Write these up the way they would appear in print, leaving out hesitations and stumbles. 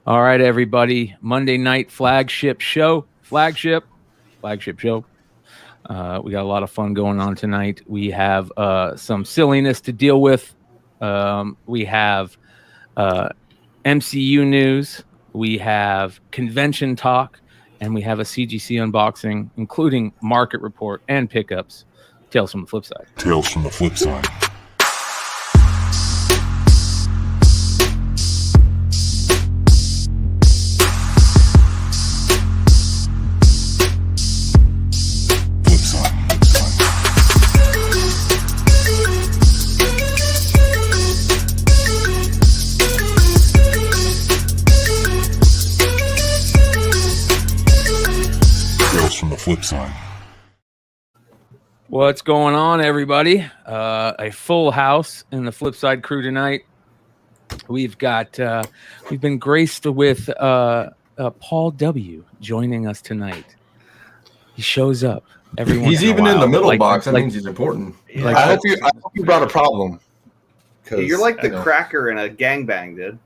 All right, everybody. Monday night flagship show. Flagship show. We got a lot of fun going on tonight. We have some silliness to deal with. We have MCU news. We have convention talk. And we have a CGC unboxing, including market report and pickups. Tales from the flip side. Tales from the flip side. Flip side. What's going on, everybody? A full house in the flip side crew tonight. We've been graced with Paul W. joining us tonight. He shows up every once He's in a even while. in the middle box. That means he's important. Yeah. I hope you brought a problem. You're like the cracker in a gangbang, dude.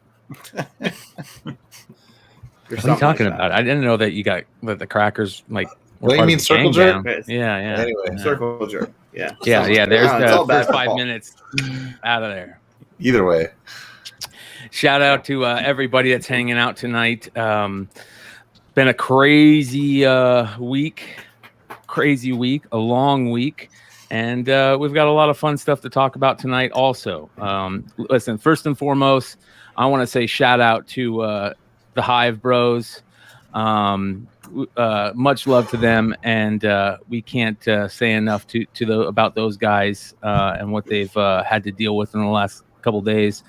What are you talking about? I didn't know that you got the crackers like. What do you mean, circle jerk? Yeah. Anyway, circle jerk. Yeah. There's the first 5 minutes out of there. Either way. Shout out to everybody that's hanging out tonight. Been a crazy week, a long week. And we've got a lot of fun stuff to talk about tonight also. Listen, first and foremost, I want to say shout out to the Hive Bros. Much love to them, and we can't say enough about those guys and what they've had to deal with in the last couple days.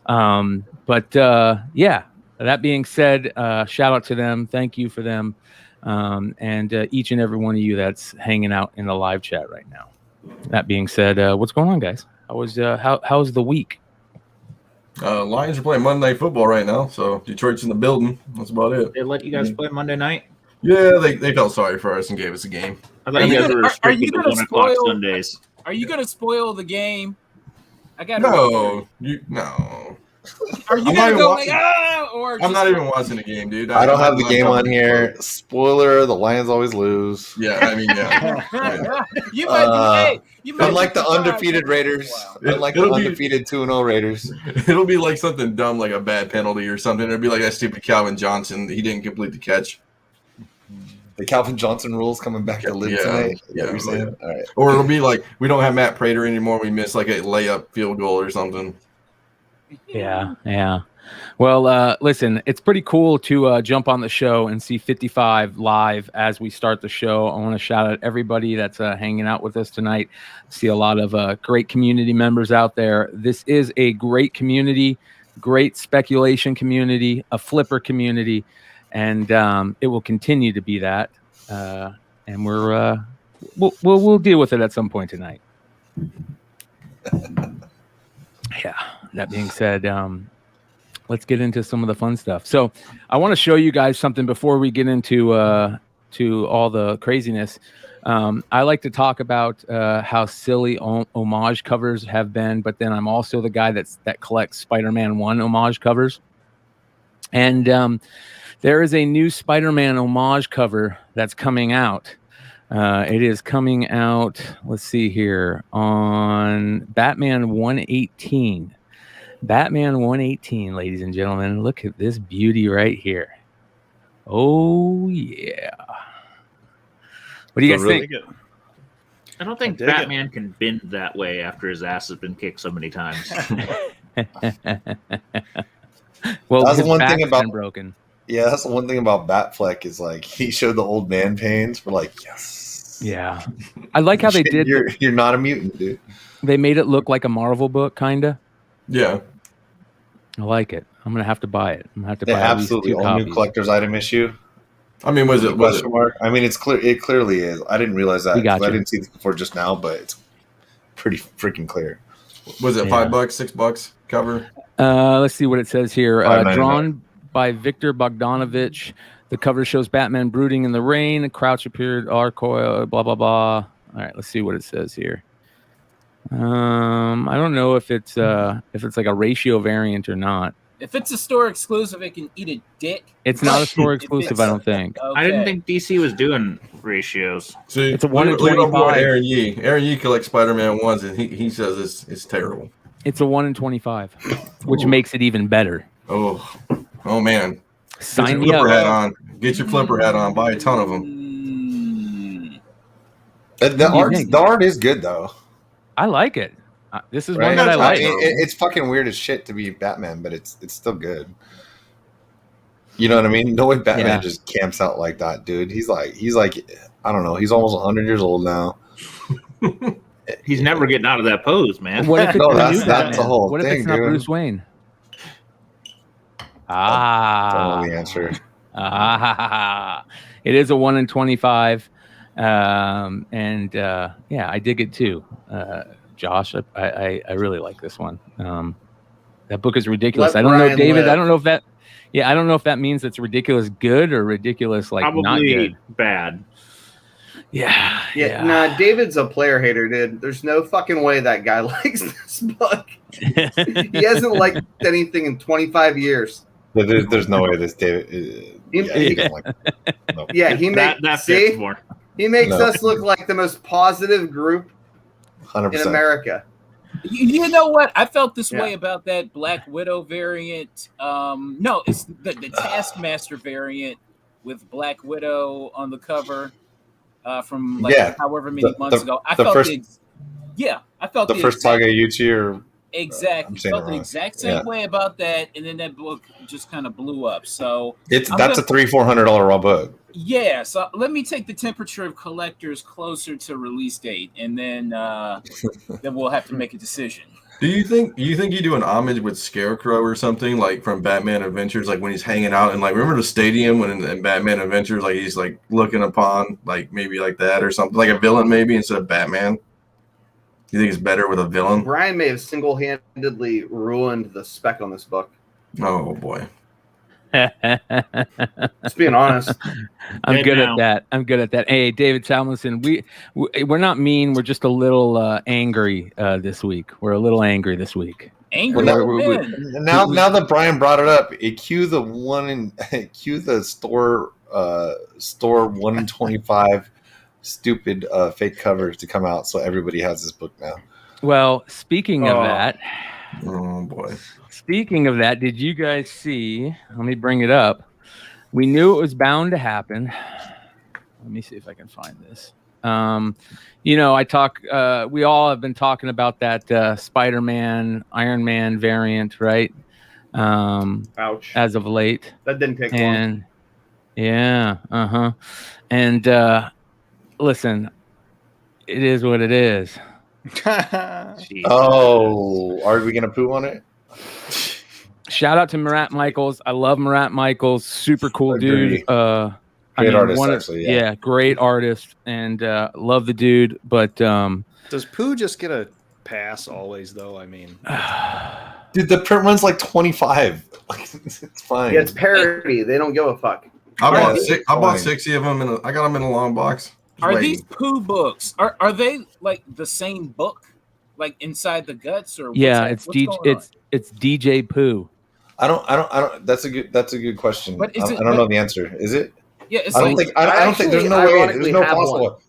But that being said, shout out to them. Thank you for them, and each and every one of you that's hanging out in the live chat right now. That being said, what's going on, guys? How's the week? Lions are playing Monday Night Football right now, so Detroit's in the building. That's about it. They let you guys play Monday night? Yeah, they felt sorry for us and gave us a game. I thought you guys were restricted to 1 o'clock Sundays. Are you going to spoil the game? No. Are you going to go like, or I'm not even watching the game, dude. I don't have the game on here. Spoiler, the Lions always lose. Yeah, I mean, yeah. You might unlike the undefeated Raiders. Unlike the undefeated 2-0 Raiders. It'll be like something dumb, like a bad penalty or something. It'll be like that stupid Calvin Johnson. He didn't complete the catch. The Calvin Johnson rules coming back to live tonight. Yeah. All right. Or it'll be like we don't have Matt Prater anymore. We miss like a layup field goal or something. Yeah. Well, listen, it's pretty cool to jump on the show and see 55 live as we start the show. I want to shout out everybody that's hanging out with us tonight. See a lot of great community members out there. This is a great community, great speculation community, a flipper community, and it will continue to be that. And we'll deal with it at some point tonight. Yeah. That being said, let's get into some of the fun stuff. So I want to show you guys something before we get into to all the craziness. I like to talk about how silly homage covers have been, but then I'm also the guy that collects Spider-Man 1 homage covers. And there is a new Spider-Man homage cover that's coming out. It is coming out, let's see here, on Batman 118. Batman 118, ladies and gentlemen. Look at this beauty right here. Oh, yeah. What do you guys think? I don't think Batman can bend that way after his ass has been kicked so many times. Well, that's the one thing about broken. Yeah, that's the one thing about Batfleck is like he showed the old man pains. We're like, yes. Yeah. I like how they did. You're not a mutant, dude. They made it look like a Marvel book, kind of. Yeah. I like it. I'm going to have to buy it. I'm going to have to buy absolutely at least 2 all copies. new collector's item issue. I mean, was it? Mark? I mean, it's clear. It clearly is. I didn't realize that. I didn't see this before just now, but it's pretty freaking clear. Was it $5, $6 cover? Let's see what it says here. Drawn by Victor Bogdanovich. The cover shows Batman brooding in the rain. A crouch appeared, Arcoil, blah, blah, blah. All right, let's see what it says here. I don't know if it's like a ratio variant or not. If it's a store exclusive, it can eat a dick. It's not a store exclusive, I don't think. Okay. I didn't think DC was doing ratios. See, It's a 1 in 25. Aaron Yee. Aaron Yee collects Spider-Man ones, and he says it's terrible. It's a 1 in 25, which makes it even better. Oh man! Sign Get your me flipper up. hat on. Get your flipper hat on. Buy a ton of them. The art is good though. I like it. This is Right? one that I like. It's fucking weird as shit to be Batman, but it's still good. You know what I mean? No way Batman just camps out like that, dude. He's like I don't know. He's almost 100 years old now. He's never getting out of that pose, man. What if it's No, the that's new Batman? the whole What if thing, it's not dude. Bruce Wayne? Don't know the answer. It is a 1 in 25. Yeah, I dig it too. Josh, I really like this one. That book is ridiculous. Let I don't know, Brian David. live. I don't know if that. Yeah, I don't know if that means it's ridiculous good or ridiculous not Probably good. bad. Yeah. Nah, David's a player hater, dude. There's no fucking way that guy likes this book. He hasn't liked anything in 25 years. There's no way this David. He doesn't like it. No. Yeah, he makes That fits more. he makes No. us look like the most positive group 100%. in America. You know what? I felt this Yeah. way about that Black Widow variant. No, it's the Taskmaster variant with Black Widow on the cover from however many months ago. I felt first The first Saga Yuchi or exactly saying felt it the wrong. exact same Yeah. way about that, and then that book just kind of blew up. So that's I'm a $300-400 raw book. yeah, so let me take the temperature of collectors closer to release date, and then then we'll have to make a decision. Do you think you do an homage with Scarecrow or something like from Batman Adventures, like when he's hanging out and like remember the stadium when in Batman Adventures, like he's like looking upon like maybe like that or something, like a villain maybe instead of Batman? You think it's better with a villain? Brian may have single-handedly ruined the spec on this book. Oh boy. Just being honest. I'm good now. at that. I'm good at that. Hey, David Tomlinson, we're not mean. We're just a little angry this week. We're a little angry this week. Angry Well, men. Now that Brian brought it up, cue the store 1 in 25 stupid fake covers to come out, so everybody has this book now. Well, speaking of that, Oh boy. speaking of that, did you guys see? Let me bring it up. We knew it was bound to happen. Let me see if I can find this. We all have been talking about that Spider-Man, Iron Man variant, right? Ouch. As of late. That didn't take long. And yeah, and listen, it is what it is. Jeez. Oh, are we gonna poo on it? Shout out to Marat Michaels. I love Marat Michaels. Super cool Agree. dude. Great artist, actually. Yeah. Great artist, and love the dude. But Does Pooh just get a pass always, though? I mean, Dude, the print runs like 25. Like, it's fine. Yeah, it's parody. They don't give a fuck. I bought fine. 60 of them I got them in a long box. Just Are waiting. these Pooh books? Are they like the same book, like inside the guts, or yeah, what's it's going on? it's DJ Pooh. I don't. That's a good question. But is I it- don't know the answer. Is it? Yeah, it's I don't like think. I don't think. There's no way. There's no possible.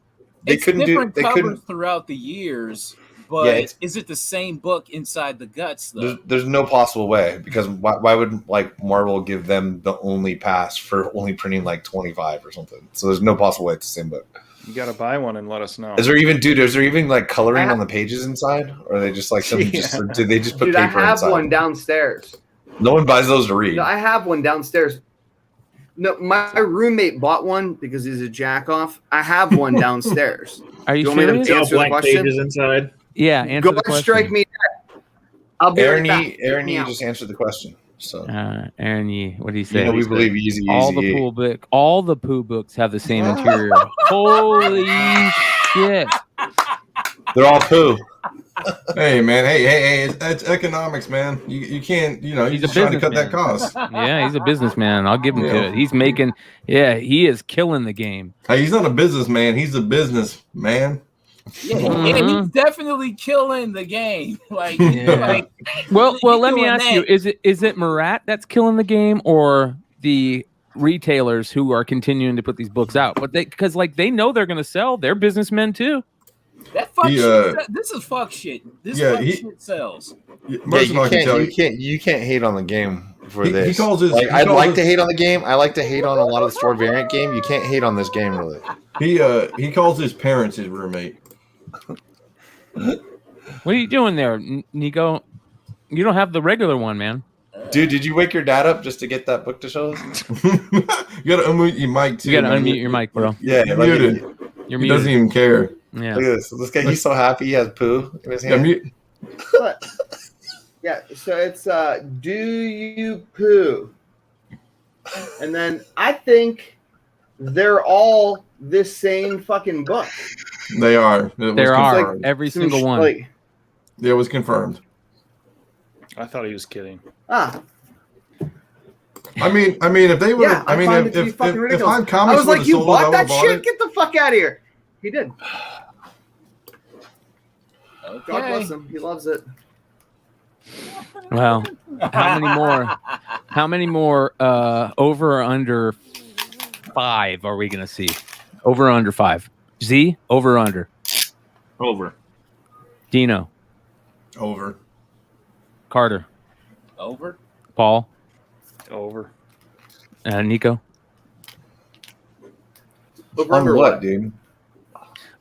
They it's couldn't do. different They covers couldn't. throughout the years, but Yeah, it's- is it the same book inside the guts though? There's no possible way, because why would like Marvel give them the only pass for only printing like 25 or something? So there's no possible way it's the same book. you got to buy one and let us know. Is there even like coloring on the pages inside, or are they just like some? Yeah. Or did they just put Dude, I paper have inside? one downstairs. No one buys those to read. No, I have one downstairs. No, my roommate bought one because he's a jack off. I have one downstairs. Are you Do you want me to serious? See how answer the blank question? pages inside. Yeah, answer Go the and question. strike me dead. I'll be Aaron right Yee, back. Aaron Get me Yee out. just answered the question. So Aaron Yee, what do you you say? know we believe easy. all the Pooh books have the same interior. Holy shit! They're all poo. Hey man, hey, it's economics, man. You can't, you He's just a trying to cut businessman. that cost. Yeah, he's a businessman. I'll give him Yeah. to it. He's making. Yeah, he is killing the game. Hey, he's not a businessman. He's a business man. Yeah, he's definitely killing the game. Like, well, let me doing ask you: is it Murat that's killing the game, or the retailers who are continuing to put these books out? But because they know they're going to sell. They're businessmen too. That fuck shit. This is fuck shit. This fuck shit sells. You can't hate on the game for this. He calls his. I'd like to hate on the game. I like to hate on a lot of the store variant game. You can't hate on this game, really. He calls his parents his roommate. What are you doing there, Nico? You don't have the regular one, man. Dude, did you wake your dad up just to get that book to show us? You gotta unmute your mic too. You gotta unmute your mic, bro. Yeah, you're muted. You're muted. He doesn't even care. Yeah. Look at this. This guy, he's so happy he has poo in his hand. Yeah, so it's do you poo? And then I think they're all this same fucking book. They are. There are every single one. It was confirmed. I thought he was kidding. Ah. I mean, if they would, if I'm comics, I was like, you bought that shit? It. Get the fuck out of here. He did. Okay. God bless him. He loves it. Well, how many more over or under 5 are we gonna see? Over or under 5? Z, over or under? Over. Dino. Over. Carter. Over. Paul. Over. Nico. Over On under what, dude?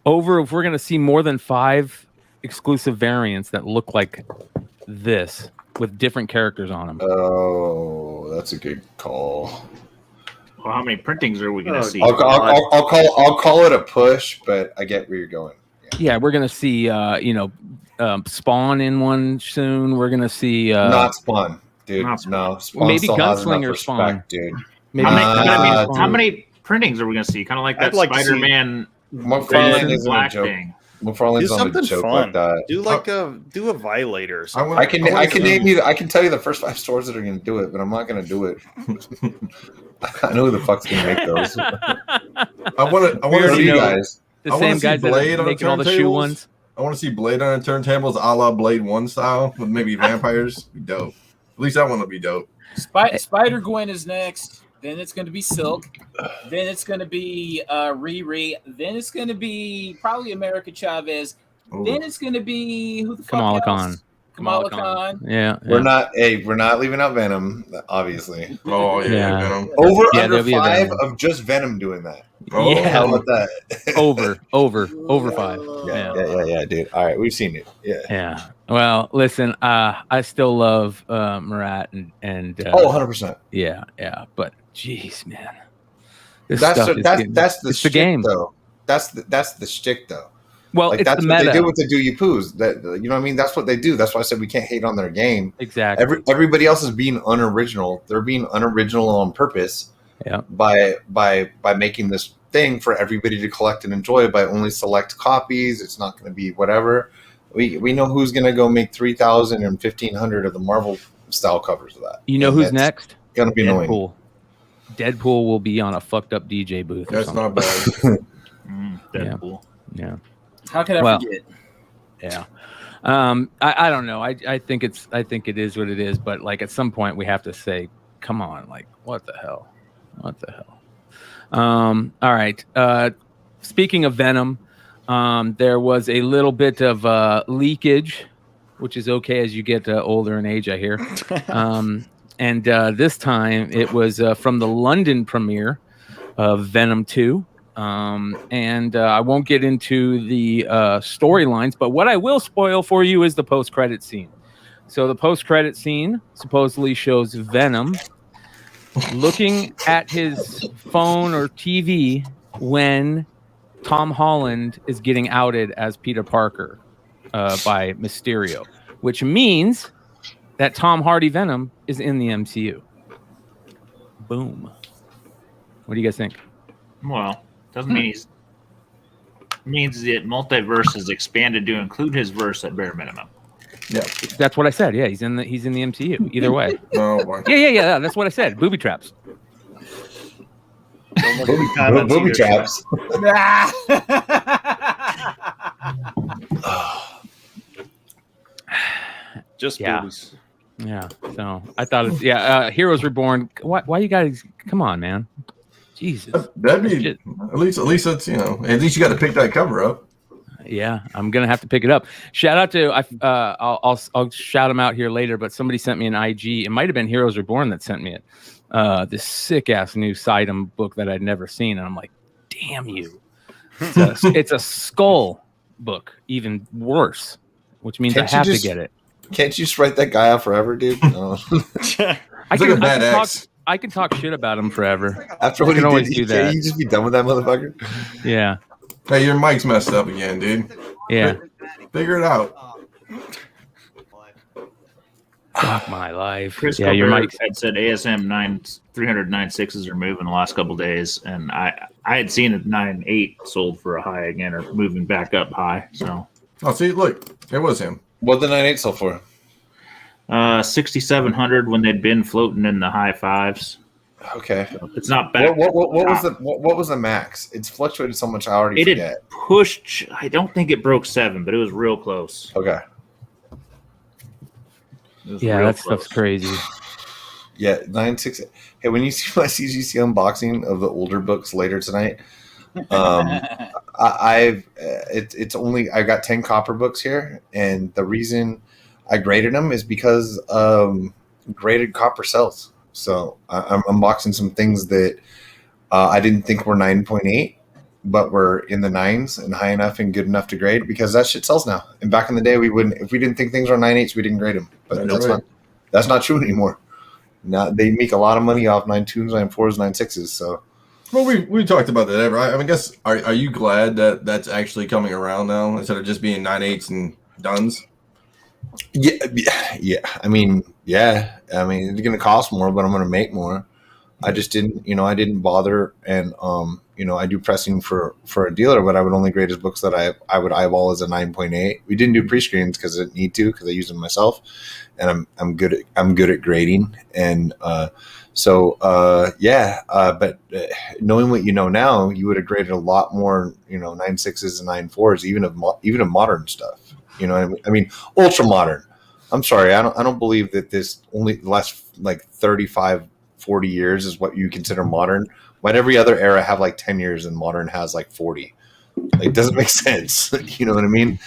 Over if we're gonna see more than 5 exclusive variants that look like this with different characters on them. Oh, that's a good call. Well, how many printings are we going to see? I'll call it a push, but I get where you're going. Yeah, we're gonna see Spawn in one soon. We're gonna see not Spawn, dude. No, Spawn maybe Gunslinger Spawn, dude. Maybe how many printings are we going to see? Kind of like that Spider-Man black thing. Do something fun. Like that. Do a Violator or something. I can tell you the first 5 stores that are going to do it, but I'm not going to do it. I know who the fuck's going to make those. I want to see you guys. The same guys that are making all the shoe ones. I want to see Blade on the turntables, a la Blade 1 style, with maybe vampires. Be dope. At least that one will be dope. Spider-Gwen is next. Then it's going to be Silk. Then it's going to be Riri. Then it's going to be probably America Chavez. Ooh. Then it's going to be who the Kamala fuck else? Kamala Khan. Yeah. We're not leaving out Venom, obviously. Oh yeah. Venom. Under 5 of just Venom doing that. Oh, yeah. How about that? over 5. Yeah, dude. All right, we've seen it. Yeah. Well, listen, I still love Murat and 100%. Yeah, but jeez, man. That's the game though. That's the shtick though. Well, it's that's the what meta. they do with the Do You Poos. That you know what I mean? That's what they do. That's why I said we can't hate on their game. Exactly. Everybody else is being unoriginal. They're being unoriginal on purpose. Yeah. By making this thing for everybody to collect and enjoy by only select copies. It's not going to be whatever. We know who's going to go make 3,000 and 1,500 of the Marvel style covers of that. You know who's next? Going to be Deadpool. Deadpool will be on a fucked up DJ booth. That's not bad. Deadpool. Yeah. How could I forget? Yeah. I don't know. I think it is what it is, but like at some point we have to say, come on, like what the hell? All right. Speaking of Venom, there was a little bit of leakage, which is okay as you get older in age, I hear. And this time it was from the London premiere of Venom 2. And I won't get into the storylines, but what I will spoil for you is the post-credit scene. So the post-credit scene supposedly shows Venom looking at his phone or TV when Tom Holland is getting outed as Peter Parker by Mysterio, which means that Tom Hardy Venom is in the MCU. Boom. What do you guys think? Well, doesn't mean means that multiverse is expanded to include his verse at bare minimum. Yeah, that's what I said. Yeah, he's in the MCU. Either way. Oh, boy. Yeah. That's what I said. Booby traps. Booby traps. Just boobies. Yeah. So I thought it's Heroes Reborn. Why you guys? Come on, man. Jesus. That'd be at least that's at least you got to pick that cover up. Yeah, I'm gonna have to pick it up. Shout out to I'll shout him out here later, but somebody sent me an IG. It might have been Heroes Reborn that sent me it. This sick ass new Sidem book that I'd never seen, and I'm like, damn you! It's a skull book, even worse, which means I have to get it. Can't you just write that guy out forever, dude? No. I can talk shit about him forever. After what he did, do that. You just be done with that motherfucker. Yeah. Hey, your mic's messed up again, dude. Yeah. Figure it out. Fuck my life. Chris your mic had said ASM 309.6s are moving the last couple days, and I had seen a 9.8 sold for a high again, or moving back up high. So. Oh, see, look, it was him. What the 9.8 sell for? 6,700 when they'd been floating in the high fives. Okay, so it's not bad. What was the max? It's fluctuated so much. I already forget. It pushed. I don't think it broke 7, but it was real close. Okay. Yeah, that stuff's crazy. Yeah, 9.6. Hey, when you see my CGC unboxing of the older books later tonight, I got 10 copper books here, and the reason I graded them is because graded copper sells. So I'm unboxing some things that I didn't think were 9.8, but were in the 9s and high enough and good enough to grade, because that shit sells now. And back in the day, we wouldn't, if we didn't think things were 9.8s, we didn't grade them. But that's not true anymore. Now they make a lot of money off 9.2s, 9.4s, 9.6s. So. Well, we talked about that. I guess are you glad that that's actually coming around now instead of just being 9.8s and dones? Yeah. I mean, it's going to cost more, but I'm going to make more. I just didn't, I didn't bother. And, I do pressing for a dealer, but I would only grade his books that I would eyeball as a 9.8. We didn't do pre-screens because I didn't need to, because I use them myself, and I'm good at grading. And, but knowing what you know now, you would have graded a lot more, 9.6s and 9.4s, even of modern stuff. I mean, ultra modern. I'm sorry, I don't believe that this only last like 35, 40 years is what you consider modern. When every other era have like 10 years and modern has like 40. It doesn't make sense. You know what I mean?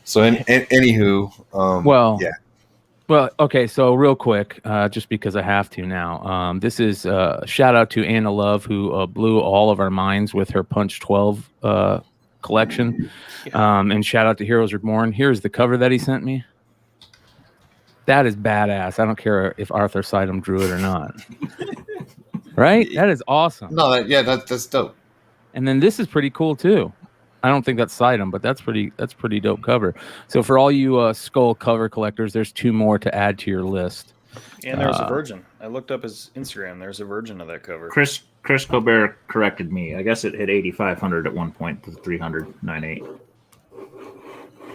So, anywho, Well, okay, so real quick, just because I have to now, this is a shout out to Anna Love, who blew all of our minds with her Punch 12 collection. And shout out to Heroes Reborn. Here's the cover that he sent me. That is badass. I don't care if Arthur Sidem drew it or not. Right? That is awesome. No, that's dope. And then this is pretty cool too. I don't think that's Sidem, but that's pretty dope cover. So for all you skull cover collectors, there's 2 more to add to your list. And there's a virgin. I looked up his Instagram. There's a virgin of that cover. Chris Colbert corrected me. I guess it hit 8,500 at one point to 300.98.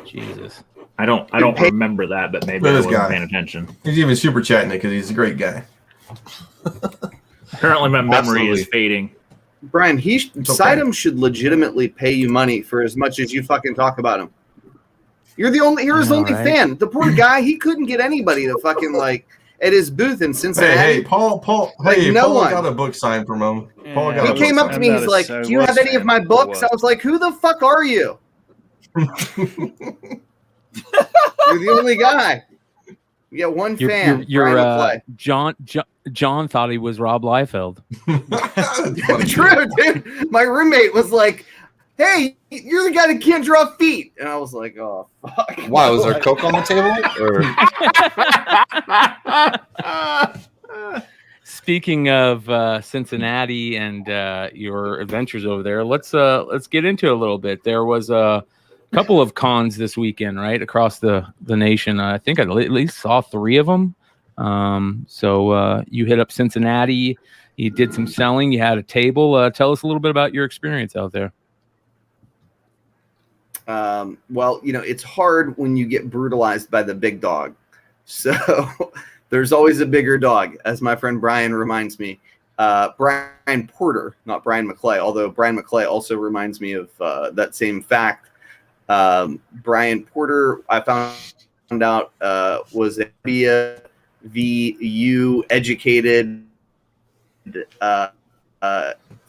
Jesus. I don't remember that, but maybe I wasn't paying attention. He's even super chatting it because he's a great guy. Apparently, my memory is fading. Brian, Sidem should legitimately pay you money for as much as you fucking talk about him. You're his only fan. The poor guy, he couldn't get anybody to fucking at his booth in Cincinnati. Hey, Paul got a book signed from him. Yeah. Paul got he came up to me. He's like, "Do you have any of my books?" I was like, "Who the fuck are you?" You're the only guy. You get one fan. You're John thought he was Rob Liefeld. True, dude. My roommate was like, "Hey, you're the guy that can't draw feet," and I was like, "Oh fuck." Why was there Coke on the table? Or... Speaking of Cincinnati and your adventures over there, let's get into it a little bit. There was a couple of cons this weekend, right, across the nation. I think I at least saw 3 of them. So you hit up Cincinnati, you did some selling, you had a table. Tell us a little bit about your experience out there. Well, it's hard when you get brutalized by the big dog. So there's always a bigger dog, as my friend Brian reminds me. Brian Porter, not Brian McClay, although Brian McClay also reminds me of that same fact. Brian Porter, I found out was a VU educated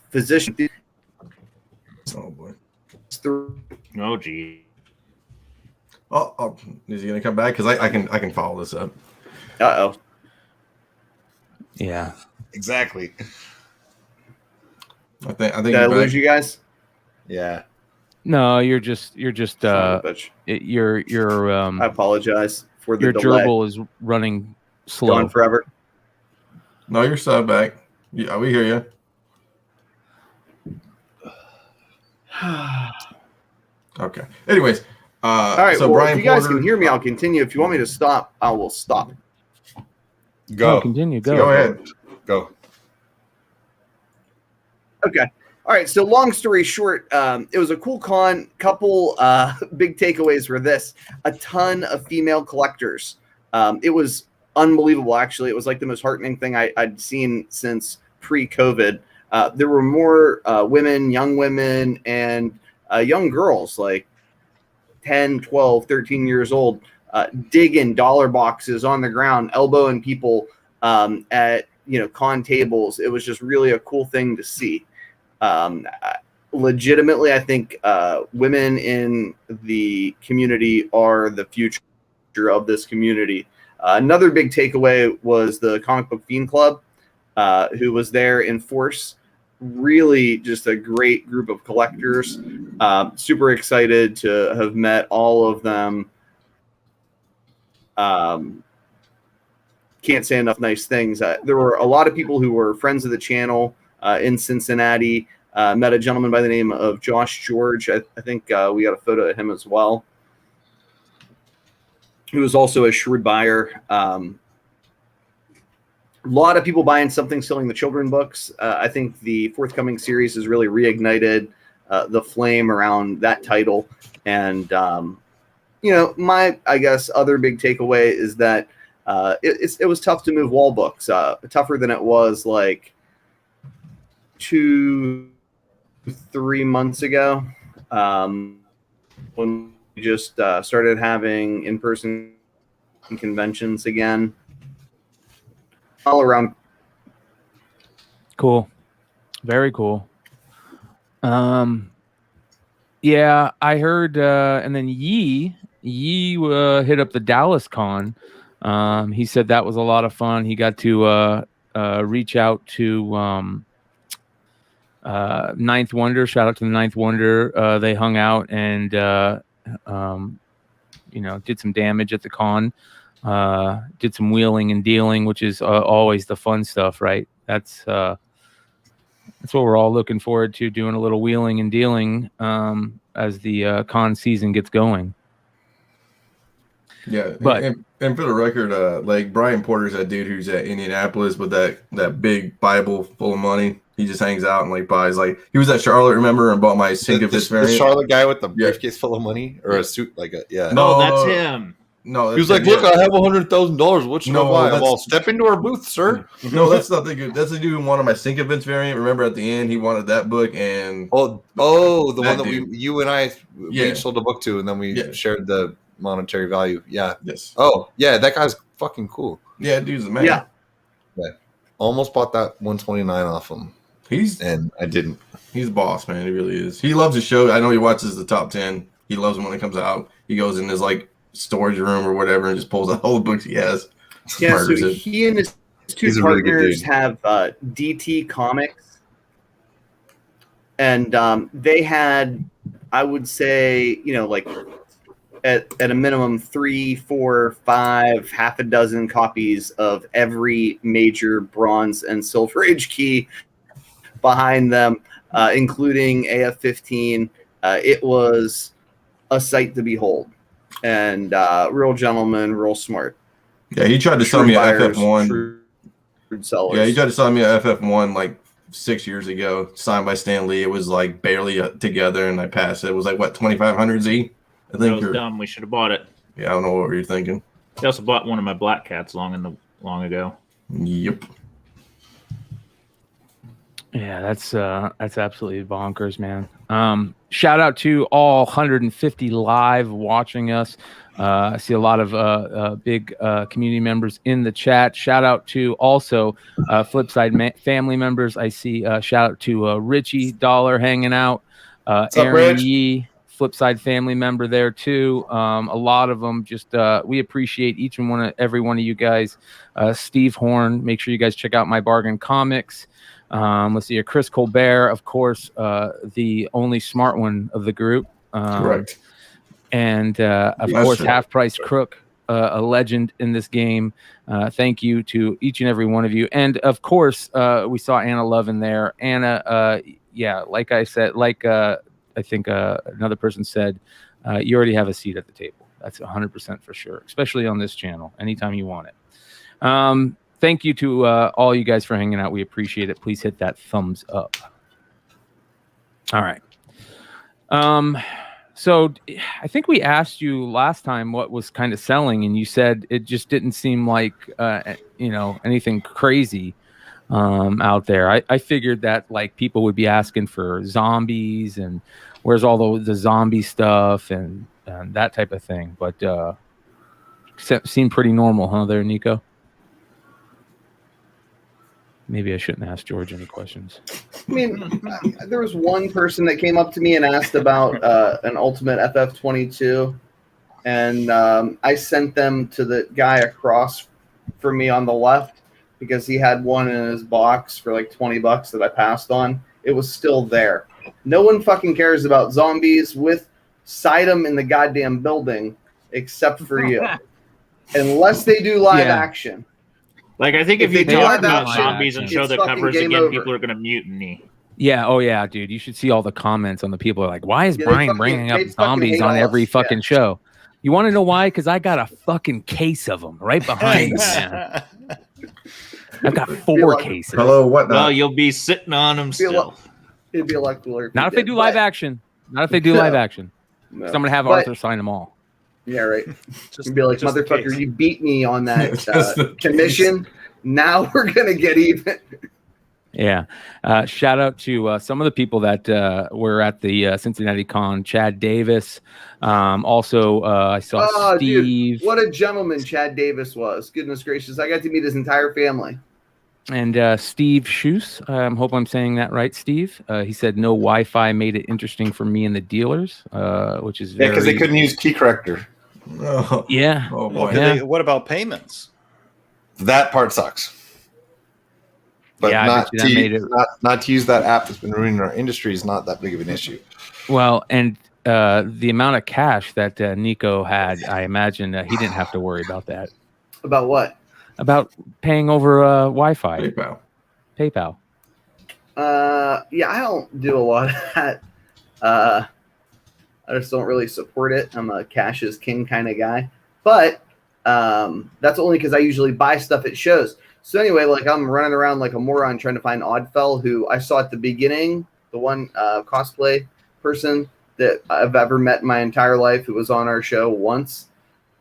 physician. Oh boy. Oh gee. Oh, is he gonna come back? Because I can follow this up. Uh-oh. Yeah. Exactly. I think Did I lose you guys? Yeah. No, you're just Son of a bitch. your I apologize for the your delay. gerbil is running slow. Gone forever. No, you're still back. Yeah, we hear you. Okay. Anyways, all right. so well, Brian if you guys Porter, can hear me, I'll continue. If you want me to stop, I will stop. Go. No, continue. Go. Go ahead. Go. Okay. All right. So long story short, it was a cool con. Couple big takeaways were this: a ton of female collectors. It was unbelievable. Actually, it was like the most heartening thing I'd seen since pre-COVID. There were more women, and young girls like 10, 12, 13 years old, digging dollar boxes on the ground, elbowing people at con tables. It was just really a cool thing to see. Legitimately, I think women in the community are the future of this community. Another big takeaway was the Comic Book Fiend Club, who was there in force. Really just a great group of collectors. Super excited to have met all of them. Can't say enough nice things. There were a lot of people who were friends of the channel in Cincinnati. Met a gentleman by the name of Josh George. I think we got a photo of him as well. He was also a shrewd buyer. A lot of people buying Something Selling the Children books. I think the forthcoming series has really reignited the flame around that title. And, my, I guess, other big takeaway is that it was tough to move wall books, tougher than it was like 2-3 months ago when we just started having in-person conventions again. All around. Cool. Very cool. Yeah, I heard, and then Yee hit up the Dallas con. He said that was a lot of fun. He got to reach out to Ninth Wonder. Shout out to the Ninth Wonder. They hung out and did some damage at the con. Did some wheeling and dealing, which is always the fun stuff, right? That's what we're all looking forward to, doing a little wheeling and dealing as the con season gets going. Yeah, but and for the record, like Brian Porter's that dude who's at Indianapolis with that big Bible full of money. He just hangs out and like buys, like he was at Charlotte, remember, and bought my Sinkovich variant. The Charlotte guy with the briefcase full of money or a suit like a No, that's him. No, he was like, "Look, I have $100,000. What should I buy?" Well, step into our booth, sir. No, that's not the good. That's the dude who wanted my Sinkovich variant. Remember at the end, he wanted that book and the one that you and I we sold a book to, and then we shared the monetary value. Yeah. Yes. Oh, yeah, that guy's fucking cool. Yeah, dude's the man. Yeah. Almost bought that 129 off him. And I didn't. He's a boss, man. He really is. He loves the show. I know he watches the top 10. He loves them when it comes out. He goes in his like storage room or whatever and just pulls out all the books he has. Yeah, so he and his two partners have DT Comics. And they had, I would say, like at a minimum 3, 4, 5, half a dozen copies of every major Bronze and Silver Age key behind them, including AF-15. It was a sight to behold. And real gentleman, real smart. Yeah, he tried to sell me an FF1. Shrewd sellers. Yeah, he tried to sell me an FF1 like 6 years ago, signed by Stan Lee. It was like barely together, and I passed it. It was like, what, 2,500 Z? I think that was dumb. We should have bought it. Yeah, I don't know what were you thinking. I also bought one of my black cats long ago. Yep. Yeah, that's absolutely bonkers, man. Shout out to all 150 live watching us. I see a lot of big community members in the chat. Shout out to also Flipside family members. I see shout out to Richie Dollar hanging out. Aaron Yee, Flipside family member there too. A lot of them. Just we appreciate each and every one of you guys. Steve Horn, make sure you guys check out My Bargain Comics. Let's see here. Chris Colbert, of course, the only smart one of the group. Correct. And of course, Half Price Crook, a legend in this game. Thank you to each and every one of you. And of course, we saw Anna Love in there. Anna, yeah, like I said, I think another person said, you already have a seat at the table. That's 100% for sure, especially on this channel, anytime you want it. Thank you to all you guys for hanging out. We appreciate it. Please hit that thumbs up. All right. So I think we asked you last time what was kind of selling, and you said it just didn't seem like anything crazy out there. I figured that like people would be asking for zombies and where's all the zombie stuff and that type of thing. But seemed pretty normal, huh? There, Nico. Maybe I shouldn't ask George any questions. I mean, there was one person that came up to me and asked about an Ultimate FF22, and I sent them to the guy across from me on the left because he had one in his box for like $20 that I passed on. It was still there. No one fucking cares about zombies with Sidem in the goddamn building except for you. Unless they do live action. Like, I think if you talk about zombies and show the covers again, people are going to mutiny. Yeah, oh yeah, dude. You should see all the comments on the people are like, why is Brian bringing up zombies on every fucking show? You want to know why? Because I got a fucking case of them right behind me, man. I've got 4 cases. Hello, what now? Well, you'll be sitting on them still. It'd be a lot cooler. Not if they do live action. Not if they do live action. No. I'm going to have Arthur sign them all. Yeah, right. Just be like, motherfucker, you beat me on that commission. Now we're going to get even. Yeah. Shout out to some of the people that were at the Cincinnati Con. Chad Davis. Also, I saw Steve. Dude, what a gentleman Chad Davis was. Goodness gracious. I got to meet his entire family. And Steve Shoes. I hope I'm saying that right, Steve. He said no Wi-Fi made it interesting for me and the dealers, which is very... because they couldn't use key corrector. Oh. Yeah. Oh, boy. Well, what about payments? That part sucks. But not to use that app that's been ruining our industry is not that big of an issue. Well, and the amount of cash that Nico had, I imagine he didn't have to worry about that. About what? About paying over Wi-Fi. PayPal. Yeah, I don't do a lot of that. I just don't really support it. I'm a cash is king kind of guy. But that's only because I usually buy stuff at shows. So anyway, like I'm running around like a moron trying to find Oddfell, who I saw at the beginning, the one cosplay person that I've ever met in my entire life, who was on our show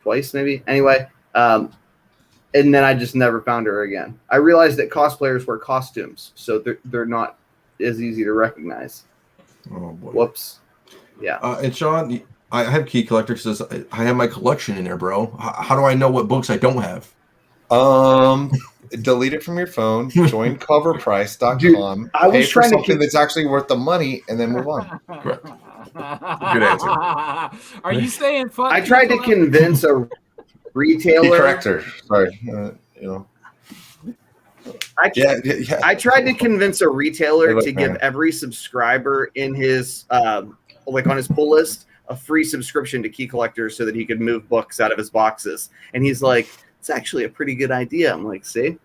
twice maybe. Anyway, and then I just never found her again. I realized that cosplayers wear costumes, so they're not as easy to recognize. Oh boy. Whoops. Yeah. And Sean, I have Key Collector says I have my collection in there, bro. How do I know what books I don't have? Delete it from your phone. Join coverprice.com. I was trying something that's actually worth the money, and then move on. Correct. Good answer. Are you saying fuck? I tried to convince a retailer. Corrector. Sorry. I tried to convince a retailer to give every subscriber in his like on his pull list a free subscription to Key Collector so that he could move books out of his boxes. And he's like, it's actually a pretty good idea. I'm like, see?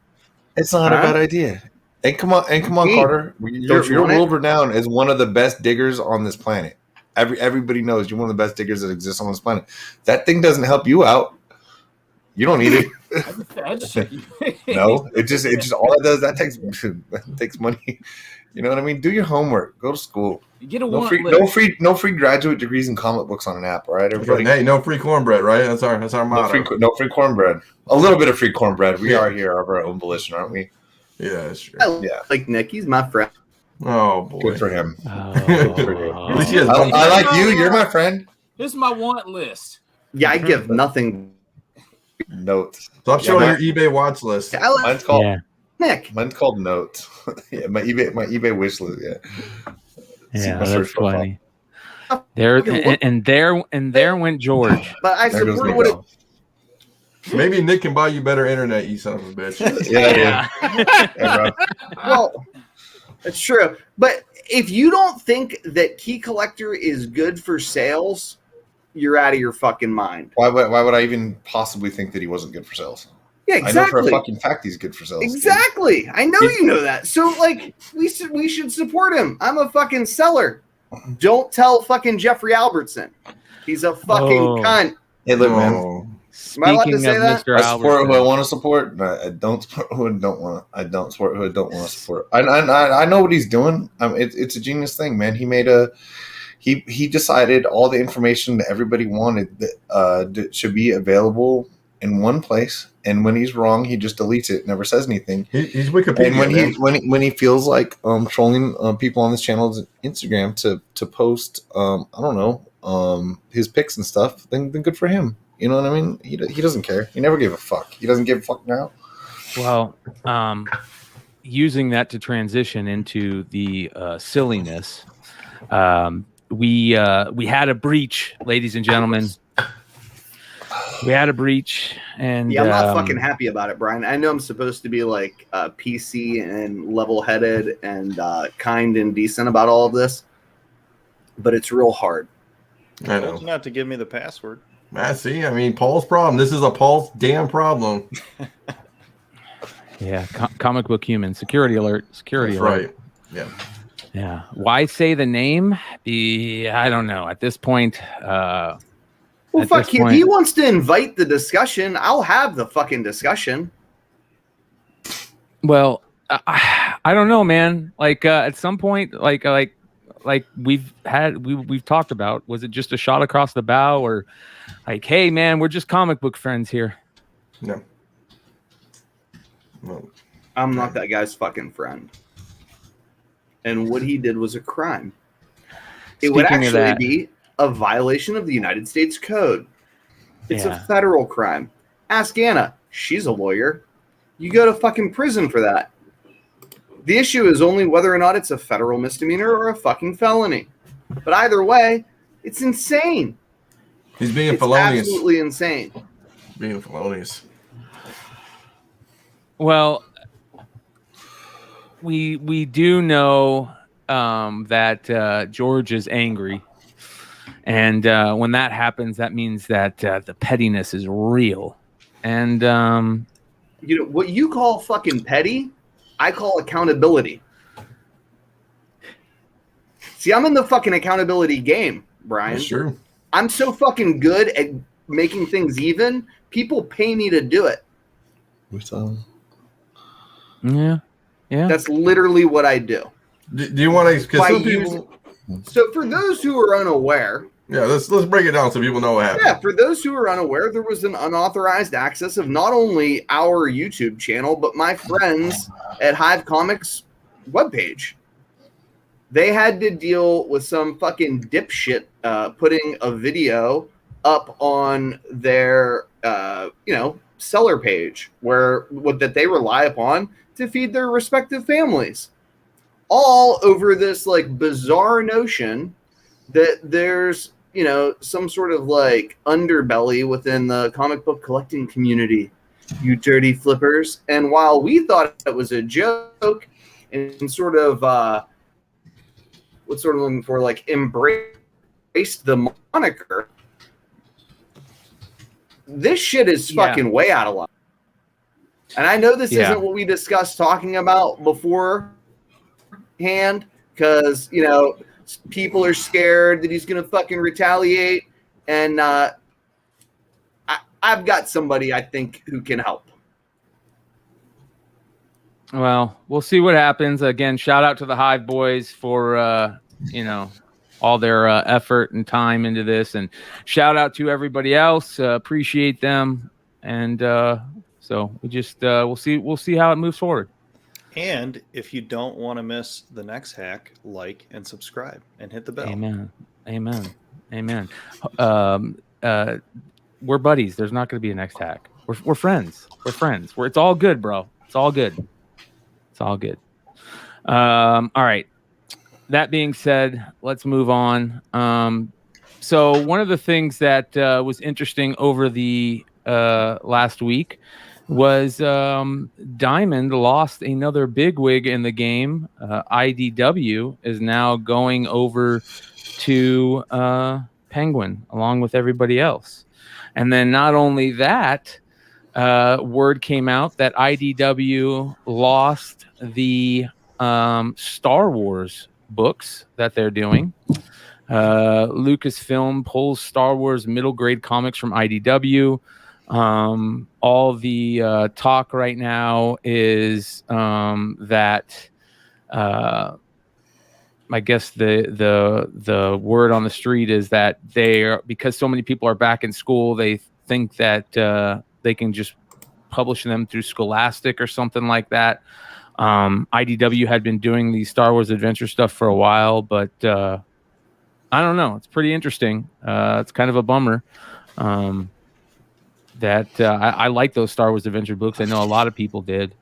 It's not a bad idea. And come on, Carter. You're world renowned as one of the best diggers on this planet. Everybody knows you're one of the best diggers that exists on this planet. That thing doesn't help you out. You don't need it. No, it just all it does that takes money. You know what I mean? Do your homework. Go to school. You get a no free graduate degrees in comic books on an app. All right, everybody. Hey, no free cornbread, right? That's our motto. No free cornbread. A little bit of free cornbread. We are here of our own volition, aren't we? Yeah, that's true. Like Nick, he's my friend. Oh boy, good for him. At least he has I like you. You're my friend. Here's my want list. Yeah, I give nothing. Notes. Stop showing your eBay watch list. Mine's called Nick. Mine's called Notes. Yeah, my eBay wish list. Yeah. Yeah, that's funny. There there went George. But I support what it. Maybe Nick can buy you better internet, you son of a bitch. Yeah. Well, that's true. But if you don't think that Key Collector is good for sales, you're out of your fucking mind. Why would I even possibly think that he wasn't good for sales? Yeah, exactly. I know for a fucking fact he's good for sales. Exactly. Dude. I know you know that. So, like, we should support him. I'm a fucking seller. Don't tell fucking Jeffrey Albertson. He's a fucking cunt. Hey, look, man. Am I allowed to say that? Mr. I support who I want to support. I don't support who I don't want. I don't support who I don't want to support. I know what he's doing. It's a genius thing, man. He made he decided all the information that everybody wanted that should be available in one place. And when he's wrong, he just deletes it. Never says anything. He's Wikipedia. And when he feels like trolling people on his channel's Instagram to post I don't know his pics and stuff, then good for him. You know what I mean? He doesn't care. He never gave a fuck. He doesn't give a fuck now. Well, using that to transition into the silliness, we had a breach, ladies and gentlemen. We had a breach, and yeah, I'm not fucking happy about it, Brian. I know I'm supposed to be like PC and level-headed and kind and decent about all of this, but it's real hard. I know. Not to give me the password. See, I mean, Paul's problem. This is a Paul's damn problem. Yeah, comic book human. Security alert. Security alert. Right. Yeah. Why say the name? I don't know. At this point, well, fuck you. If he wants to invite the discussion, I'll have the fucking discussion. Well, I don't know, man. Like at some point, like we've talked about, was it just a shot across the bow, or like, hey, man, we're just comic book friends here? No. I'm not that guy's fucking friend. And what he did was a crime. It would actually be a violation of the United States Code. It's a federal crime. Ask Anna. She's a lawyer. You go to fucking prison for that. The issue is only whether or not it's a federal misdemeanor or a fucking felony. But either way, it's insane. He's being felonious. Absolutely insane. Being felonious. Well, we do know that George is angry, and when that happens, that means that the pettiness is real. And you know what you call fucking petty, I call accountability. See, I'm in the fucking accountability game, Brian. Sure. I'm so fucking good at making things even. People pay me to do it. Yeah. That's literally what I do. Do you want to? So for those who are unaware, let's break it down so people know what happened. Yeah, for those who are unaware, there was an unauthorized access of not only our YouTube channel, but my friends at Hive Comics webpage. They had to deal with some fucking dipshit putting a video up on their seller page that they rely upon to feed their respective families, all over this like bizarre notion that there's some sort of like underbelly within the comic book collecting community, you dirty flippers. And while we thought it was a joke and sort of what's sort of looking for, like, embraced the moniker, this shit is fucking way out of line. And I know this isn't what we discussed talking about beforehand, because, people are scared that he's going to fucking retaliate. And I've got somebody I think who can help. Well, we'll see what happens. Again, shout out to the Hive boys for, all their effort and time into this. And shout out to everybody else. Appreciate them. And so we just we'll see how it moves forward. And if you don't want to miss the next hack, like and subscribe and hit the bell. Amen. we're buddies. There's not going to be a next hack. We're friends. We're friends. It's all good, bro. It's all good. It's all good. All right. That being said, let's move on. So one of the things that was interesting over the last week was Diamond lost another bigwig in the game. IDW is now going over to Penguin along with everybody else. And then not only that, word came out that IDW lost the Star Wars books that they're doing. Lucasfilm pulls Star Wars middle grade comics from IDW. All the talk right now is that I guess the word on the street is that because so many people are back in school, they think that they can just publish them through Scholastic or something like that. IDW had been doing the Star Wars Adventure stuff for a while, but I don't know. It's pretty interesting. It's kind of a bummer. That I like those Star Wars Adventure books. I know a lot of people did.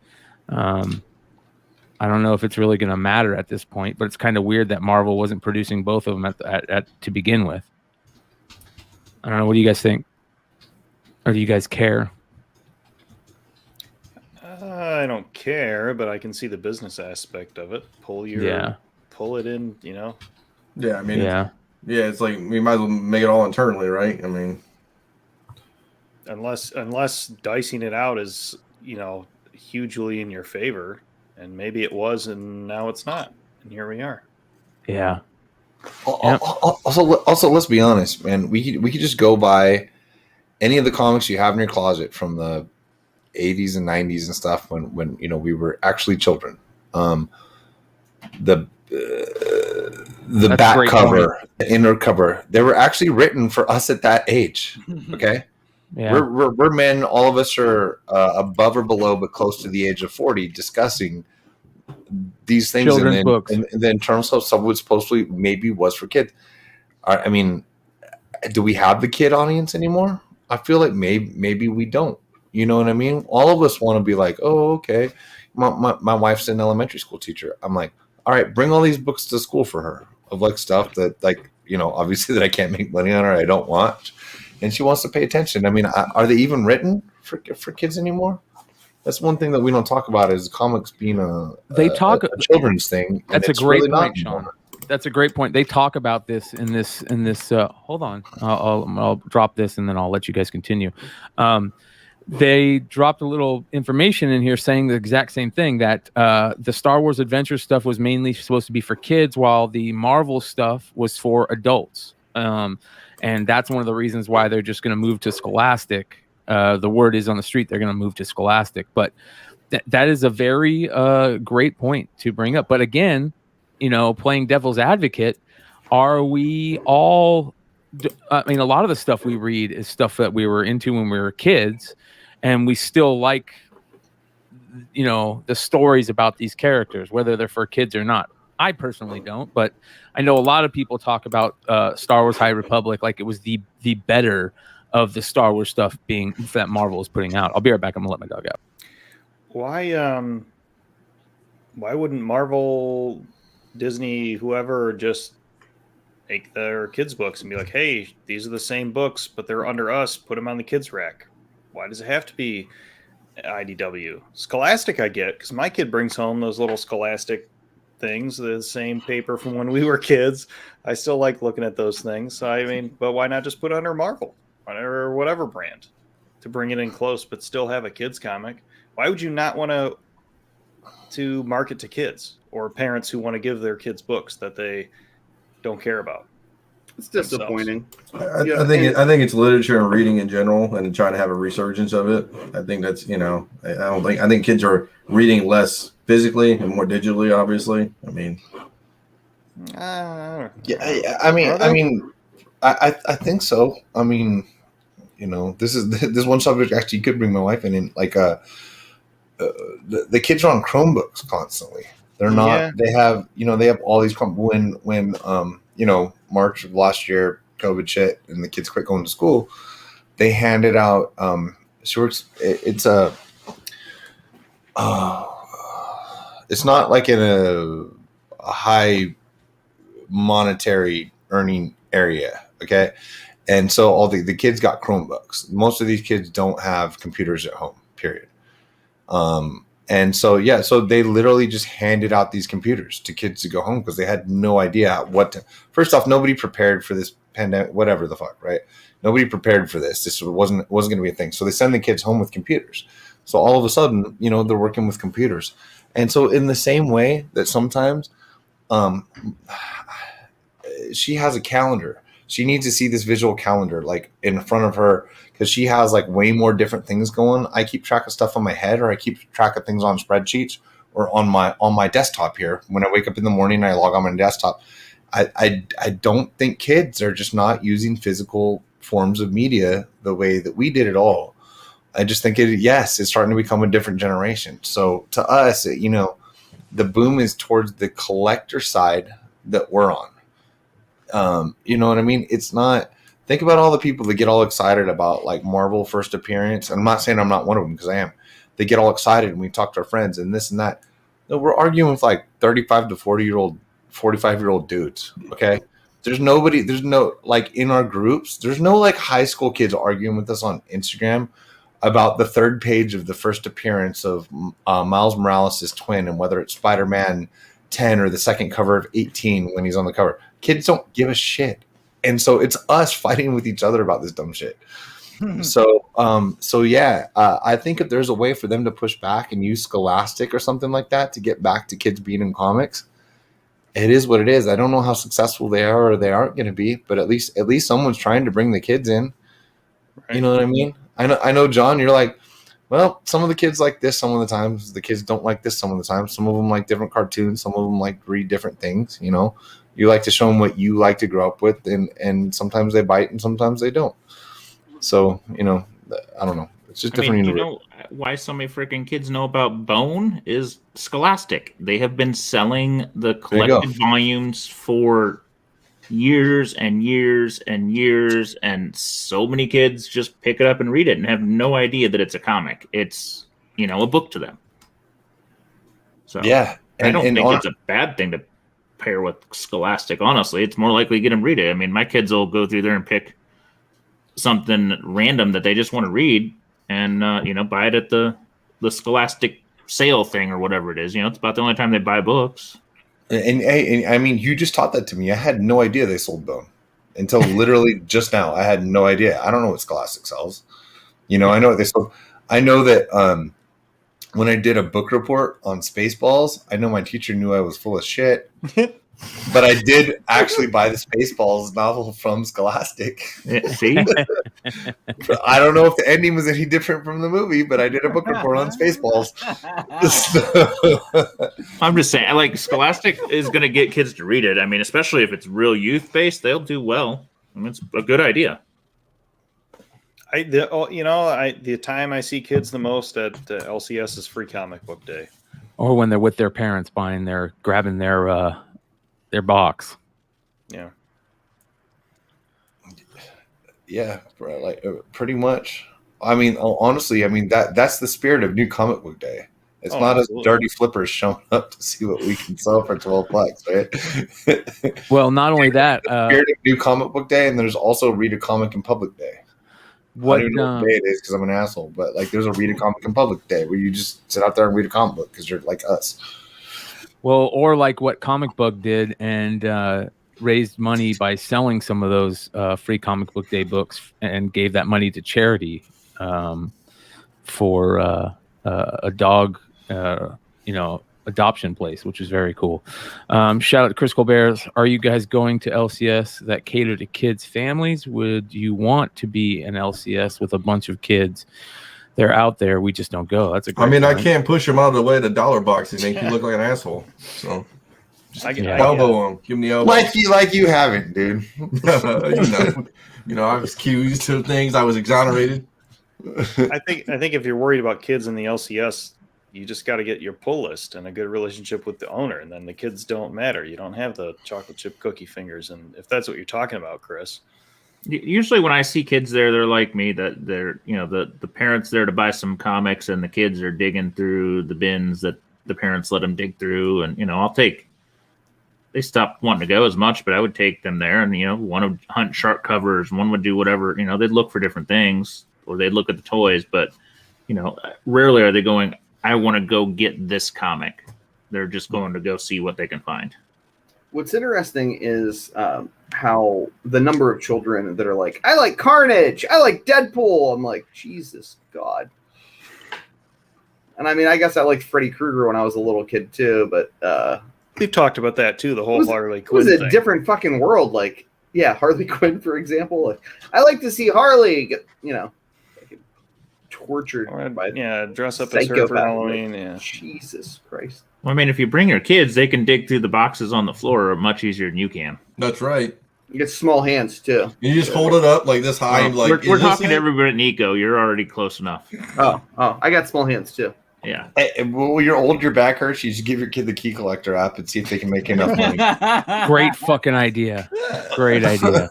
I don't know if it's really going to matter at this point, but it's kind of weird that Marvel wasn't producing both of them to begin with. I don't know. What do you guys think? Or do you guys care? I don't care, but I can see the business aspect of it. Pull it in, you know. Yeah, I mean, it's like we might as well make it all internally, right? I mean, unless dicing it out is, you know, hugely in your favor, and maybe it was, and now it's not, and here we are. Yeah. Also, let's be honest, man. We could just go buy any of the comics you have in your closet from the 80s and 90s and stuff when you know we were actually children. The back cover, the inner cover, they were actually written for us at that age. Okay. Yeah. We're men. All of us are above or below, but close to the age of 40, discussing these things. Children's books. And then in terms of something supposedly maybe was for kids. I mean, do we have the kid audience anymore? I feel like maybe we don't. You know what I mean? All of us want to be like, oh, okay. My wife's an elementary school teacher. I'm like, all right, bring all these books to school for her of like stuff that, like, you know, obviously that I can't make money on or I don't want. And she wants to pay attention. I mean, are they even written for kids anymore? That's one thing that we don't talk about is comics being a children's thing. That's a great point, Sean. That's a great point. They talk about this in this. Hold on, I'll drop this and then I'll let you guys continue. They dropped a little information in here saying the exact same thing, that the Star Wars Adventure stuff was mainly supposed to be for kids, while the Marvel stuff was for adults. And that's one of the reasons why they're just going to move to Scholastic. The word is on the street they're going to move to Scholastic. But that is a very great point to bring up. But again, you know, playing devil's advocate, are we all... I mean, a lot of the stuff we read is stuff that we were into when we were kids, and we still like, you know, the stories about these characters, whether they're for kids or not. I personally don't, but I know a lot of people talk about Star Wars High Republic like it was the better of the Star Wars stuff being that Marvel is putting out. I'll be right back. I'm gonna let my dog out. Why wouldn't Marvel, Disney, whoever just make their kids' books and be like, hey, these are the same books, but they're under us. Put them on the kids' rack. Why does it have to be IDW? Scholastic, I get, because my kid brings home those little Scholastic things, the same paper from when we were kids. I still like looking at those things. So, I mean, but why not just put it under Marvel or whatever brand to bring it in close, but still have a kids comic? Why would you not want to market to kids or parents who want to give their kids books that they don't care about? It's disappointing. I think it's literature and reading in general, and trying to have a resurgence of it. I think that's, you know, I think kids are reading less physically and more digitally. Obviously, I mean, I think so. I mean, you know, this one subject actually could bring my wife in. Like, the kids are on Chromebooks constantly. They're not. Yeah. They have all these when you know, March of last year, COVID shit, and the kids quit going to school. they handed out. She works. It's a. It's not like in a high monetary earning area, okay? And so all the kids got Chromebooks. Most of these kids don't have computers at home, period. And so, yeah, so they literally just handed out these computers to kids to go home because they had no idea what to. First off, nobody prepared for this pandemic, whatever the fuck, right? Nobody prepared for this. This wasn't going to be a thing. So they send the kids home with computers. So all of a sudden, they're working with computers. And so in the same way that sometimes she has a calendar, she needs to see this visual calendar like in front of her because she has like way more different things going. I keep track of stuff on my head, or I keep track of things on spreadsheets or on my desktop here. When I wake up in the morning, I log on my desktop. I don't think kids are just not using physical forms of media the way that we did at all. I just think it's starting to become a different generation. So to us, the boom is towards the collector side that we're on. You know what I mean? It's not. Think about all the people that get all excited about like Marvel first appearance. I'm not saying I'm not one of them because I am. They get all excited and we talk to our friends and this and that. No, we're arguing with like 35 to 45-year-old dudes. Okay. There's no like in our groups, there's no like high school kids arguing with us on Instagram about the third page of the first appearance of Miles Morales' twin and whether it's Spider-Man 10 or the second cover of 18 when he's on the cover. Kids don't give a shit. And so it's us fighting with each other about this dumb shit. So yeah, I think if there's a way for them to push back and use Scholastic or something like that to get back to kids being in comics, it is what it is. I don't know how successful they are or they aren't going to be, but at least someone's trying to bring the kids in. Right. You know what I mean? I know, John, you're like, well, some of the kids like this some of the times. The kids don't like this some of the time. Some of them like different cartoons. Some of them like read different things, You like to show them what you like to grow up with, and sometimes they bite and sometimes they don't. So, I don't know. It's just different. You know why so many freaking kids know about Bone is Scholastic. They have been selling the collected volumes for years and years and years, and so many kids just pick it up and read it and have no idea that it's a comic. It's, a book to them. So yeah, I don't think it's a bad thing to pair with Scholastic. Honestly, it's more likely to get them read it. I mean, my kids will go through there and pick something random that they just want to read and buy it at the Scholastic sale thing or whatever it is. It's about the only time they buy books. And I mean, you just taught that to me. I had no idea they sold Bone until literally just now. I had no idea. I don't know what Scholastic sells. I know what they sold. I know that when I did a book report on Spaceballs, I know my teacher knew I was full of shit. But I did actually buy the Spaceballs novel from Scholastic. See? I don't know if the ending was any different from the movie, but I did a book report on Spaceballs. I'm just saying, like, Scholastic is going to get kids to read it. I mean, especially if it's real youth-based, they'll do well. I mean, it's a good idea. The time I see kids the most at LCS is Free Comic Book Day. Or when they're with their parents grabbing their box. Yeah, like pretty much. I mean, honestly, that's the spirit of New Comic Book Day. It's not absolutely. As dirty flippers showing up to see what we can sell for $12, right? Well, not only that, spirit of New Comic Book Day, and there's also Read a Comic in Public Day. I don't even know what day it is because I'm an asshole, but like there's a Read a Comic in Public Day where you just sit out there and read a comic book because you're like us. Well, or like what Comic Book did and raised money by selling some of those Free Comic Book Day books and gave that money to charity for a dog, adoption place, which is very cool. Shout out to Chris Colbert. Are you guys going to LCS that cater to kids' families? Would you want to be an LCS with a bunch of kids? They're out there. We just don't go. That's a great point. I can't push them out of the way of the dollar box and make you look like an asshole. So just elbow them. Give them the elbow. Like you haven't, dude. I was accused of things. I was exonerated. I think if you're worried about kids in the LCS, you just got to get your pull list and a good relationship with the owner, and then the kids don't matter. You don't have the chocolate chip cookie fingers, and if that's what you're talking about, Chris. Usually when I see kids there, they're like me, that they're, the parents there to buy some comics and the kids are digging through the bins that the parents let them dig through. And, they stopped wanting to go as much, but I would take them there and, one would hunt shark covers, one would do whatever, they'd look for different things or they'd look at the toys, but, rarely are they going, I want to go get this comic. They're just going to go see what they can find. What's interesting is how the number of children that are like, I like Carnage, I like Deadpool. I'm like, Jesus God. And I mean, I guess I liked Freddy Krueger when I was a little kid too, but we've talked about that too. The whole Harley Quinn. It was a thing. different fucking world. Like, yeah, Harley Quinn, for example. Like, I like to see Harley get, tortured by dress up as her for Halloween. Like, Jesus Christ. Well, I mean, if you bring your kids, they can dig through the boxes on the floor much easier than you can. That's right. You get small hands too. You just hold it up like this high. Like we're talking to everybody at Nico. You're already close enough. Oh, I got small hands too. Yeah. Hey, when you're old, your back hurts. You just give your kid the Key Collector app and see if they can make enough money. Great fucking idea. Great idea.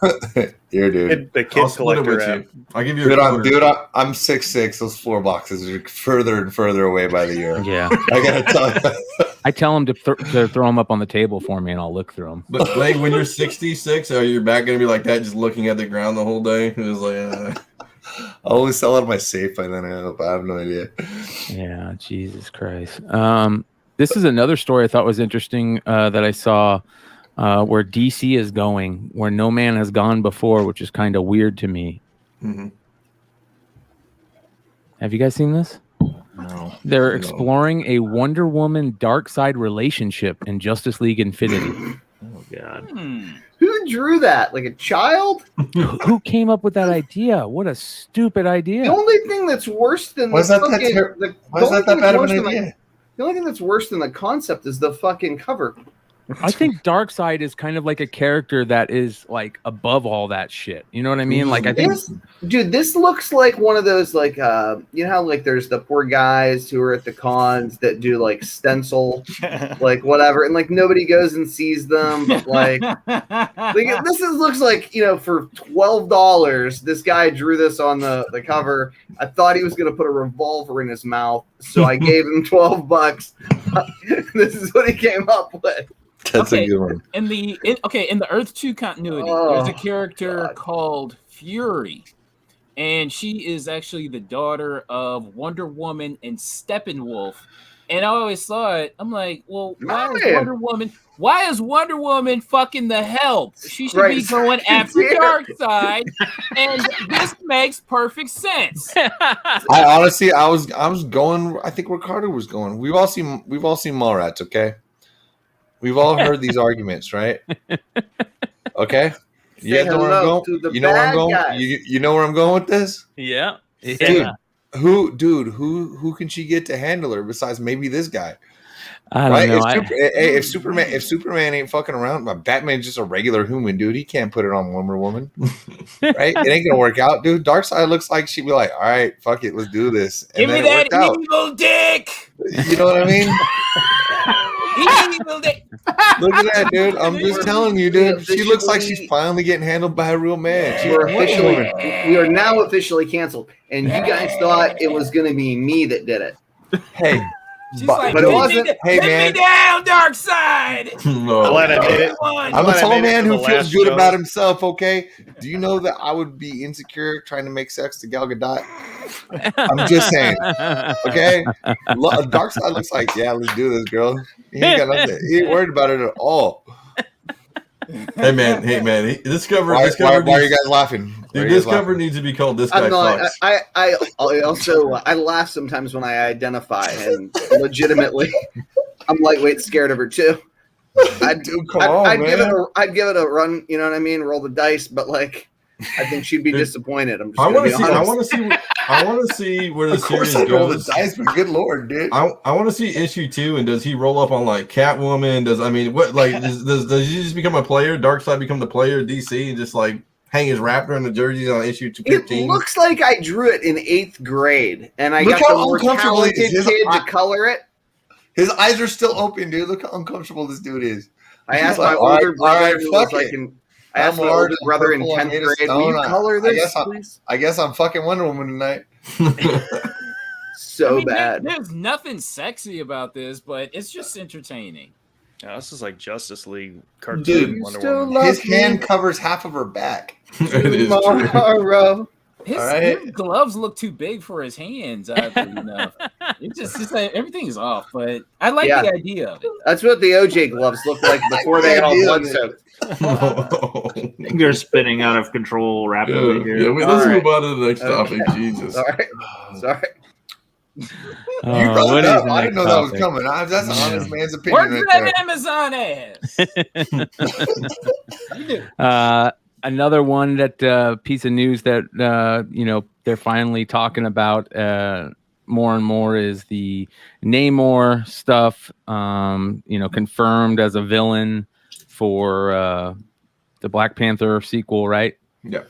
Here, dude. The Kid Collector app. I'll give you a dude, I'm 6'6". Those floor boxes are further and further away by the year. Yeah. I gotta tell you. I tell them to throw them up on the table for me, and I'll look through them. But like when you're 66, are your back gonna be like that, just looking at the ground the whole day? It was like. I'll always sell out of my safe by then. I have no idea. Yeah, Jesus Christ. This is another story I thought was interesting that I saw where DC is going, where no man has gone before, which is kind of weird to me. Mm-hmm. Have you guys seen this? No. They're exploring a Wonder Woman Darkseid relationship in Justice League Infinity. Oh, God. Who drew that? Like a child? Who came up with that idea? What a stupid idea. The only thing that's worse than Why is that that bad of an idea? The only thing that's worse than the concept is the fucking cover. I think Darkseid is kind of like a character that is like above all that shit. You know what I mean? Like I think, this looks like one of those like you know how like there's the poor guys who are at the cons that do like stencil, like whatever, and like nobody goes and sees them, but like looks like for $12, this guy drew this on the cover. I thought he was gonna put a revolver in his mouth, so I gave him $12. This is what he came up with. That's a good one. In the Earth 2 continuity, there's a character called Fury, and she is actually the daughter of Wonder Woman and Steppenwolf. And I always thought, I'm like, well, why is Wonder Woman fucking the Help? She should be going after Darkseid, and this makes perfect sense. I was going. I think where Carter was going. We've all seen Mallrats, okay? We've all heard these arguments, right? Okay. You guys know where I'm going? You know where I'm going? You know where I'm going with this? Yeah. Dude, who can she get to handle her besides maybe this guy? I don't know. If Superman ain't fucking around, but Batman's just a regular human, dude. He can't put it on Wonder Woman, right? It ain't gonna work out, dude. Darkseid looks like she'd be like, "All right, fuck it, let's do this." And give me that evil dick. You know what I mean? Look at that, dude. I'm just telling you, dude. She looks like she's finally getting handled by a real man. We are now officially canceled, and you guys thought it was going to be me that did it. Hey, but it wasn't. Hey, man, me down, Darkseid. No. I'm a tall man who feels good about himself. Okay, do you know that I would be insecure trying to make sex to Gal Gadot? I'm just saying. Okay, Darkseid looks like, yeah, let's do this, girl. He ain't got nothing. He ain't worried about it at all. Hey man, Discover. Why are you guys laughing? Dude, Discover needs to be called This Guy Fucks. I also I laugh sometimes when I identify, and legitimately, I'm lightweight scared of her too. I'd give it a run. You know what I mean? Roll the dice, but like, I think she'd be disappointed. I want to see where the series goes. Roll the dice, but good lord, dude. I want to see issue 2, and does he roll up on like Catwoman? Does he just become a player? Darkseid become the player? DC and just like hang his Raptor in the jerseys on issue 215? It looks like I drew it in 8th grade, and I got the more talented kid to color it. His eyes are still open, dude. Look how uncomfortable this dude is. I asked my older brother, I asked my older brother in 10th grade, will you color this, please? I guess I'm fucking Wonder Woman tonight. So bad. There's nothing sexy about this, but it's just entertaining. Yeah, this is like Justice League cartoon. Dude, Wonder Woman. his hand covers half of her back. It is true. His gloves look too big for his hands. Oddly enough, it's like everything's off. But I like the idea of it. That's what the OJ gloves looked like before they had all blood soaked. I think they're spinning out of control rapidly here. Yeah, let's move on to the next topic. Jesus. Sorry. You brought it up. I didn't know that was coming. That's an honest man's opinion. Where's that Amazon ass? Another one that piece of news that they're finally talking about more and more is the Namor stuff. Confirmed as a villain for the Black Panther sequel, right? Yeah.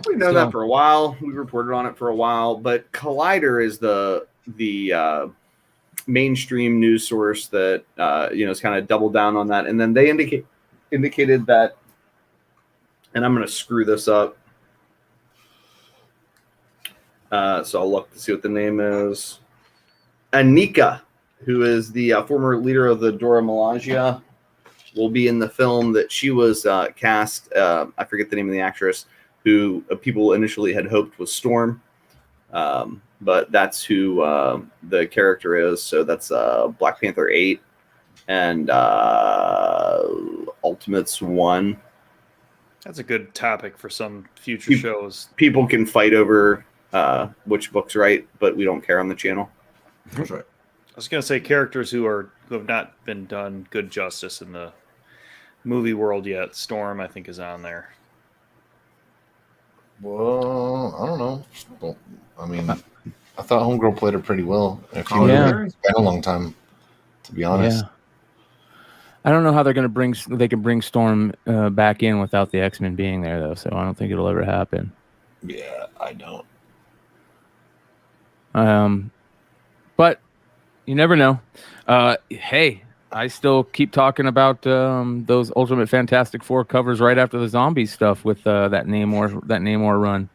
We've known that for a while. We reported on it for a while, but Collider is the mainstream news source that has kind of doubled down on that, and then they indicated that. And I'm going to screw this up. So I'll look to see what the name is. Anika, who is the former leader of the Dora Milaje, will be in the film that she was cast. I forget the name of the actress, who people initially had hoped was Storm. But that's who the character is. So that's Black Panther 8 and Ultimates 1. That's a good topic for some future shows. People can fight over which book's right, but we don't care on the channel. That's right. I was going to say characters who have not been done good justice in the movie world yet. Storm, I think, is on there. Well, I don't know. Well, I mean, I thought Homegirl played her pretty well. It's been a long time, to be honest. Yeah. I don't know how they can bring Storm back in without the X-Men being there, though. So I don't think it'll ever happen. Yeah, I don't. But you never know. Hey, I still keep talking about those Ultimate Fantastic Four covers right after the zombie stuff with that Namor run.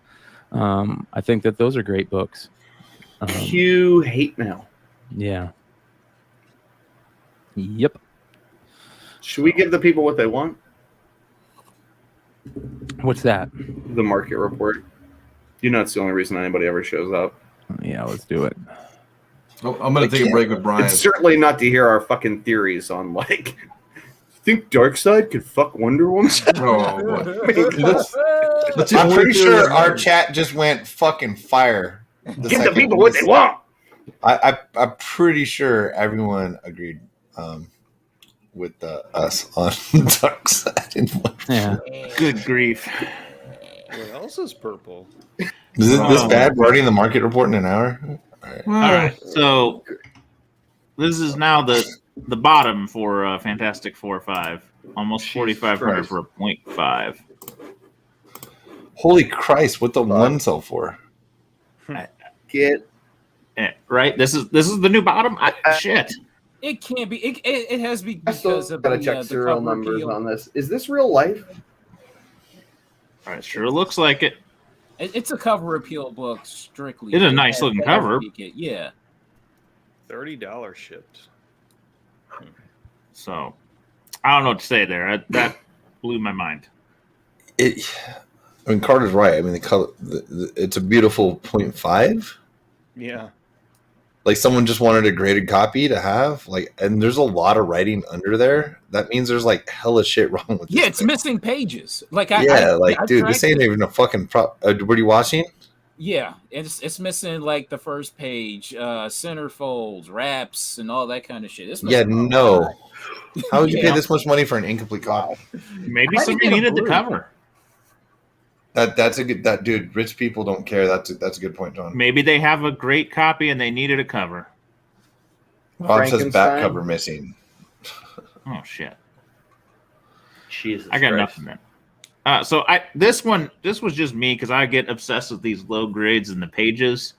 I think that those are great books. Cue hate mail. Yeah. Yep. Should we give the people what they want? What's that? The market report. It's the only reason anybody ever shows up. Yeah, let's do it. Oh, I'm going to take a break with Brian. It's certainly not to hear our fucking theories on, like, think Darkseid could fuck Wonder Woman? Oh, boy. I'm pretty sure our chat just went fucking fire. Give the people what they want. I'm pretty sure everyone agreed with us on Darkseid. Yeah. Good grief. What else is purple? Is this bad? We're already in the market report in an hour? All right. So this is now the bottom for Fantastic Four 5. Almost 4,500 for a 0.5. Holy Christ! What the one sell for? Right. This is the new bottom. Shit. It can't be. It has to be because of gotta the check serial cover numbers appeal. on this. Is this real life? All right. Sure looks like it. It's a cover appeal book strictly. It's a nice looking cover. Yeah. $30 shipped. So I don't know what to say there. That blew my mind. Carter's right. I mean, the color. It's a beautiful 0.5. Yeah. Like someone just wanted a graded copy to have, and there's a lot of writing under there. That means there's hella shit wrong with. Yeah, it's missing pages. Dude, this ain't even a fucking prop. Were you watching? Yeah, it's missing the first page, centerfolds, wraps, and all that kind of shit. No. How would you pay this much money for an incomplete copy? Maybe somebody needed the cover. That's a good. That dude, rich people don't care. That's a good point, John. Maybe they have a great copy and they needed a cover. Bob says back cover missing. Oh shit! Jesus, I got nothing there. So this was just me because I get obsessed with these low grades in the pages.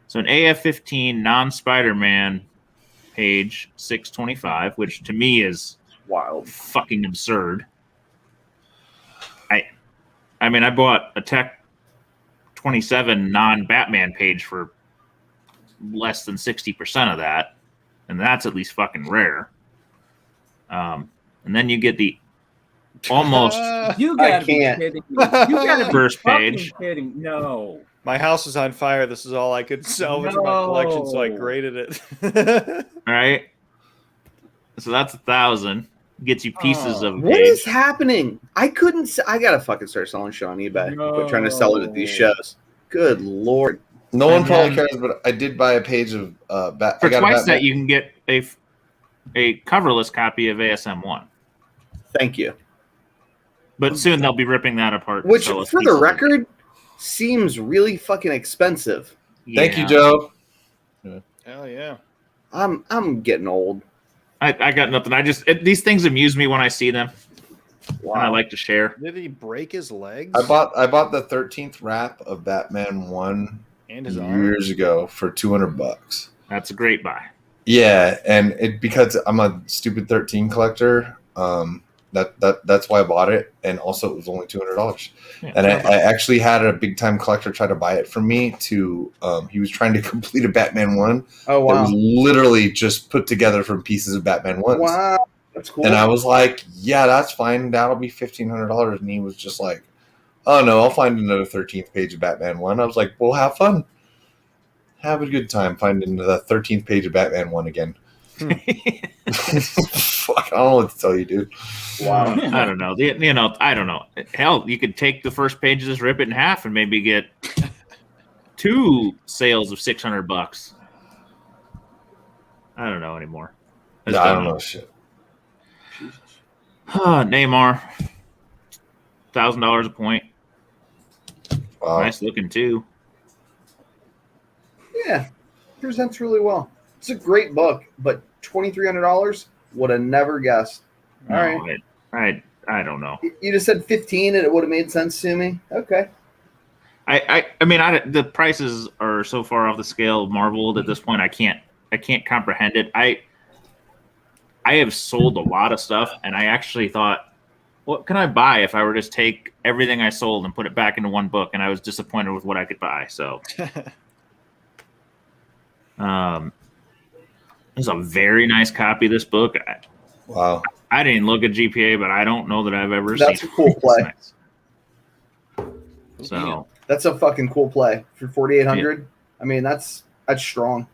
So an AF-15 non-Spider-Man page 625, which to me is wild, fucking absurd. I mean, I bought a Tech 27 non-Batman page for less than 60% of that, and that's at least fucking rare. And then you get the almost You I gotta be can't. kidding me. You gotta be First fucking page. kidding. No. My house is on fire. This is all I could salvage from my collection, so I No. graded it. all right. So that's 1,000. Gets you pieces of a What page. is happening? I couldn't. I gotta fucking start selling shit on eBay. Quit trying to sell it at these shows. Good lord. No one And probably then- cares, but I did buy a page of For twice that, you can get a coverless copy of ASM1. Thank you. But soon they'll be ripping that apart. and Which, sell us for the pieces of it. record, seems really fucking expensive. Thank you, Yeah. Joe. Hell yeah. I'm getting old. I got nothing. These things amuse me when I see them, and I Wow. like to share. Did he break his legs? I bought the 13th wrap of Batman 1 and his arm. years ago for $200. That's a great buy. Yeah, and it because I'm a stupid 13 collector. That's why I bought it, and also it was only $200. Yeah, And I actually had a big time collector try to buy it from me. He was trying to complete a Batman 1 Oh that wow. was literally just put together from pieces of Batman 1s. Wow. That's cool. And I was like, yeah, that's fine. That'll be $1,500. And he was just like, oh, no, I'll find another 13th page of Batman 1. I was like, well, have fun. Have a good time finding the 13th page of Batman 1 again. Fuck, I don't know what to tell you, dude. Wow. I don't know. I don't know. Hell, you could take the first page and just rip it in half and maybe get 2 sales of $600. I don't know anymore. I don't know shit. Neymar, $1,000 a point. Wow. Nice looking too. Yeah. Presents really well. It's a great book, but $2,300 would have never guessed. All right. I don't know. You just said 15 and it would have made sense to me. Okay. I mean, the prices are so far off the scale of Marvel at this point. I can't comprehend it. I have sold a lot of stuff, and I actually thought, what can I buy if I were to just take everything I sold and put it back into one book? And I was disappointed with what I could buy. So, there's a very nice copy of this book. Wow. I didn't look at GPA, but I don't know that I've ever That's seen a cool it. play. It's nice. So That's a fucking cool play for 4,800. I mean, that's strong.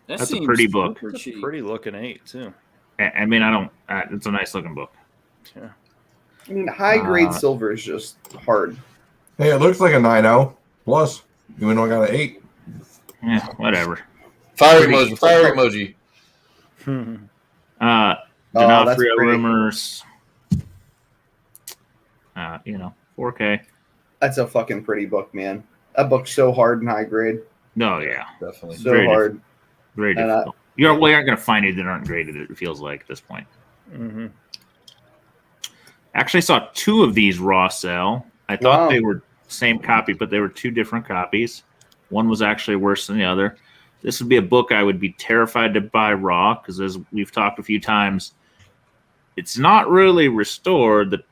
That That's a seems pretty book. super It's a cheap. pretty looking 8 too. I mean, it's a nice looking book. Yeah. I mean, high grade Uh, silver is just hard. Hey, it looks like a 9.0 plus. Even though I got an 8. Yeah, whatever. Fire Pretty- emoji. Fire emoji. that's D'Onofrio pretty. rumors. 4K. That's a fucking pretty book, man. That book's so hard and high grade. No, yeah, Definitely. So Very hard. very And, difficult. You aren't going to find it that aren't graded. It feels like at this point. Mm-hmm. Actually, I saw 2 of these raw sell. I thought Wow. they were same copy, but they were 2 different copies. One was actually worse than the other. This would be a book I would be terrified to buy raw because, as we've talked a few times, it's not really restored. The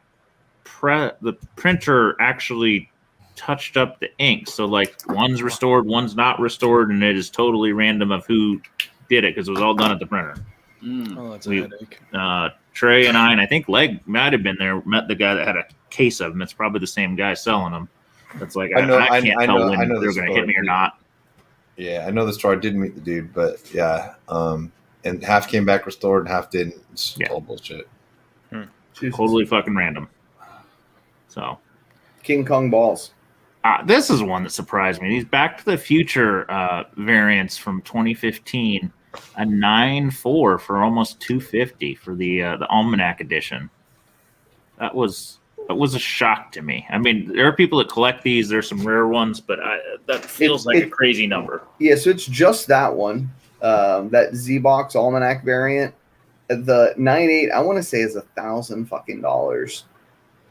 printer actually touched up the ink, so like one's restored, one's not restored, and it is totally random of who did it because it was all done at the printer. Mm. Oh, that's a We- headache. Trey and I think Legg might have been there, met the guy that had a case of them. It's probably the same guy selling them. That's like, I know- I can't I tell know- when I know they're the going to hit me or story. not. Yeah, I know the story. I didn't meet the dude, but yeah. And half came back restored and half didn't. It's Yeah. all bullshit. Jesus. Totally fucking random. So, King Kong balls. this is one that surprised me. These Back to the Future variants from 2015, a 9.4 for almost $250 for the Almanac edition. That was a shock to me. I mean, there are people that collect these. There's some rare ones, but that feels like a crazy number. Yeah, so it's just that one, that Z-Box Almanac variant. The 9.8, I want to say, is $1,000 fucking dollars,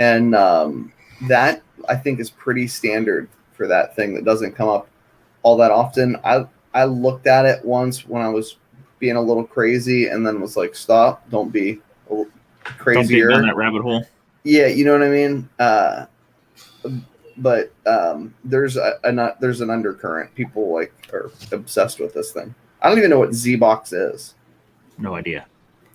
and that I think is pretty standard for that thing that doesn't come up all that often. I looked at it once when I was being a little crazy, and then was like, "Stop! Don't be Don't dig crazier." down that rabbit hole. Yeah, you know what I mean. but there's an undercurrent. People like are obsessed with this thing. I don't even know what Z-Box is. No idea.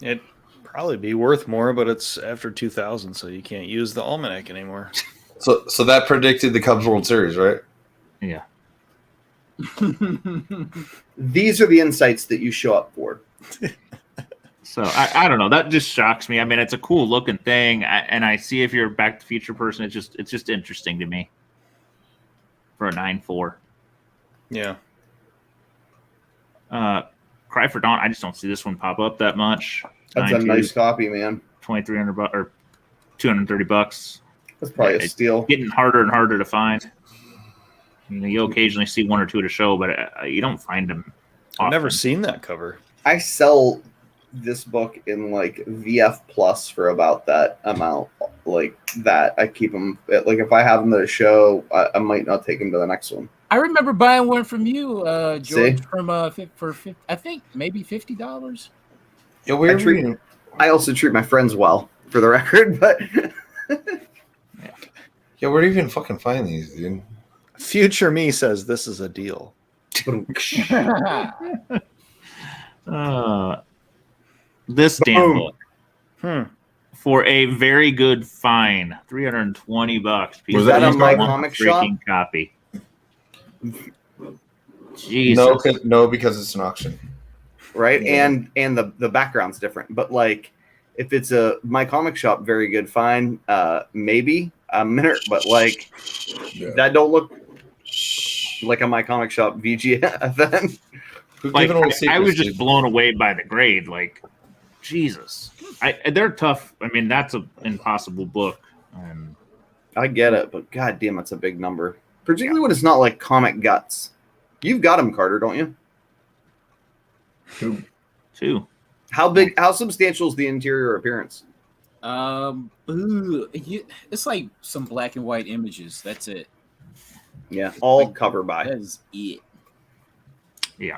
It'd probably be worth more, but it's after 2000, so you can't use the almanac anymore. So that predicted the Cubs World Series, right? Yeah. These are the insights that you show up for. So I don't know. That just shocks me. I mean, it's a cool looking thing, and I see if you're a Back to the Future person, it's just interesting to me. For a 9.4. Yeah. Cry for Dawn. I just don't see this one pop up that much. That's a nice copy, man. $2,300 or $230. That's probably a It's steal. getting harder and harder to find. You know, you'll occasionally see one or two at a show, but you don't find them. I've never often. seen that cover. I sell this book in like VF Plus for about that amount. Like that, I keep them. Like if I have them at a show, I might not take them to the next one. I remember buying one from you, George, See? from for I think maybe $50. Yeah, we're I also treat my friends well, for the record. But yeah, where do you even fucking find these, dude? Future me says this is a deal. This damn book For for a very good fine, $320. Was that on my want comic a shop? freaking copy. Jesus. No, because it's an auction. right, Yeah. and the background's different. But like, if it's a my comic shop, very good fine. Maybe a minute, but like that don't look like a my comic shop VGF. Then We've Like, given away I secrets, was just dude. blown away by the grade. Like, Jesus. They're tough. I mean, that's an impossible book. And I get it, but god damn, it's a big number. Particularly when it's not like comic guts. You've got them, Carter, don't you? two. How substantial is the interior appearance? It's like some black and white images. That's it. Yeah, all cover by. That is it. Yeah.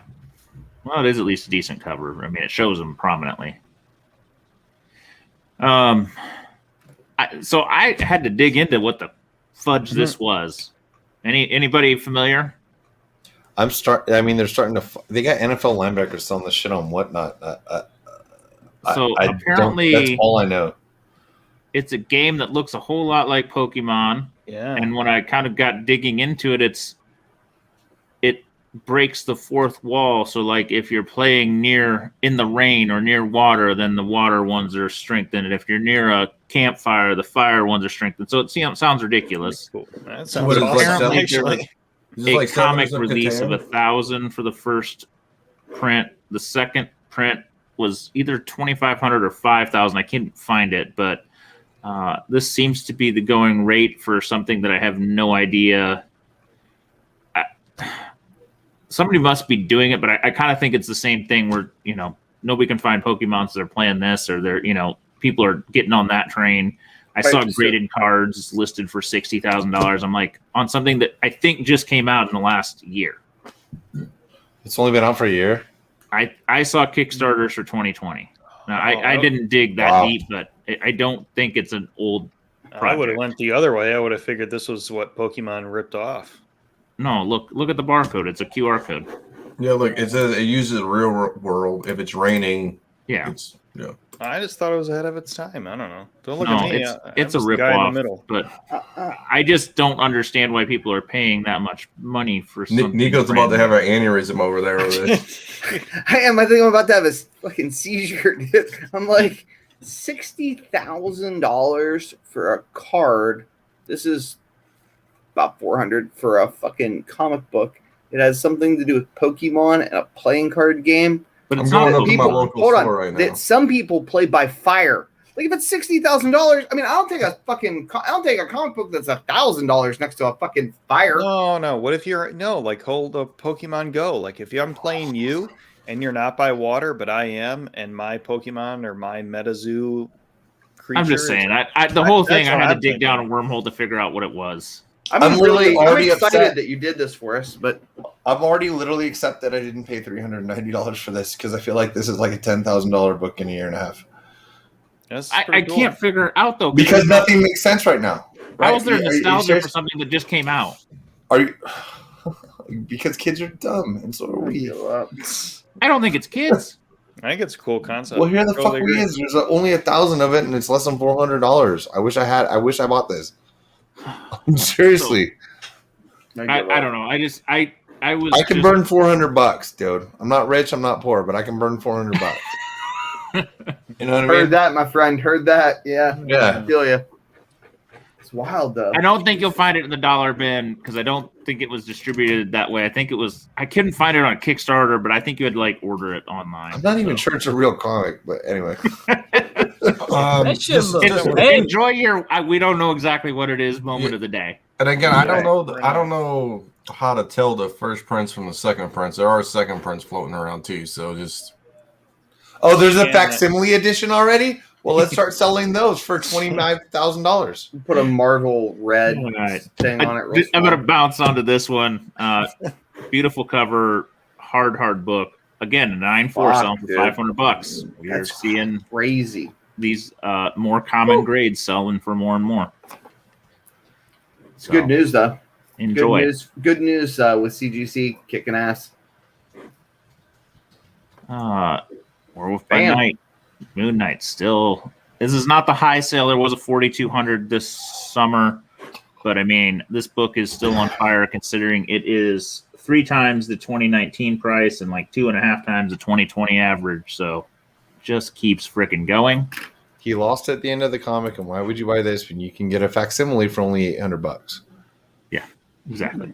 Well, it is at least a decent cover. I mean, it shows them prominently. So I had to dig into what the fudge this was. Anybody familiar? I mean, they're starting to. They got NFL linebackers selling this shit on whatnot. So I apparently, that's all I know. it's a game that looks a whole lot like Pokemon. Yeah. And when I kind of got digging into it, it breaks the fourth wall. So like if you're playing in the rain or near water, then the water ones are strengthened. And if you're near a campfire, the fire ones are strengthened. So it sounds ridiculous. Cool. That So sounds what is awesome, like selling- actually. Is it A like comic Settlers of release Catan? of 1,000 for the first print. The second print was either 2,500 or 5,000. I can't find it, but this seems to be the going rate for something that I have no idea. Somebody must be doing it, but I kind of think it's the same thing where, nobody can find Pokemon, so they're playing this, or people are getting on that train. I Right, saw so- graded cards listed for $60,000. I'm like, on something that I think just came out in the last year. It's only been out for a year. I saw Kickstarters for 2020. Now, I didn't dig that Wow. deep, but I don't think it's an old I would project. have went the other way. I would have figured this was what Pokemon ripped off. No, look at the barcode. It's a QR code. Yeah, look, it says it uses the real world. If it's raining, Yeah. it's I just thought it was ahead of its time. I don't know. Don't look No, at me. it's I'm a just the guy in rip-off. the middle. But I just don't understand why people are paying that much money for something. Nico's about to brand have an aneurysm over there with it. I am. I think I'm about to have a fucking seizure. Dude. I'm like $60,000 for a card. This is about 400 for a fucking comic book. It has something to do with Pokemon and a playing card game. But I'm it's going not up to my Pokemon. local Hold store on. right now. That some people play by fire. Like if it's $60,000, I mean, I don't take a comic book that's $1,000 next to a fucking fire. No. What if hold a Pokemon Go? Like if I'm playing you and you're not by water, but I am, and my Pokemon or my MetaZoo creature. I'm just saying. The whole thing, that's I what had to I'm dig thinking. down a wormhole to figure out what it was. I'm I'm literally already excited upset. that you did this for us, but I've already literally accepted I didn't pay $390 for this because I feel like this is like a $10,000 book in a year and a half. That's I pretty cool. can't figure it out though Because nothing makes sense right now. How is there Are you nostalgia serious? for something that just came out? Are you? Because kids are dumb, and so are we. I don't think it's kids. I think it's a cool concept. Well, here the Totally fuck we agree. is. There's only 1,000 of it, and it's less than $400. I wish I bought this. Seriously, I don't know. I was. I can burn $400, dude. I'm not rich. I'm not poor, but I can burn $400. You know what I Heard mean? that, my friend. Heard that. Yeah. Yeah. I feel you. It's wild, though. I don't think you'll find it in the dollar bin because I don't think it was distributed that way. I think it was. I couldn't find it on Kickstarter, but I think you had to like order it online. I'm not even sure it's a real comic, but anyway. That shit looks Enjoy your. We don't know exactly what it is. Moment of the day. And again, I don't know. I don't know how to tell the first prints from the second prints. There are second prints floating around too. So just. Oh, there's a Yeah. facsimile edition already? Well, let's start selling those for $25,000. Put a Marvel red All right. thing on it. Real I'm going to small. bounce onto this one. Beautiful cover, hard book. Again, a 9.4 Fuck, selling for dude. $500. We are That's seeing crazy. these more common grades selling for more and more. It's good news, though. Enjoy. Good news with CGC kicking ass. Werewolf by Bam. Night, Moon Knight. Still, this is not the high sale. There was a 4,200 this summer, but I mean, this book is still on fire considering it is 3 times the 2019 price and like 2.5 times the 2020 average. So, just keeps freaking going. He lost at the end of the comic, and why would you buy this when you can get a facsimile for only $800? Yeah, exactly.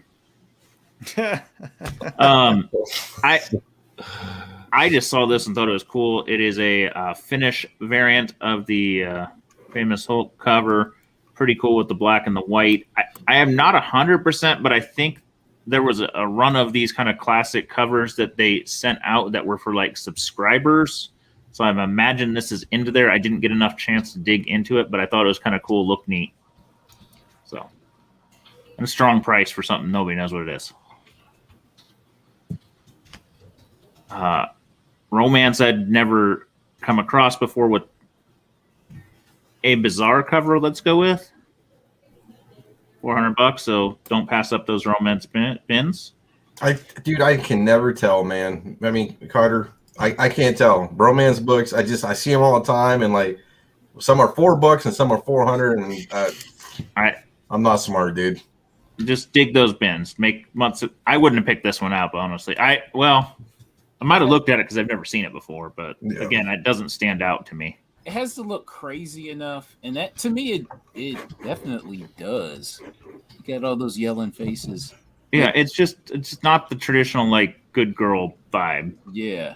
I just saw this and thought it was cool. It is a Finnish variant of the famous Hulk cover. Pretty cool with the black and the white. I am not 100%, but I think there was a run of these kind of classic covers that they sent out that were for like subscribers. So I imagine this is into there. I didn't get enough chance to dig into it, but I thought it was kind of cool, look neat. So, and a strong price for something nobody knows what it is. Romance I'd never come across before with a bizarre cover. Let's go with $400. So don't pass up those romance bins. I can never tell, man. I mean, Carter, I can't tell. Romance books, I see them all the time, and like some are $4 and some are 400, and I'm not smart, dude. Just dig those bins. Make months. I wouldn't have picked this one out, honestly. I might have looked at it because I've never seen it before, but again, it doesn't stand out to me. It has to look crazy enough, and that to me, it definitely does. You got all those yelling faces. Yeah, it's just not the traditional like good girl vibe. Yeah,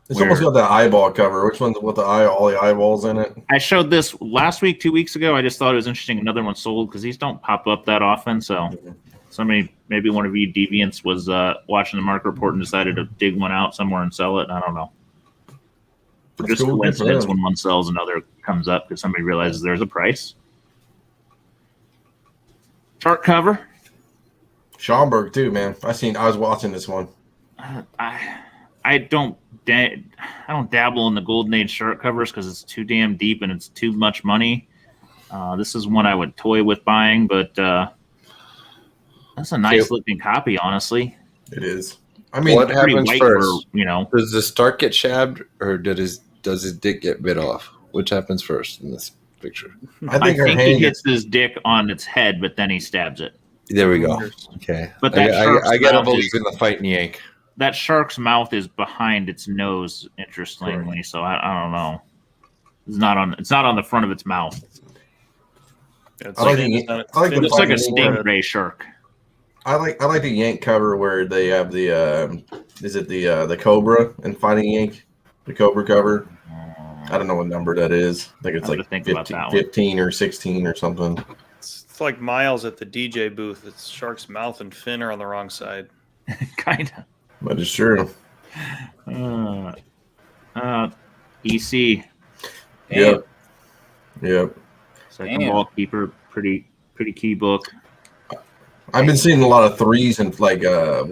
It's almost got that eyeball cover. Which one's with all the eyeballs in it? I showed this last week, 2 weeks ago. I just thought it was interesting. Another one sold because these don't pop up that often. So somebody, maybe one of you deviants was watching the Market Report and decided to dig one out somewhere and sell it. I don't know. Or just cool. coincidence when one sells, another comes up because somebody realizes there's a price. Chart cover. Schomburg too, man. I was watching this one. I don't dabble in the Golden Age chart covers because it's too damn deep and it's too much money. This is one I would toy with buying, but that's a nice looking copy, honestly. It is. I mean, What happens white first? for, Does the start get shabbed, or does his dick get bit off? Which happens first in this picture? I I think her think he hand hits his dick on its head, but then he stabs it. There we go. Okay, But that shark's I gotta mouth believe is- in the fighting yank. That shark's mouth is behind its nose, interestingly. So I don't know. It's not on the front of its mouth. It's I like finished the- on its- I like the It looks like a finished on it. stingray shark. I like the Yank cover where they have the is it the Cobra and Fighting Yank, the Cobra cover. I don't know what number that is. I think it's I'll have like to think about that one. 15 or 16 or something. It's like Miles at the DJ booth. It's shark's mouth and fin are on the wrong side. Kind But it's true. of. EC. Yep. Yep. Second Damn. ball keeper. Pretty key book. I've been seeing a lot of 3s and like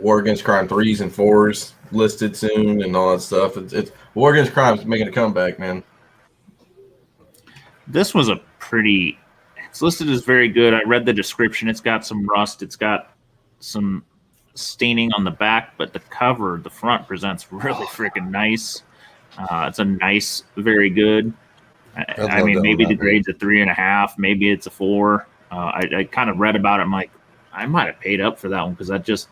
War Against Crime 3s and 4s listed soon and all that stuff. It's War Against Crime is making a comeback, man. This was a pretty It's listed as very good. I read the description. It's got some rust. It's got some staining on the back, but the cover, the front presents really freaking nice. It's a nice, very good. I mean, maybe the grade's a 3.5, maybe it's a 4. I kind of read about it. I'm like, I might have paid up for that one because that just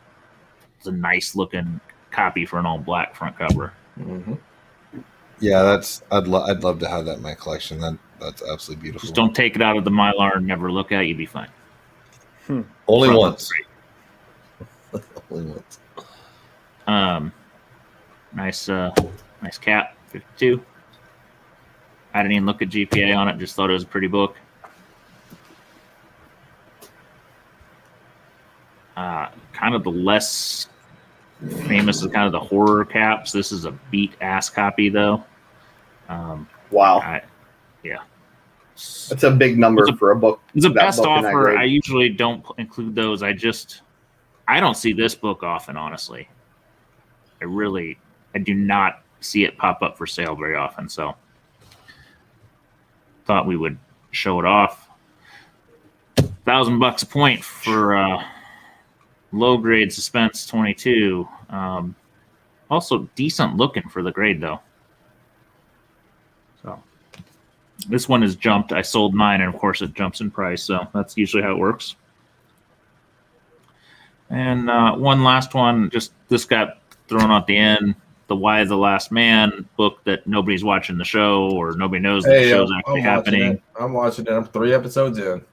is a nice looking copy for an all black front cover. Mm-hmm. Yeah, I'd love to have that in my collection. That's absolutely beautiful. Just don't take it out of the Mylar and never look at it. You'll be fine. Only once. Only once. Nice cap, 52. I didn't even look at GPA on it. Just thought it was a pretty book. Kind of the less famous is kind of the horror caps. This is a beat ass copy though. Wow. Yeah. That's a big number for a book. It's a best offer. I usually don't include those. I don't see this book often, honestly. I do not see it pop up for sale very often. So thought we would show it off. $1,000 a point for low grade suspense 22. Also decent looking for the grade though. So this one has jumped. I sold mine, and of course it jumps in price. So that's usually how it works. And one last one. Just this got thrown at the end. The Why the Last Man book that nobody's watching the show or nobody knows that the show's actually happening. I'm watching it. I'm 3 episodes in.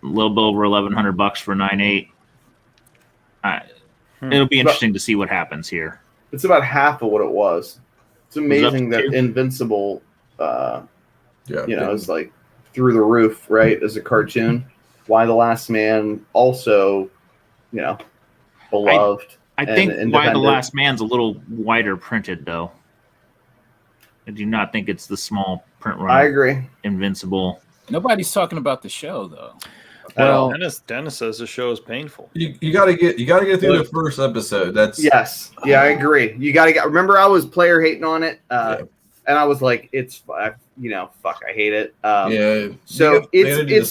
A little bit over $1,100 for 9.8. It'll be interesting to see what happens here. It's about half of what it was. It's amazing that Invincible, is like through the roof, right? As a cartoon. Why the Last Man also, beloved. I think Why the Last Man's a little wider printed, though. I do not think it's the small print run. I agree. Invincible. Nobody's talking about the show, though. Well, Dennis says the show is painful. You gotta get through the first episode. Yes. Yeah, I agree. You gotta get. Remember, I was player hating on it, and I was like, "It's fuck, I hate it." So it's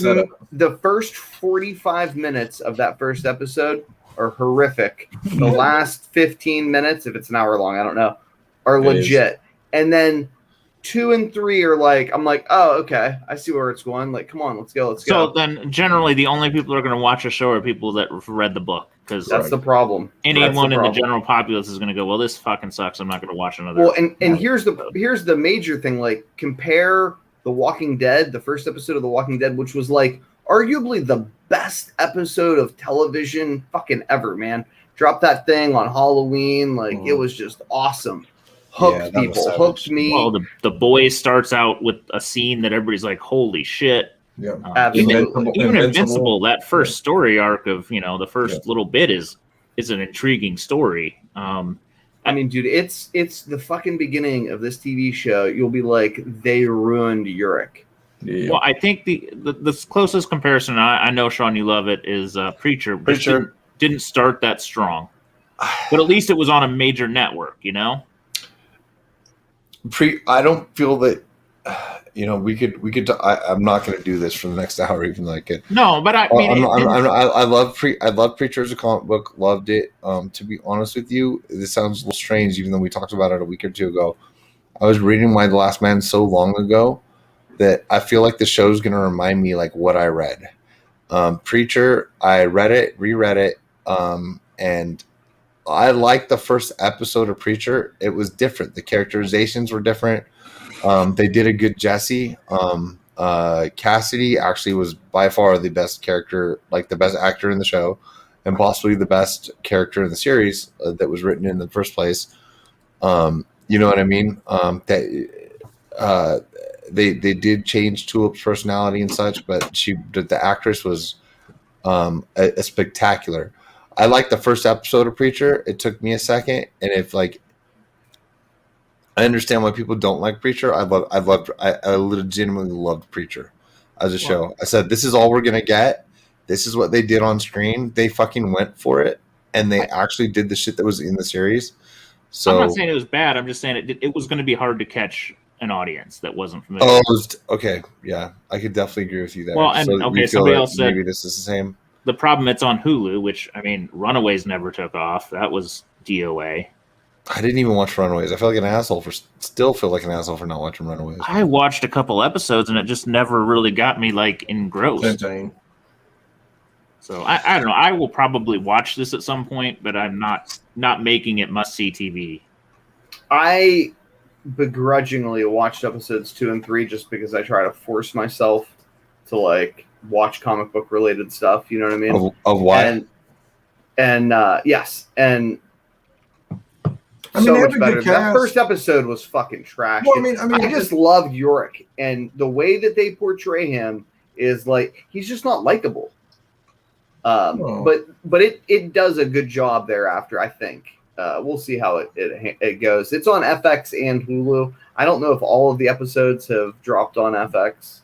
the first 45 minutes of that first episode are horrific. The last 15 minutes, if it's an hour long, I don't know, are legit. And then 2 and 3 are like, I'm like, oh, okay, I see where it's going. Like, come on, let's go. So then, generally, the only people that are going to watch a show are people that read the book, because that's the problem. Anyone in the general populace is going to go, well, this fucking sucks. I'm not going to watch another. Well, and here's the major thing. Like, compare The Walking Dead, the first episode of The Walking Dead, which was like arguably the best episode of television fucking ever, man. Drop that thing on Halloween. Like, it was just awesome. Hooked people. Hooked me. Well, the boy starts out with a scene that everybody's like, holy shit. Yeah. Absolutely. Even Invincible, that first story arc of, the first little bit is an intriguing story. I mean, dude, it's the fucking beginning of this TV show. You'll be like, they ruined Uric. Yeah. Well, I think the closest comparison, I know, Sean, you love it, is Preacher. Preacher didn't start that strong, but at least it was on a major network, I don't feel that we could. I'm not going to do this for the next hour, even though I could. No, but I love Preacher as a comic book. Loved it. To be honest with you, this sounds a little strange, even though we talked about it a week or two ago. I was reading Why the Last Man so long ago that I feel like the show's going to remind me like what I read. Preacher, I read it, reread it, and I liked the first episode of Preacher. It was different. The characterizations were different. They did a good Jesse. Cassidy actually was by far the best character, like the best actor in the show, and possibly the best character in the series that was written in the first place. You know what I mean? They did change Tulip's personality and such, but the actress was a spectacular. I liked the first episode of Preacher. It took me a second, and I understand why people don't like Preacher. I legitimately loved Preacher as a show. I said, this is all we're gonna get. This is what they did on screen. They fucking went for it, and they actually did the shit that was in the series. So I'm not saying it was bad. I'm just saying it was going to be hard to catch an audience that wasn't familiar. Oh, okay, yeah, I could definitely agree with you there. Well, and so okay, you feel somebody that else said maybe this is the same. the problem, it's on Hulu, which I mean, Runaways never took off. That was DOA. I didn't even watch Runaways. I feel like an asshole still feel like an asshole for not watching Runaways. I watched a couple episodes and it just never really got me like engrossed. Insane. So I don't know. I will probably watch this at some point, but I'm not making it must see TV. I begrudgingly watched episodes 2 and 3 just because I try to force myself to like watch comic book related stuff. You know what I mean? Of what? And yes, and I mean, so they have much a better. good That cast. first episode was fucking trash. Well, I just loved Yorick, and the way that they portray him is like he's just not likable. No. But it does a good job thereafter. I think we'll see how it goes. It's on FX and Hulu. I don't know if all of the episodes have dropped on FX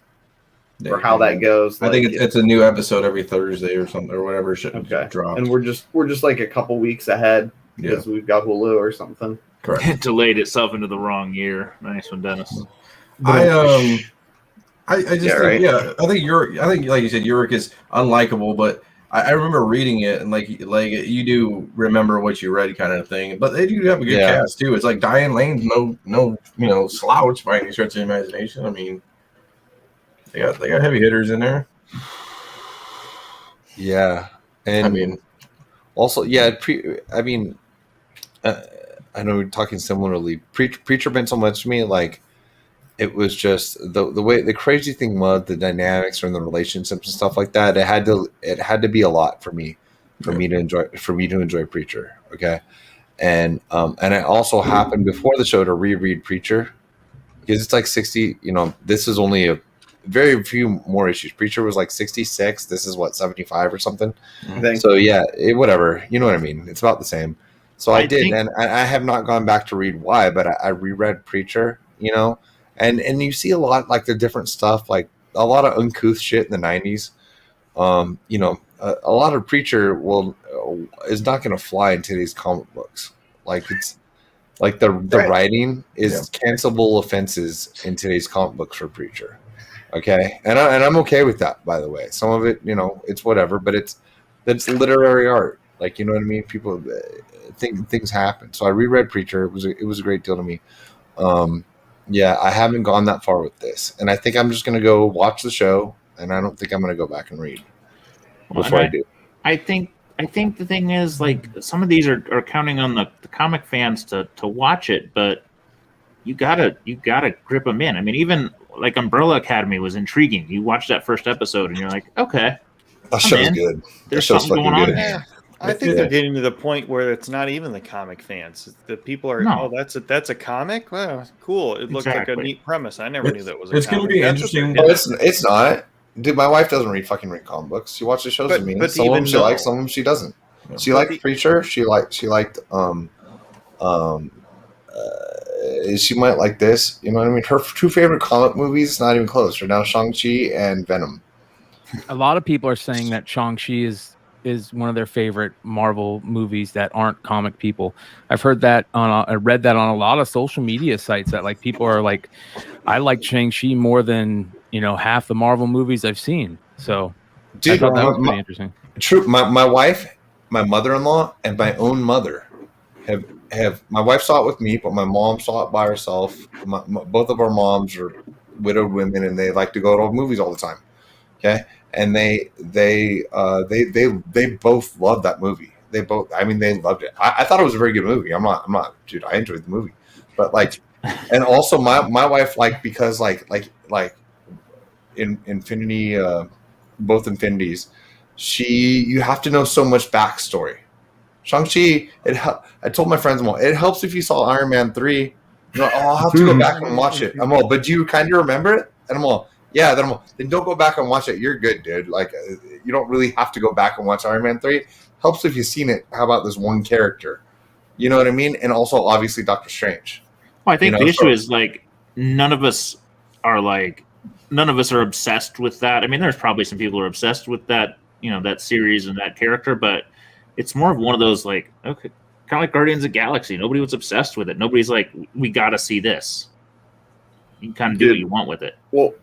or how that goes. I think it's a new episode every Thursday or something or whatever should drop. And we're just like a couple weeks ahead because we've got Hulu or something. Correct. It delayed itself into the wrong year. Nice one, Dennis. I just think, right. I think like you said, Yorick is unlikable, but I remember reading it and like you do remember what you read kind of thing. But they do have a good cast too. It's like Diane Lane's no slouch by any stretch of the imagination. I mean, they got heavy hitters in there. Yeah, and I mean, also I know we're talking similarly. Preacher meant so much to me. Like, it was just the way, the crazy thing was the dynamics and the relationships and stuff like that. It had to be a lot for me to enjoy Preacher. Okay, and it also happened before the show to reread Preacher because it's like 60. This is only a very few more issues. Preacher was like 66. This is what 75 or something. So yeah, whatever. You know what I mean? It's about the same. So I did, and I have not gone back to read why, but I reread Preacher, and you see a lot like the different stuff, like a lot of uncouth shit in the 90s. A lot of Preacher is not going to fly in today's comic books. Like it's like the writing is cancelable offenses in today's comic books for Preacher. Okay, and I'm okay with that, by the way. Some of it, it's whatever, but it's literary art. Like, you know what I mean? People things happen. So I reread Preacher. It was a great deal to me. I haven't gone that far with this, and I think I'm just going to go watch the show, and I don't think I'm going to go back and read before I do. I think the thing is, like, some of these are counting on the comic fans to watch it, but you gotta grip them in. I mean, even like Umbrella Academy was intriguing. You watch that first episode, and you're like, okay, that show's good. There's something going on there. I think they're getting to the point where it's not even the comic fans. The people are, that's a comic? Well, cool. It looks like a neat premise. I never knew that was a comic. It's going to be interesting. It's not. Dude, my wife doesn't read comic books. She watches shows with me. Some of them she likes, some of them she doesn't. She liked Preacher. She liked she might like this. You know what I mean? Her two favorite comic movies, not even close, are now Shang-Chi and Venom. A lot of people are saying that Shang-Chi is one of their favorite Marvel movies that aren't comic people. I've heard that I read that on a lot of social media sites that like people are like, I like Shang-Chi more than half the Marvel movies I've seen. So dude, I thought that was pretty interesting. True. My wife, my mother-in-law, and my own mother have my wife saw it with me, but my mom saw it by herself. Both of our moms are widowed women, and they like to go to movies all the time. Okay. And they both loved that movie. They loved it. I thought it was a very good movie. I'm not, dude. I enjoyed the movie, but like, and also my wife, like, because like in Infinity, both Infinities, you have to know so much backstory. Shang-Chi, I told my friends, it helps if you saw Iron Man 3. I'll have to go back and watch it. I'm all, but do you kind of remember it? And I'm all, yeah, then don't go back and watch it. You're good, dude. Like, you don't really have to go back and watch Iron Man 3. Helps if you've seen it. How about this one character? You know what I mean? And also, obviously, Doctor Strange. Well, I think the issue is, like, none of us are obsessed with that. I mean, there's probably some people who are obsessed with that, that series and that character, but it's more of one of those, like, okay, kind of like Guardians of the Galaxy. Nobody was obsessed with it. Nobody's like, we got to see this. You can kind of do what you want with it. Well,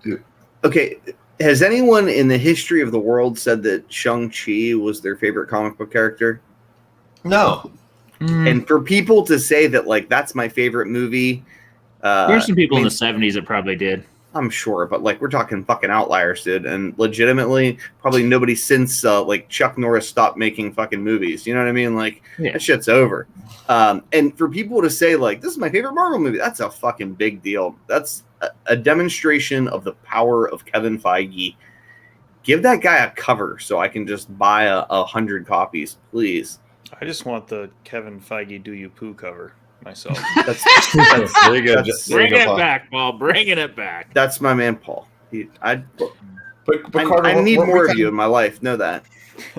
okay. Has anyone in the history of the world said that Shang-Chi was their favorite comic book character? No. And for people to say that, like, that's my favorite movie. There's some people in the 70s that probably did. I'm sure, but like we're talking fucking outliers, dude. And legitimately, probably nobody since like Chuck Norris stopped making fucking movies. You know what I mean? Like that shit's over. And for people to say like this is my favorite Marvel movie, that's a fucking big deal. That's a demonstration of the power of Kevin Feige. Give that guy a cover so I can just buy 100 copies, please. I just want the Kevin Feige "Do You Poo" cover myself. That's There you go. Bringing it back, Paul. Bringing it back. That's my man, Paul. I Carter, need more of you in my life. Know that.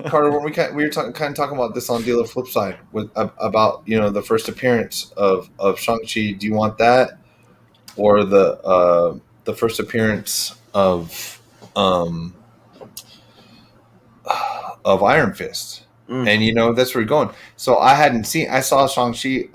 Carter, when we were talking about this on Dealer Flipside with about the first appearance of Shang-Chi. Do you want that or the first appearance of Iron Fist? And that's where we're going. So I saw Shang-Chi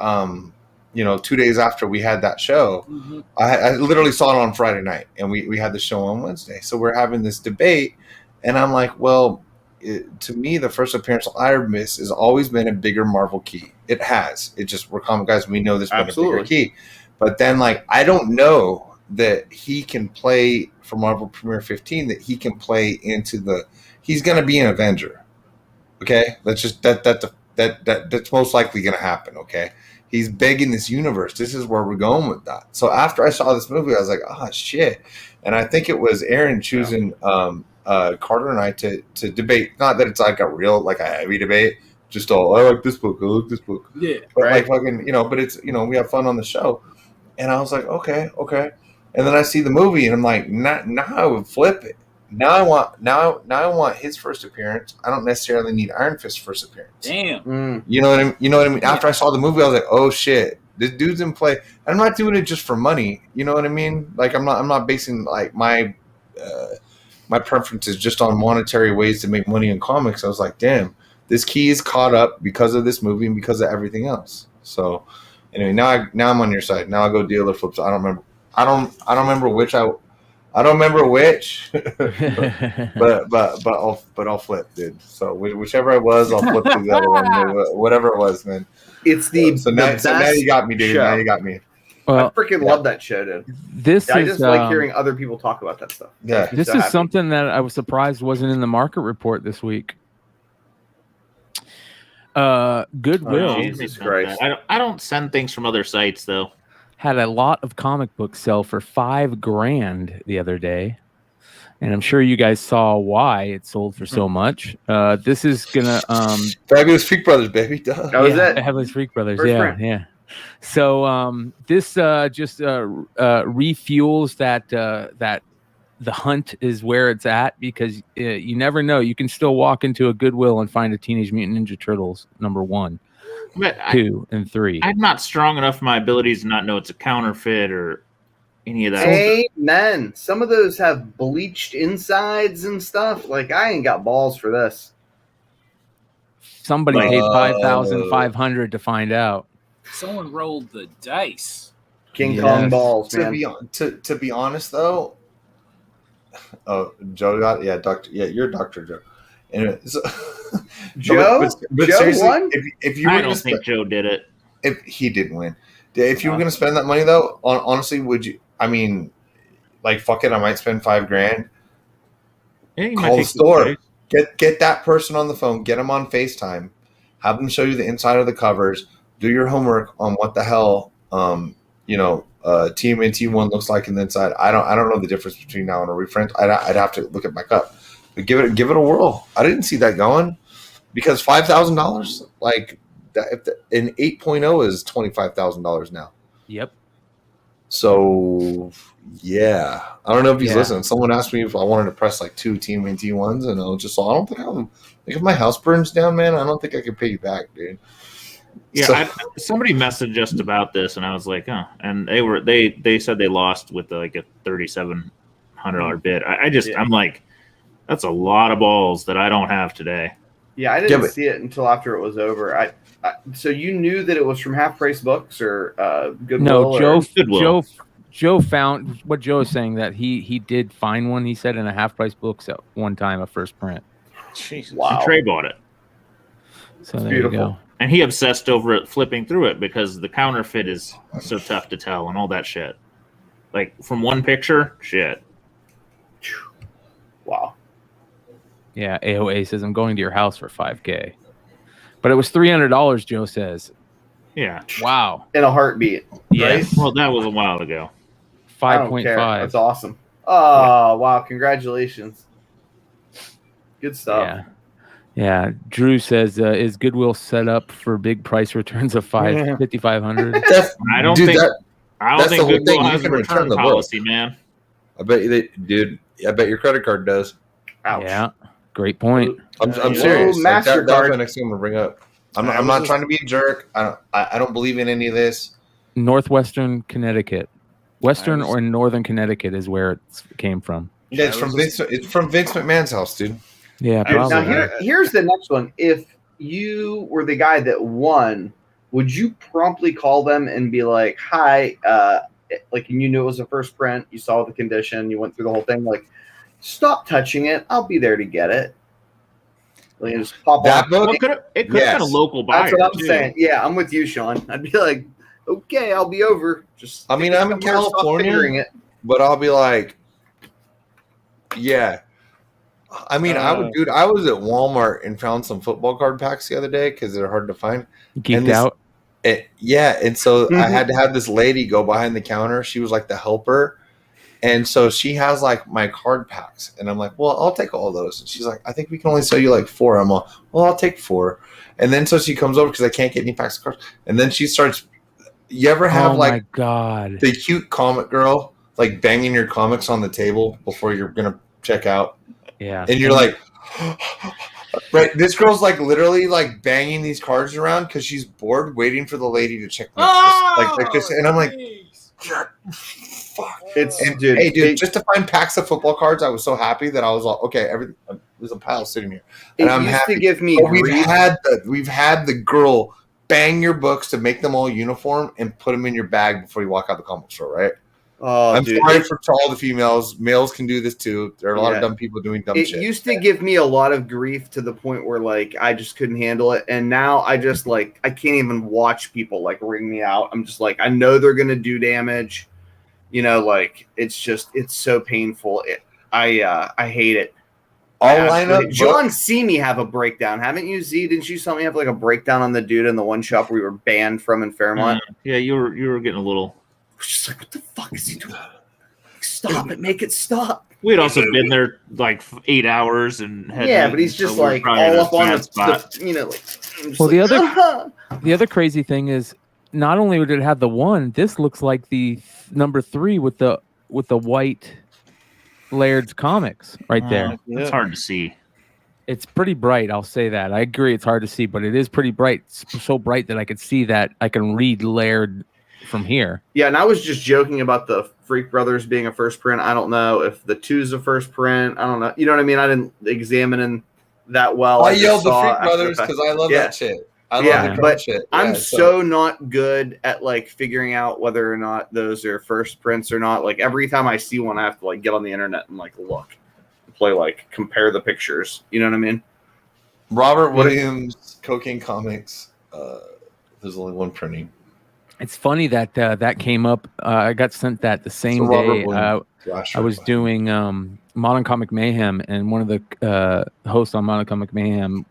2 days after we had that show. Mm-hmm. I literally saw it on Friday night, and we had the show on Wednesday. So we're having this debate, and I'm like, well, to me, the first appearance of Iron Fist has always been a bigger Marvel key. It has. It just, we're common guys. We know this been a bigger key. But then, like, I don't know that he can play for Marvel Premiere 15, that he can play into he's going to be an Avenger. Okay? That's just, that's most likely going to happen. Okay? He's big in this universe. This is where we're going with that. So after I saw this movie, I was like, oh, shit. And I think it was Aaron choosing Carter and I to debate. Not that it's like a heavy debate. Just I like this book. I like this book. Yeah. But like fucking, but it's, we have fun on the show. And I was like, okay. And then I see the movie and I'm like, now I would flip it. Now I want his first appearance. I don't necessarily need Iron Fist's first appearance. Damn. You know what I mean? After I saw the movie, I was like, oh shit, this dude's in play. I'm not doing it just for money. You know what I mean? Like I'm not basing like my preferences just on monetary ways to make money in comics. I was like, damn, this key is caught up because of this movie and because of everything else. So anyway, now I'm on your side. Now I'll go Dealer Flips. I don't remember which, but I'll flip, dude. So whichever it was, I'll flip to the other one. Whatever it was, man. It's so now you got me, dude. Show. Now you got me. Well, I freaking love that show, dude. I just like hearing other people talk about that stuff. Yeah, this is something that I was surprised wasn't in the market report this week. Goodwill. Oh, Jesus Christ. I don't send things from other sites though. Had a lot of comic books sell for $5,000 the other day, and I'm sure you guys saw why it sold for so much. This is gonna Fabulous Freak Brothers, baby. Duh. That was it. Fabulous Freak Brothers. First Yeah, print. yeah. So this just refuels that the hunt is where it's at, because you never know. You can still walk into a Goodwill and find a Teenage Mutant Ninja Turtles #1. But 2 and 3. I'm not strong enough in my abilities to not know it's a counterfeit or any of that. Amen. Some of those have bleached insides and stuff. Like, I ain't got balls for this. Somebody paid $5,500 to find out. Someone rolled the dice. King Kong balls, to man. To be honest, though, Joe got Doctor. Yeah, you're Dr. Joe. Anyway, so, Joe? but Joe seriously, won? If you I don't think Joe did it. If he didn't win, if you were going to spend that money though, honestly, would you? I mean, like, fuck it, I might spend $5,000. Yeah, Call the store. Get that person on the phone. Get them on FaceTime. Have them show you the inside of the covers. Do your homework on what the hell, TMNT one looks like in the inside. I don't know the difference between now and a reprint. I'd have to look at my cup. But give it a whirl. I didn't see that going, because $5,000, like an 8.0 is $25,000 now. Yep. So yeah, I don't know if he's listening. Someone asked me if I wanted to press like 2 TMNT ones, and I was just I don't think if my house burns down, man, I don't think I can pay you back, dude. Yeah, somebody messaged just about this, and I was like, oh, and they said they lost with like a $3,700 bid. I'm like, that's a lot of balls that I don't have today. Yeah, I didn't see it until after it was over. So you knew that it was from Half Price Books or Goodwill? No, Goodwill. Joe found what Joe is saying, that he did find one. He said in a half price books at one time, a first print. Jesus. Wow. And Trey bought it. So It's there beautiful. you go. And he obsessed over it, flipping through it, because the counterfeit is so tough to tell and all that shit. Like, from one picture, shit. Wow. Yeah, AOA says I'm going to your house for $5K, but it was $300. Joe says, Yeah. "Wow, In a heartbeat. yes, Well, that was a while ago. I don't care. 5.5." That's awesome. Oh, wow. Congratulations. Good stuff. Yeah, yeah. Drew says, "Is Goodwill set up for big price returns of $5,500?" I don't Dude, think that- I don't that's think the whole Goodwill thing. You has a can return return the book. policy, man. I bet you I bet your credit card does. Ouch. Yeah, great point. I'm Whoa, serious. Like, that was MasterCard. my next thing I'm gonna bring up. I'm I not was just- trying to be a jerk. I don't believe in any of this. Northwestern Connecticut, Western I was- or Northern Connecticut is where it came from. Yeah, it's I from was Vince. It's from Vince McMahon's house, dude. Yeah, I was- probably. Now, here's the next one. If you were the guy that won, would you promptly call them and be like, "Hi," like, and you knew it was a first print, you saw the condition, you went through the whole thing, like, "Stop touching it. I'll be there to get it." Like, just pop That on. book, Well, it could have been a Yes. local buyer. That's what I'm too. saying. Yeah, I'm with you, Sean. I'd be like, "Okay, I'll be over." Just I mean, take it I'm in somewhere, stop California. fingering it. but I'll be like, yeah. I mean, I was at Walmart and found some football card packs the other day because they're hard to find. Geeked this- out. And so I Mhm. had to have this lady go behind the counter. She was like the helper. And so she has like my card packs. And I'm like, well, I'll take all those. And she's like, I think we can only sell you like 4. I'm like, well, I'll take 4. And then so she comes over because I can't get any packs of cards. And then she starts, you ever have Oh like my god. the cute comic girl like banging your comics on the table before you're going to check out? Yeah. And you're like, right, this girl's like literally like banging these cards around because she's bored waiting for the lady to check me out. Like this. And I'm like, fuck. It's And dude, hey, dude, it- just to find packs of football cards, I was so happy that I was like, okay, there's a pile sitting here, it and I'm used happy. to give me But we've grief. had the girl bang your books to make them all uniform and put them in your bag before you walk out the comic store, right? Oh, I'm dude, sorry to all the females. Males can do this too. There are a lot Yeah. of dumb people doing dumb it shit. used to give me a lot of grief to the point where like I just couldn't handle it, and now I just like I can't even watch people like ring me out. I'm just like, I know they're gonna do damage, you know, like it's so painful. I hate it. All Absolutely. lineup. John see me have a breakdown, haven't you? Z, didn't you tell me have like a breakdown on the dude in the one shop we were banned from in Fairmont? Yeah, you were getting a little. Just like, what the fuck is he doing? Stop it, make it stop. We'd also been there like 8 hours and had Yeah, but he's just so we're like probably in all a up on bad the spot. you know. Like, I'm just Well, the like, other- The other crazy thing is, not only would it have the 1, this looks like the number 3 with the white Laird's comics right there. It's hard to see. It's pretty bright. I'll say that. I agree. It's hard to see, but it is pretty bright. It's so bright that I could see that. I can read Laird from here. Yeah, and I was just joking about the Freak Brothers being a first print. I don't know if the 2's a first print. I don't know. You know what I mean? I didn't examine in that well. I just yelled the saw Freak after Brothers fact. because I love Yeah. that shit. I Yeah, love the but crap shit. I'm Yeah, so not good at like figuring out whether or not those are first prints or not. Like every time I see one, I have to like get on the internet and like look, play like compare the pictures. You know what I mean? Robert Williams, Cocaine Comics. There's only one printing. It's funny that that came up. I got sent that the same So Robert day. Williams, Flash I was Red. doing Modern Comic Mayhem, and one of the hosts on Modern Comic Mayhem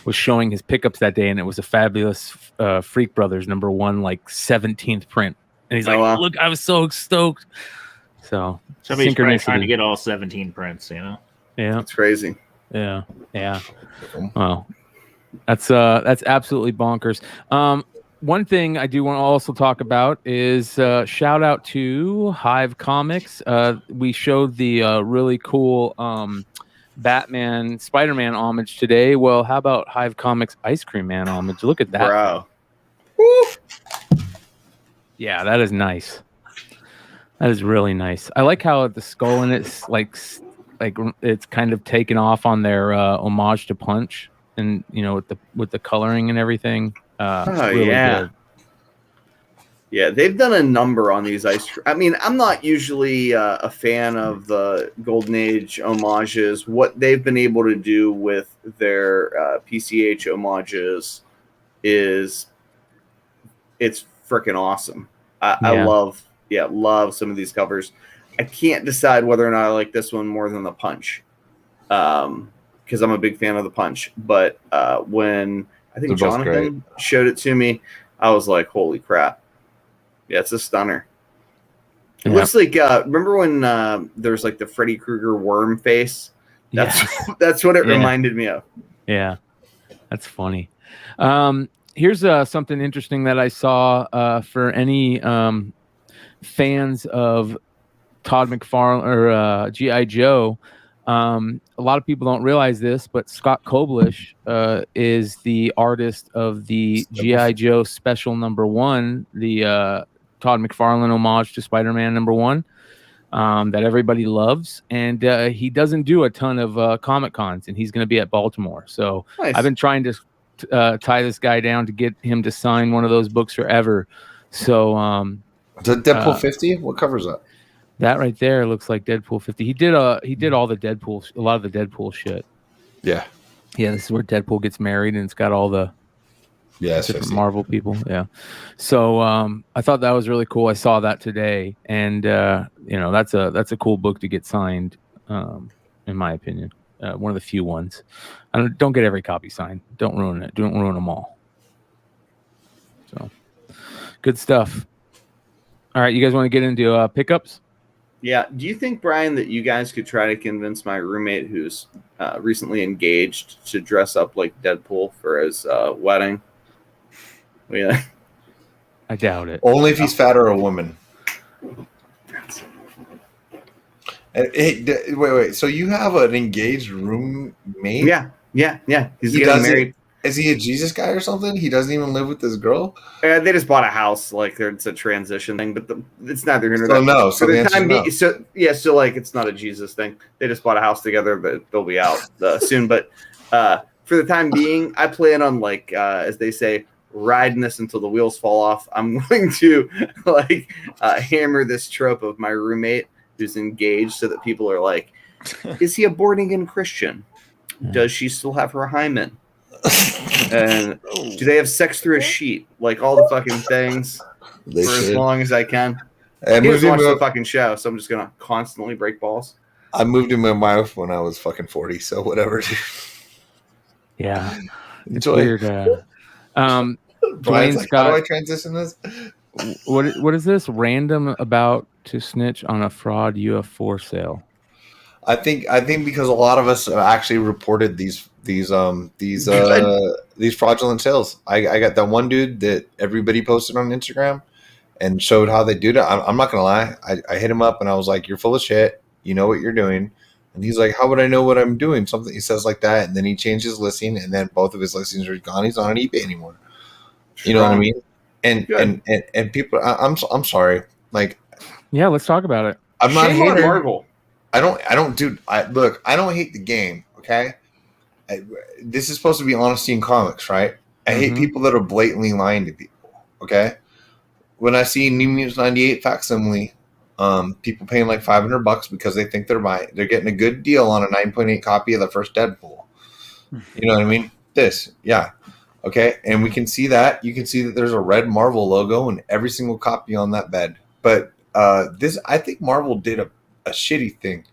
was showing his pickups that day, and it was a fabulous Freak Brothers number 1, like 17th print. And he's Oh, like, wow. "Look, I was so stoked." So Somebody's probably trying to synchronicity. get all 17 prints, you know? Yeah, It's crazy. yeah. Well, that's absolutely bonkers. One thing I do want to also talk about is shout out to Hive Comics. We showed the really cool Batman, Spider-Man homage today. Well, how about Hive Comics Ice Cream Man homage? Look at that. Bro. Yeah, that is nice. That is really nice. I like how the skull in it's like it's kind of taken off on their homage to Punch, and you know with the coloring and everything. It's really yeah. good. Yeah, they've done a number on these ice. I mean, I'm not usually a fan of the Golden Age homages. What they've been able to do with their PCH homages is it's freaking awesome. I love some of these covers. I can't decide whether or not I like this one more than the Punch, because I'm a big fan of the Punch. But when I think They're both Jonathan showed it to me, I was like, "Holy crap!" Yeah, it's a stunner. It looks like remember when there's like the Freddy Krueger worm face? That's what it reminded me of. Yeah, that's funny. Here's something interesting that I saw for any fans of Todd McFarlane or G.I. Joe. A lot of people don't realize this, but Scott Koblish is the artist of the G.I. Joe Special #1, the Todd McFarlane homage to Spider-Man #1 that everybody loves. And he doesn't do a ton of Comic Cons, and he's going to be at Baltimore. So Nice. I've been trying to tie this guy down to get him to sign one of those books forever. So the Deadpool 50, what covers that? That right there looks like Deadpool 50. He did all the Deadpool, a lot of the Deadpool shit. Yeah. This is where Deadpool gets married, and it's got all the different Marvel people. Yeah. So I thought that was really cool. I saw that today, and that's a cool book to get signed, in my opinion. One of the few ones. Don't get every copy signed. Don't ruin it. Don't ruin them all. So good stuff. All right, you guys want to get into pickups? Yeah. Do you think, Brian, that you guys could try to convince my roommate who's recently engaged to dress up like Deadpool for his wedding? Yeah. I doubt it. Only if he's fat or a woman. Wait. So you have an engaged roommate? Yeah. He's getting married. Is he a Jesus guy or something? He doesn't even live with this girl? They just bought a house. Like, it's a transition thing, but it's neither here nor there. there. No. So the time no. So like, it's not a Jesus thing. They just bought a house together, but they'll be out soon. But for the time being, I plan on, like, as they say, riding this until the wheels fall off. I'm going to hammer this trope of my roommate who's engaged, so that people are like, is he a born again Christian? Does she still have her hymen? And do they have sex through a sheet? Like, all the fucking things as long as I can. He doesn't watch the fucking show, so I'm just gonna constantly break balls. I moved in with my wife when I was fucking 40, so whatever. Yeah, enjoy. Weird. Brian's like, how do I transition this? What is this? Random about to snitch on a fraud UF4 sale. I think because a lot of us actually reported these fraudulent sales. I got that one dude that everybody posted on Instagram and showed how they do that. I'm not gonna lie. I hit him up and I was like, "You're full of shit. You know what you're doing." And he's like, "How would I know what I'm doing?" Something he says like that, and then he changed his listing, and then both of his listings are gone. He's not on eBay anymore. You know what I mean? And people, I'm sorry. Like, yeah, let's talk about it. I'm not Shame on hating. Marvel. I don't do. Look, I don't hate the game. Okay, this is supposed to be honesty in comics, right? I hate people that are blatantly lying to people. Okay, when I see New Mutants 98 facsimile, people paying like $500 because they think they're getting a good deal on a 9.8 copy of the first Deadpool. You know what I mean? Okay, and we can see that. You can see that there's a red Marvel logo in every single copy on that bed. But I think Marvel did a shitty thing.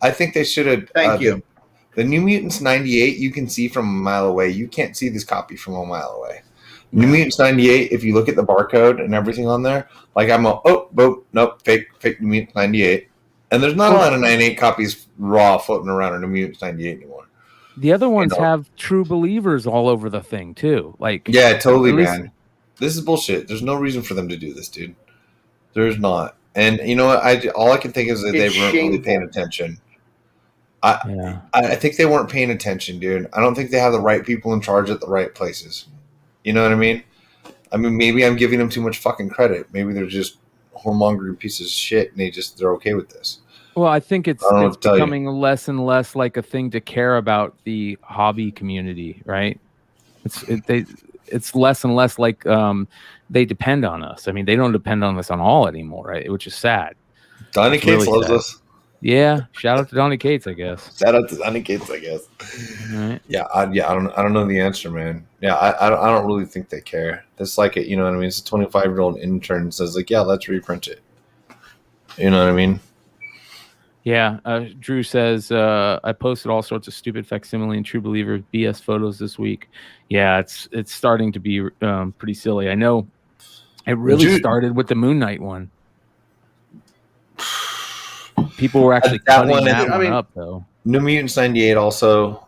I think they should have. Thank you. The New Mutants 98, you can see from a mile away. You can't see this copy from a mile away. New Mutants 98, if you look at the barcode and everything on there, like nope, fake New Mutants 98. And there's not a lot of 98 copies raw floating around in New Mutants 98 anymore. The other ones have true believers all over the thing too. Like, yeah, totally, man. This is bullshit. There's no reason for them to do this, dude. There's not. And you know what? All I can think is that they weren't really paying attention. I think they weren't paying attention, dude. I don't think they have the right people in charge at the right places. You know what I mean? I mean, maybe I'm giving them too much fucking credit. Maybe they're just whoremongering pieces of shit, and they're okay with this. Well, I think it's becoming less and less like a thing to care about the hobby community, right? it's less and less like they depend on us. I mean, they don't depend on us on all anymore, right? Which is sad. Donnie It's Cates really loves sad. us. Yeah, shout out to Donnie Cates, I guess. Shout out to Donnie Cates, I guess. Right. Yeah, I don't know the answer, man. Yeah, I don't really think they care. It's like it, you know what I mean? It's a 25-year-old intern says like, yeah, let's reprint it. You know what I mean? Yeah, Drew says I posted all sorts of stupid facsimile and True Believer BS photos this week. Yeah, it's starting to be pretty silly. I know. It really started with the Moon Knight one. People were actually cutting that one up, though. New Mutants 98 also.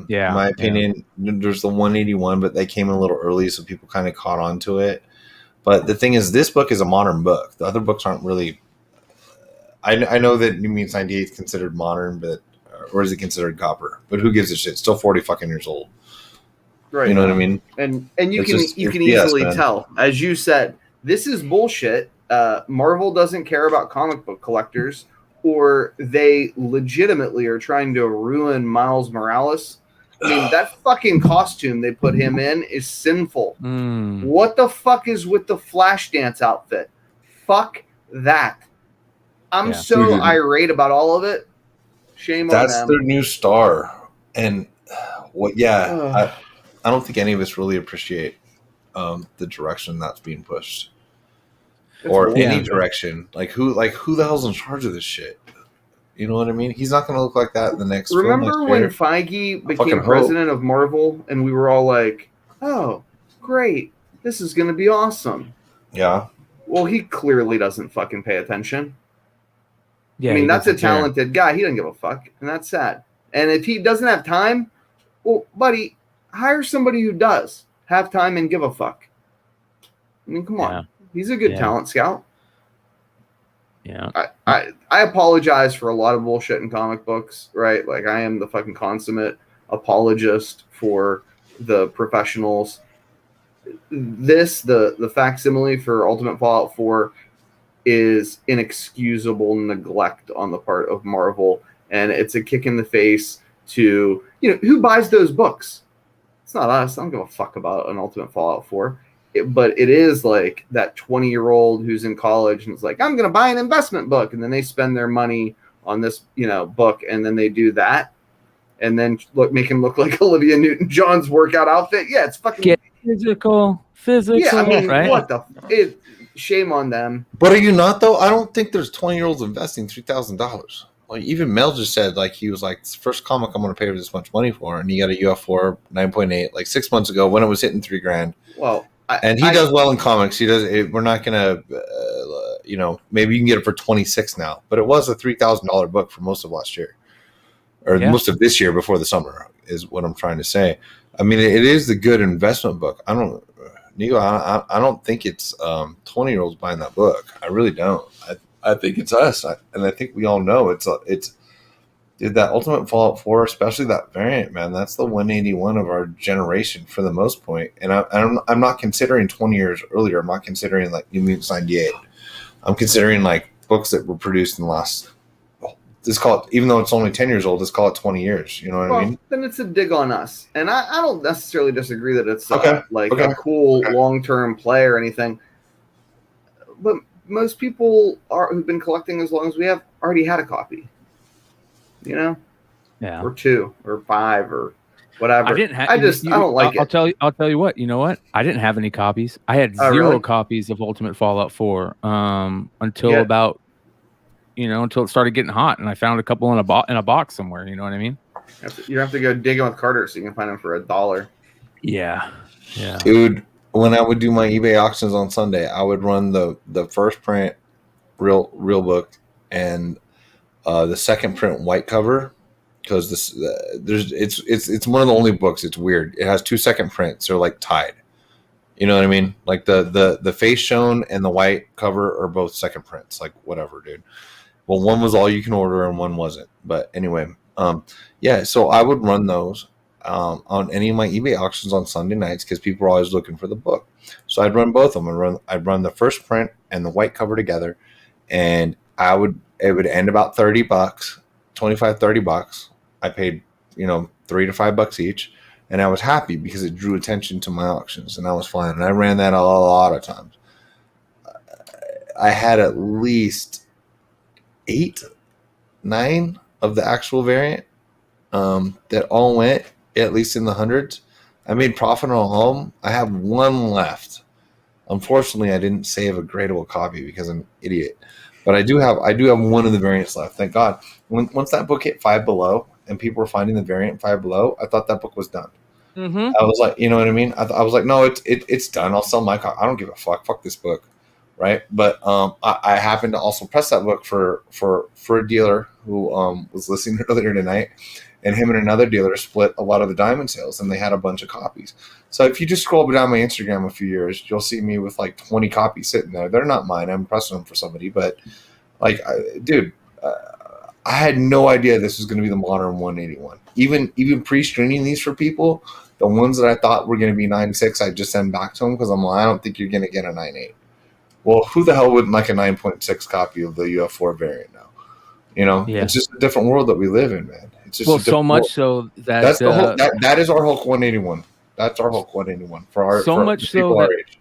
Yeah, in my opinion, there's the 181, but they came a little early, so people kind of caught on to it. But the thing is, this book is a modern book. The other books aren't really. I know that New Mutants 98 is considered modern, but or is it considered copper? But who gives a shit? It's still 40 fucking years old. Right. You know what I mean? And you It's can BS, easily man. tell, as you said, this is bullshit. Marvel doesn't care about comic book collectors, or they legitimately are trying to ruin Miles Morales. I mean, that fucking costume they put him in is sinful. What the fuck is with the Flashdance outfit? Fuck that. I'm so irate about all of it. Shame on them. That's their new star. And what? Yeah, I don't think any of us really appreciate the direction that's being pushed, or any direction. Like who the hell's in charge of this shit? You know what I mean? He's not going to look like that in the next. Remember when Feige became president of Marvel, and we were all like, "Oh, great! This is going to be awesome." Yeah. Well, he clearly doesn't fucking pay attention. Yeah, I mean, that's a talented guy. He doesn't give a fuck, and that's sad. And if he doesn't have time, well, buddy, hire somebody who does have time and give a fuck. I mean, come on. He's a good talent scout. Yeah. I apologize for a lot of bullshit in comic books, right? Like, I am the fucking consummate apologist for the professionals. The facsimile for Ultimate Fallout 4 is inexcusable neglect on the part of Marvel, and it's a kick in the face to, who buys those books? It's not us. I don't give a fuck about an Ultimate Fallout 4. But it is like that 20-year-old who's in college and is like, I'm going to buy an investment book. And then they spend their money on this, book. And then they do that. And then make him look like Olivia Newton-John's workout outfit. Yeah, it's fucking... Get physical. Yeah, I mean, right? What the... shame on them. But are you not, though? I don't think there's 20-year-olds investing $3,000. Like, even Mel just said, like, he was like, it's the first comic I'm going to pay this much money for. And he got a UF4 9.8 like 6 months ago when it was hitting $3,000. Well... And he does well in comics. He does. We're not gonna, maybe you can get it for $26 now, but it was a $3,000 book for most of last year, or most of this year before the summer is what I'm trying to say. I mean, it is the good investment book. I don't think it's 20-year-olds buying that book. I really don't. I think it's us, and I think we all know it's. Dude, that Ultimate Fallout 4, especially that variant, man, that's the 181 of our generation for the most point. And I'm not considering 20 years earlier. I'm not considering like New Mutants 98. I'm considering like books that were produced in the last. Let's call it, even though it's only 10 years old, let's call it 20 years. You know what I mean? Then it's a dig on us, and I don't necessarily disagree that it's a cool long-term play or anything. But most people who've been collecting as long as we have already had a copy. Or 2 or 5 or whatever. I don't like it. I'll tell you what. You know what? I didn't have any copies. I had 0 copies of Ultimate Fallout 4 until about until it started getting hot, and I found a couple in a box somewhere. You know what I mean? You have to go digging with Carter so you can find them for $1. Yeah. Dude, when I would do my eBay auctions on Sunday, I would run the first print real book and the second print white cover, because it's one of the only books. It's weird. It has 2 second prints. They're like tied. You know what I mean? Like the face shown and the white cover are both second prints. Like whatever, dude. Well, one was all you can order and one wasn't. But anyway, so I would run those on any of my eBay auctions on Sunday nights because people are always looking for the book. So I'd run both of them. I'd run the first print and the white cover together, and it would end about $30, $25, $30. I paid, $3 to $5 each. and I was happy because it drew attention to my auctions, and that was fine. And I ran that a lot of times. I had at least 8, 9 of the actual variant that all went at least in the hundreds. I made profit on all of them. I have one left. Unfortunately, I didn't save a gradable copy because I'm an idiot. But I do have one of the variants left. Thank God. Once that book hit 5 below and people were finding the variant 5 below, I thought that book was done. Mm-hmm. I was like, you know what I mean? I was like, no, it's done. I'll sell my copy. I don't give a fuck. Fuck this book, right? But I happened to also press that book for a dealer who was listening earlier tonight, and him and another dealer split a lot of the diamond sales, and they had a bunch of copies. So if you just scroll down my Instagram a few years, you'll see me with like 20 copies sitting there. They're not mine. I'm pressing them for somebody, but like, dude, I had no idea this was going to be the modern 181. Even pre-screening these for people, the ones that I thought were going to be 9.6, I just send back to them because I'm like, I don't think you're going to get a 9.8. Well, who the hell wouldn't like a 9.6 copy of the UF4 variant now? You know, It's just a different world that we live in, man. It's just so much world. So that that's the whole, that is our Hulk 181. That's our Hulk 181 for our so for much people so our that age.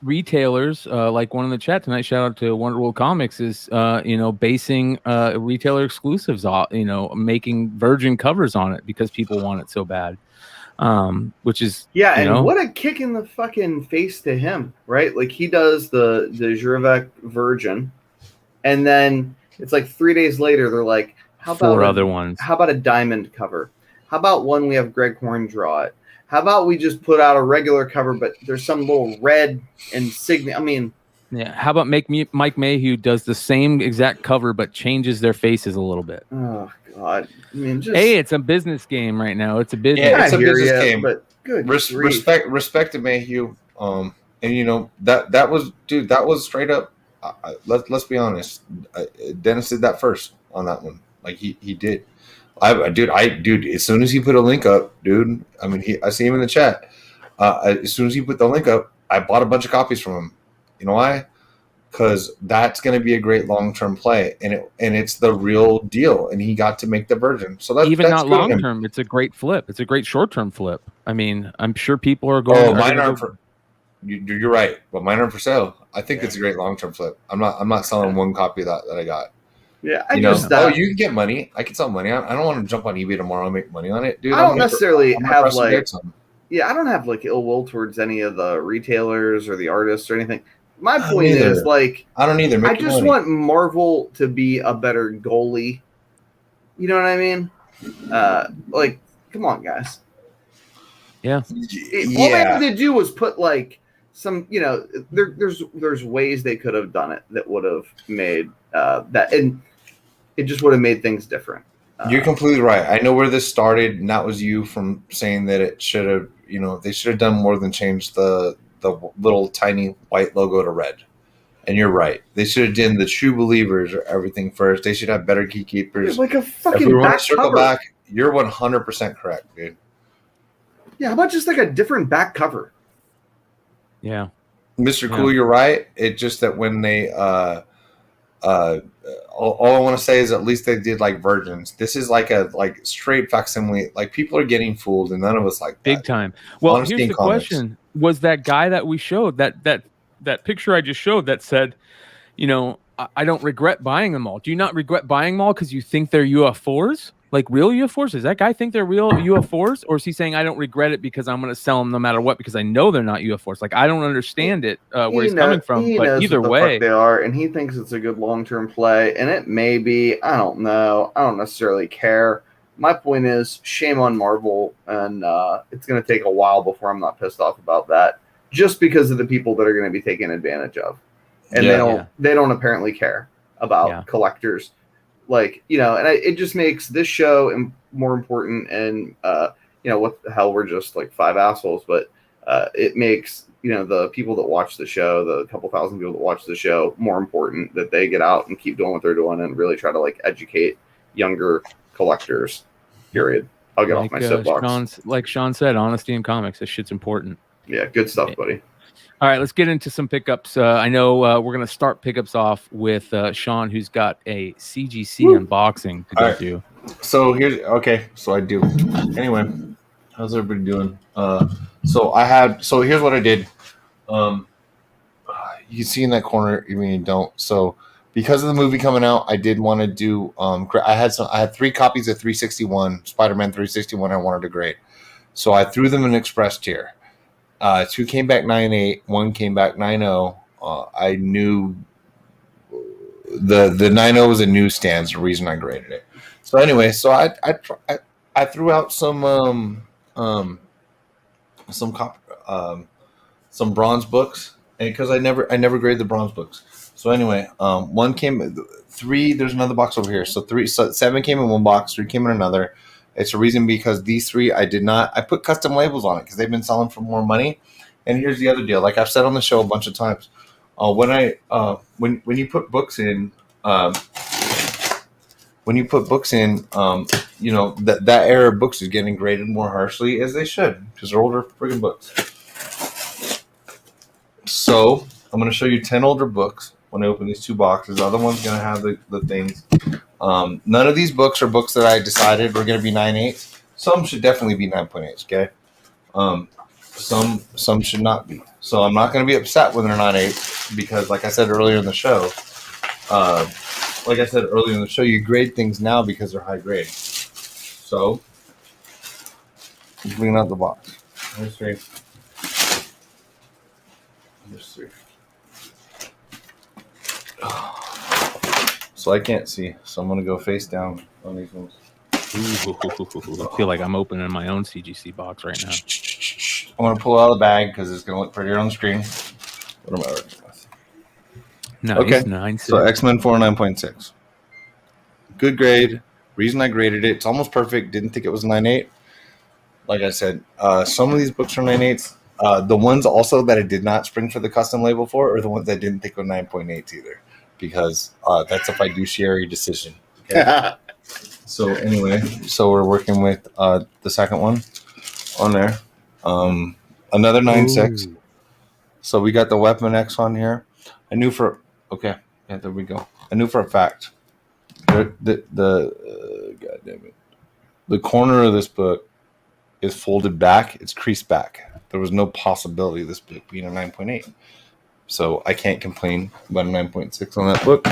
Retailers, like one in the chat tonight, shout out to Wonderworld Comics, is basing retailer exclusives on, making virgin covers on it because people want it so bad. Which is what a kick in the fucking face to him, right? Like he does the Jurevec Virgin, and then it's like 3 days later they're like, how about 4 other ones? How about a diamond cover? How about one we have Greg Horn draw it? How about we just put out a regular cover, but there's some little red insignia? I mean, yeah. How about Mike Mayhew does the same exact cover but changes their faces a little bit? Oh God! I mean, hey, it's a business game right now. It's a business. Yeah, it's a business game. But good respect to Mayhew. And that was straight up. Let's be honest. Dennis did that first on that one. Like he did. Dude, as soon as he put a link up, dude, I mean, I see him in the chat. As soon as he put the link up, I bought a bunch of copies from him. You know why? Because that's going to be a great long-term play, and it's the real deal. And he got to make the version. So that's not long-term. It's a great flip. It's a great short-term flip. I mean, I'm sure people are going. Oh, mine aren't for. You're right, but mine aren't for sale. I think it's a great long-term flip. I'm not selling one copy of that I got. Yeah, you can get money. I can sell money. I don't want to jump on eBay tomorrow and make money on it, dude. I don't necessarily have like, I don't have like ill will towards any of the retailers or the artists or anything. My point is like, I don't either. I just want Marvel to be a better goalie. You know what I mean? Like, come on, guys. Yeah. All they had to do was put like some, there's ways they could have done it that would have made that, and it just would have made things different. You're completely right. I know where this started, and that was you from saying that it should have, they should have done more than change the little tiny white logo to red. And you're right. They should have done the true believers or everything first. They should have better key keepers. Like a fucking if we want back to circle cover. back, you're 100% correct, dude. Yeah, how about just like a different back cover? Yeah. Mr. Cool, you're right. It's just that when they all I want to say is at least they did like virgins. This is like a straight facsimile. Like people are getting fooled, and none of us like that. Big time. Well, here's the question: was that guy that we showed that picture I just showed that said, I don't regret buying them all. Do you not regret buying them all because you think they're UF4s? Like real UF4s? Does that guy think they're real UF4s? Or is he saying I don't regret it because I'm going to sell them no matter what because I know they're not UF4s? Like I don't understand it where he's coming from. But either way, they are, and he thinks it's a good long-term play, and it may be. I don't know. I don't necessarily care. My point is, shame on Marvel, and it's going to take a while before I'm not pissed off about that, just because of the people that are going to be taken advantage of, and they don't apparently care about collectors. Like, and it just makes this show more important. And, what the hell, we're just like 5 assholes. But it makes, the people that watch the show, the couple thousand people that watch the show, more important that they get out and keep doing what they're doing and really try to like educate younger collectors, period. I'll get off my soapbox. Like Sean said, honesty in comics. This shit's important. Yeah, good stuff, buddy. All right, let's get into some pickups. I know we're going to start pickups off with Sean, who's got a CGC unboxing to go do. So so I do. Anyway, How's everybody doing? So here's what I did. You can see in that corner, even you don't. So because of the movie coming out, I did want to do. I had 3 copies of 361 Spider-Man 361. I wanted to grade, so I threw them in express tier. 2 came back 9.8, 1 came back 9.0. I knew the 9.0 was a newsstand's the reason I graded it. So anyway, so I threw out some bronze books, and because I never graded the bronze books. So anyway, 1 came 3. There's another box over here. So 7 came in one box, 3 came in another. It's a reason because these 3 I put custom labels on it because they've been selling for more money. And here's the other deal. Like I've said on the show a bunch of times, when you put books in, you know that era of books is getting graded more harshly, as they should, because they're older friggin' books. So I'm going to show you 10 older books when I open these 2 boxes. The other one's going to have the things. None of these books are books that I decided were going to be 9.8. Some should definitely be 9.8. Okay. Some should not be. So I'm not going to be upset when they're not 8 because, like I said earlier in the show, you grade things now because they're high grade. So bringing out the box. There's 3. So I can't see, so I'm going to go face down on these ones. Ooh, I feel like I'm opening my own CGC box right now. I'm going to pull it out of the bag because it's going to look prettier on the screen. What am I working with? Nice, okay, 9.6. So X-Men 4 9.6. Good grade. Reason I graded it, it's almost perfect. Didn't think it was 9.8. Like I said, some of these books are 9.8s. The ones also that I did not spring for the custom label for are the ones I didn't think were 9.8 either, because that's a fiduciary decision. Okay? So anyway, we're working with the second one on there. Another 9.6. So we got the Weapon X on here. I knew there we go. I knew for a fact God damn it, the corner of this book is folded back. It's creased back. There was no possibility of this book being a 9.8. So I can't complain about a 9.6 on that book.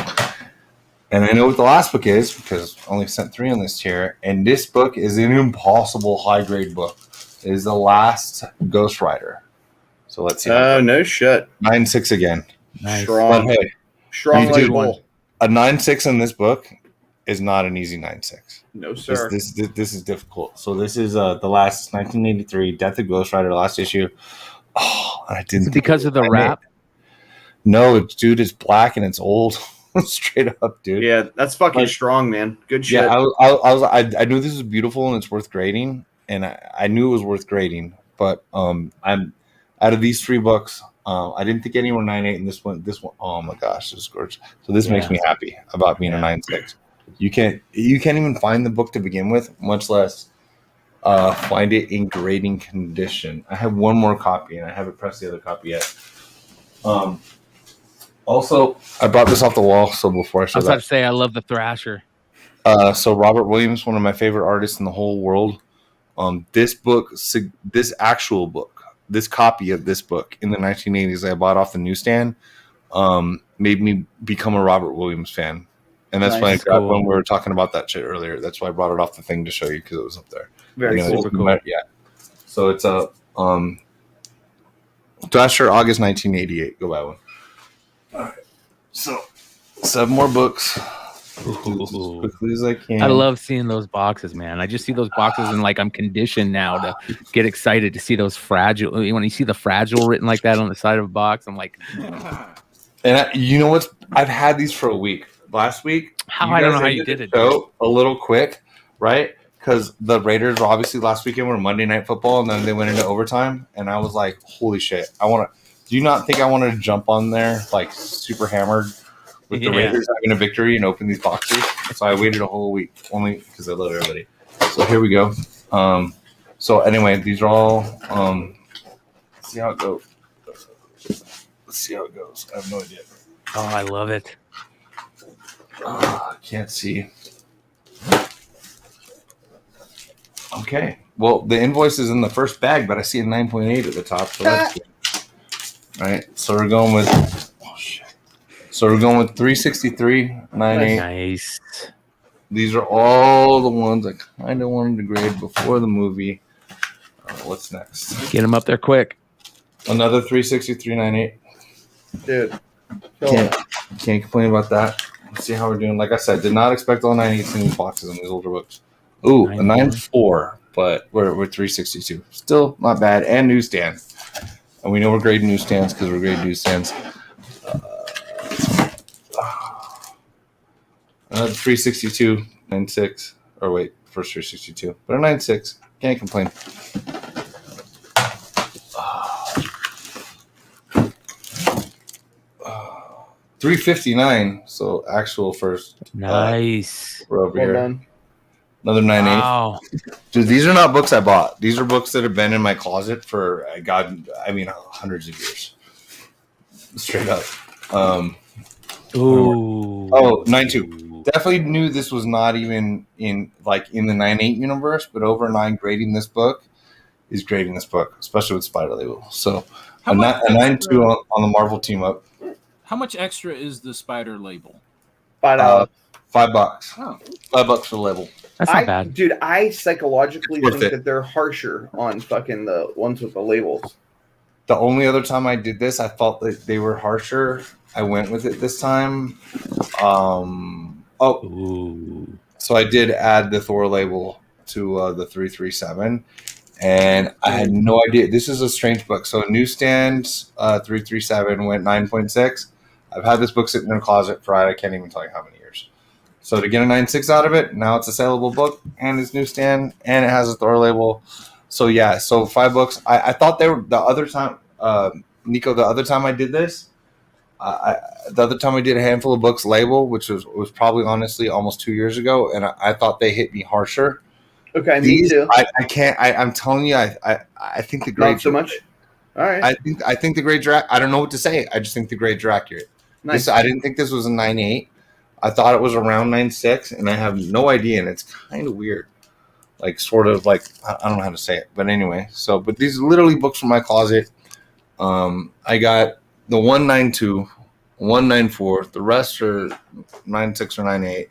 And I know what the last book is because I only sent 3 on this tier. And this book is an impossible high grade book. It is the last Ghost Rider. So let's see. Oh, no shit. 9.6 again. Nice. Strong. But hey, Strong label. a 9.6 in this book is not an easy 9.6. No, sir. This is difficult. So this is the last 1983 Death of Ghost Rider, last issue. Oh, I didn't. Is it because of the wrap? No, it's black and it's old. Straight up, dude. Yeah, that's fucking strong, man. Good shit. Yeah, I knew this was beautiful and it's worth grading, and I knew it was worth grading. But I'm out of these 3 books, I didn't think any were 9.8, and this one, oh my gosh, this is gorgeous. So this makes me happy about being a 9.6. You can't even find the book to begin with, much less find it in grading condition. I have one more copy, and I haven't pressed the other copy yet. Also, I brought this off the wall, so before I show I was about to say, I love the Thrasher. So Robert Williams, one of my favorite artists in the whole world. This actual book, this copy of this book in the 1980s I bought off the newsstand, made me become a Robert Williams fan. And that's why I grabbed when we were talking about that shit earlier. That's why I brought it off the thing to show you, because it was up there. Very cool. Yeah. So it's a Thrasher, August 1988. Go buy one. All right. So 7 more books. As quickly as I can. I love seeing those boxes, man. I just see those boxes and I'm conditioned now to get excited to see those fragile. When you see the fragile written like that on the side of a box, I'm like, and you know what? I've had these for a week. Last week, I don't know how you did it. So a little quick, right? Because the Raiders obviously last weekend were Monday Night Football, and then they went into overtime, and I was like, "Holy shit! Do you not think I wanted to jump on there super hammered with the Raiders having a victory and open these boxes?" So I waited a whole week only because I love everybody. So here we go. So anyway, these are all. Let's see how it goes. I have no idea. Oh, I love it. I can't see. Okay. Well, the invoice is in the first bag, but I see a 9.8 at the top. So that's good. All right. So we're going with. Oh shit. So we're going with 363.98. Nice. These are all the ones I kind of wanted to grade before the movie. What's next? Get them up there quick. Another 363.98. Dude. Can't complain about that. Let's see how we're doing. Like I said, did not expect all 98s in these boxes in these older books. Ooh, a 9.4, but we're 362. Still not bad. And newsstand. And we know we're grading newsstands because we're grading newsstands. Another 362, 9.6. Or wait, first 362. But a 9.6. Can't complain. 359. So actual first. Nice. We're over Well here. done. Another 9.8. Wow. Dude, these are not books I bought. These are books that have been in my closet for hundreds of years. Straight up. Ooh. Oh, 9.2. Definitely knew this was not even in the 9.8 universe, but over 9 grading this book is grading this book, especially with Spider Label. So a 9.2 on the Marvel team up. How much extra is the Spider Label? $5. $5. Oh. $5 for the label. That's not bad. Dude, I psychologically It's worth think it. that they're harsher on fucking the ones with the labels. The only other time I did this, I thought that they were harsher. I went with it this time. Ooh. So I did add the Thor label to the 337, and I had no idea. This is a strange book. So newsstands 337 went 9.6. I've had this book sitting in a closet for I can't even tell you how many years. So to get a 9.6 out of it, now it's a saleable book, and it's newsstand, and it has a Thor label. So yeah, so $5. I thought they were the other time, Nico. The other time I did this, the other time I did a handful of books label, which was probably honestly almost 2 years ago, and I thought they hit me harsher. Okay, me too. I can't. I'm telling you, I think the grades Not so much. All right. I think the grades are. I don't know what to say. I just think the grades are accurate. Nice. I didn't think this was a 9.8. I thought it was around 9.6, and I have no idea, and it's kind of weird. I don't know how to say it, but anyway. So, but these are literally books from my closet. I got the 192, 194. The rest are 9.6 or 9.8.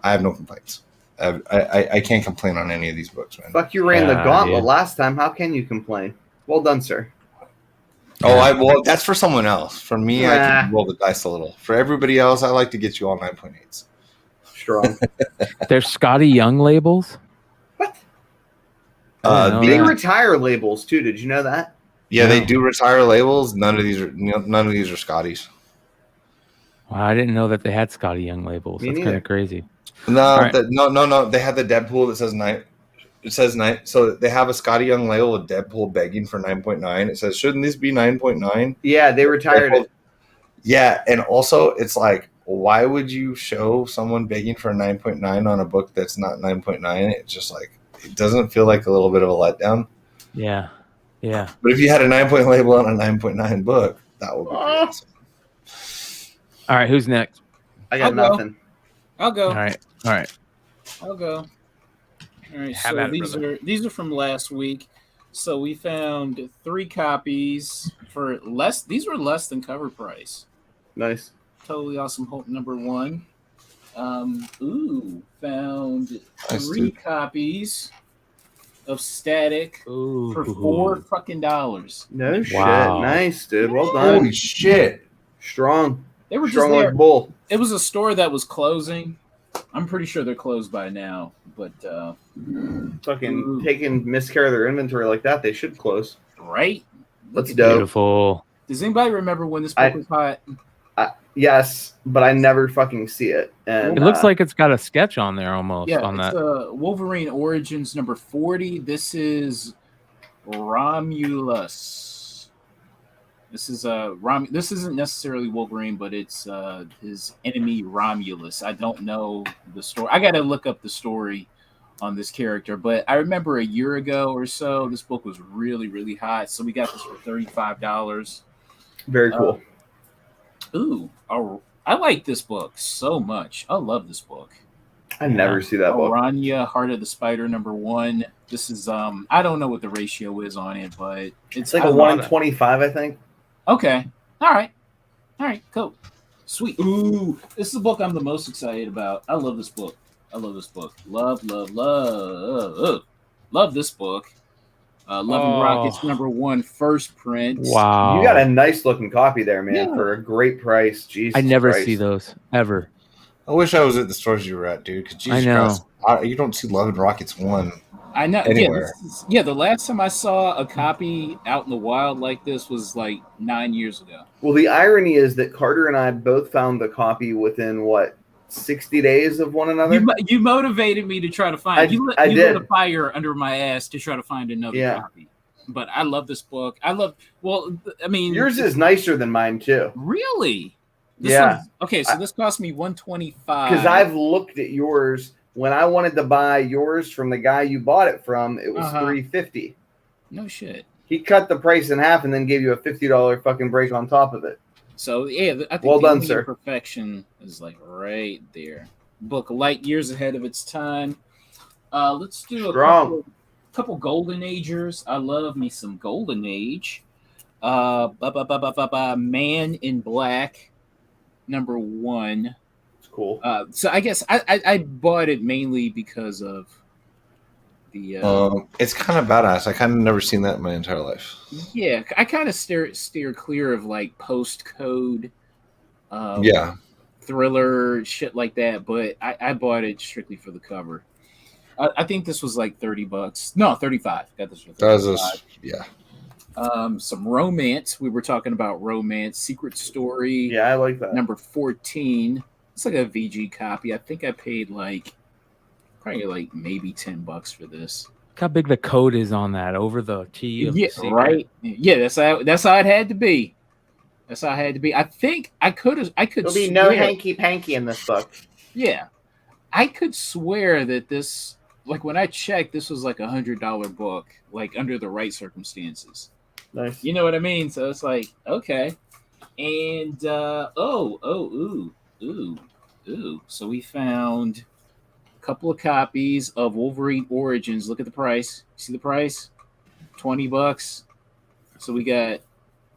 I have no complaints. I can't complain on any of these books, man. Fuck, you ran the gauntlet dude. last time. How can you complain? Well done, sir. Well, that's for someone else. For me, I Nah. can roll the dice a little. For everybody else, I like to get you all 9.8s. Strong. They're Scotty Young labels. What? I didn't know They that. retire labels too. Did you know that? Yeah, No. they do retire labels. None of these are Scotties. Wow, I didn't know that they had Scotty Young labels. Me That's neither. kind of crazy. No, right. no. They have the Deadpool that says 9. It says 9. So they have a Scotty Young label with Deadpool begging for 9.9. It says, shouldn't this be 9.9? Yeah, they retired it. Yeah, and also it's like, why would you show someone begging for a 9.9 on a book that's not 9.9? It's just like, it doesn't feel like a little bit of a letdown. Yeah. Yeah. But if you had a 9 label on a 9.9 book, that would be awesome. All right. Who's next? I got I'll go. nothing. I'll go. All right. I'll go. All right. Have So at it, these are from last week. So we found 3 copies for less. These were less than cover price. Nice. Totally Awesome Hulk #1. Found Nice, 3 dude. copies of Static Ooh. for $4. No Wow. shit. Nice, dude. Well done. Holy shit. Strong. They were just Strong there. like bull. It was a store that was closing. I'm pretty sure they're closed by now, but Fucking taking miscare of their inventory like that, they should close. right? That's dope. Beautiful. Does anybody remember when this book was hot? Yes, but I never fucking see it. And It looks like it's got a sketch on there almost Yeah, on it's that. Wolverine Origins #40. This is Romulus. This is This isn't necessarily Wolverine, but it's his enemy Romulus. I don't know the story. I got to look up the story on this character, but I remember a year ago or so, this book was really, really hot. So we got this for $35. very cool. I like this book so much. I love this book. I never see that book. Aranya, Heart of the Spider #1. This is I don't know what the ratio is on it, but It's like a 1 in 25, I think. Okay. All right, cool, sweet. Ooh, this is the book I'm the most excited about. I love this book. Love this book. Love this book. Love and Rockets #1 first print. Wow. You got a nice looking copy there, man, Yeah. for a great price. Jesus I never Christ. see those ever. I wish I was at the stores you were at, dude. Because Jesus I know. Christ, you don't see Love and Rockets 1 I know. anywhere. Yeah, the last time I saw a copy out in the wild like this was like 9 years ago. Well, the irony is that Carter and I both found the copy within, 60 days of one another? You motivated me to try to find. You lit a fire under my ass to try to find another copy. But I love this book. Yours is nicer than mine too. Really? Yeah. Okay, so this cost me $125. Because I've looked at yours. When I wanted to buy yours from the guy you bought it from, it was $350. No shit. He cut the price in half and then gave you a $50 fucking break on top of it. So yeah, I think well done, sir. Perfection is like right there. Book light years ahead of its time. Let's do a couple Golden Agers. I love me some Golden Age. Man in Black, #1. It's cool. So I guess I bought it mainly because of the. It's kind of badass. I kind of never seen that in my entire life. Yeah, I kind of steer clear of like postcode. Thriller shit like that, but I bought it strictly for the cover. I think this was like $30. No, 35. Got this for 35. Some romance. We were talking about romance. Secret Story. Yeah, I like that. #14. It's like a VG copy. I think I paid probably maybe $10 for this. Look how big the code is on that over the T. Of Yeah, the right. Yeah, that's how it had to be. That's how it had to be. I think I could. There'll be no hanky panky in this book. Yeah, I could swear that this. Like when I checked, this was like $100 book, like under the right circumstances. Nice. You know what I mean? So it's like, okay. And so we found a couple of copies of Wolverine Origins. Look at the price. See the price? $20. So we got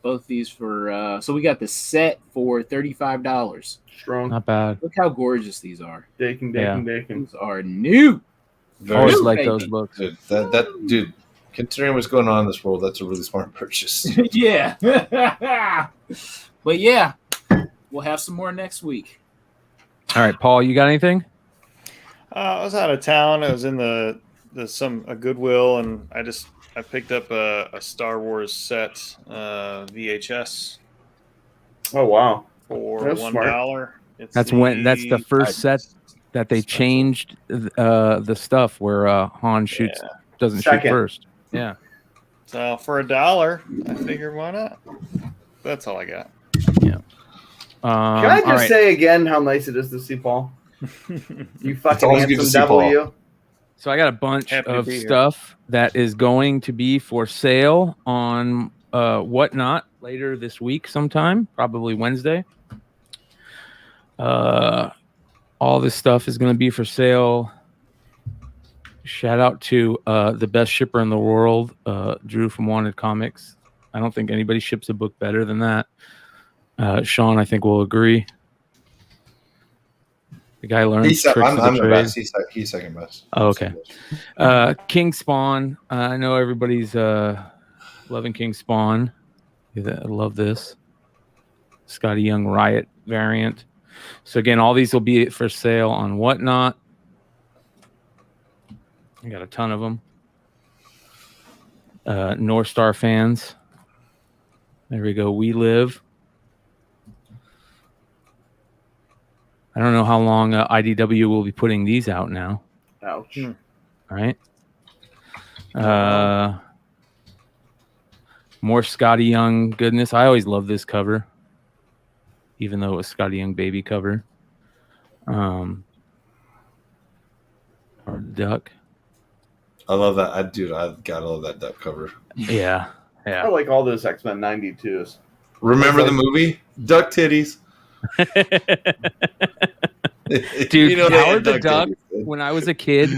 both these for so we got the set for $35. Strong. Not bad. Look how gorgeous these are. Daking. These are new. Always like those books. Dude, dude, considering what's going on in this world, that's a really smart purchase. Yeah. But yeah, we'll have some more next week. All right, Paul, you got anything? I was out of town. I was in a Goodwill, and I picked up a Star Wars set VHS. Oh wow! For That's $1. That's the first set that they changed the stuff where Han doesn't shoot first. Yeah. So for $1, I figured why not? That's all I got. Yeah. Can I just say again how nice it is to see Paul? You fucking handsome devil, you. So I got a bunch of stuff that is going to be for sale on Whatnot later this week sometime, probably Wednesday. All this stuff is going to be for sale. Shout out to the best shipper in the world, Drew from Wanted Comics. I don't think anybody ships a book better than that. Sean, I think, will agree. The guy learns tricks of the trade. Best. He's second best. Oh, okay. King Spawn. I know everybody's loving King Spawn. I love this. Scotty Young Riot variant. So again, all these will be for sale on Whatnot. I got a ton of them. North Star fans. There we go. We Live. I don't know how long IDW will be putting these out now. Ouch. All right. More Scotty Young goodness. I always love this cover, even though it was Scotty Young baby cover. Or duck. I love that. I gotta love that duck cover. Yeah. I like all those X-Men 92s. Remember the movie? Duck Titties. Dude, Howard the Duck, when I was a kid,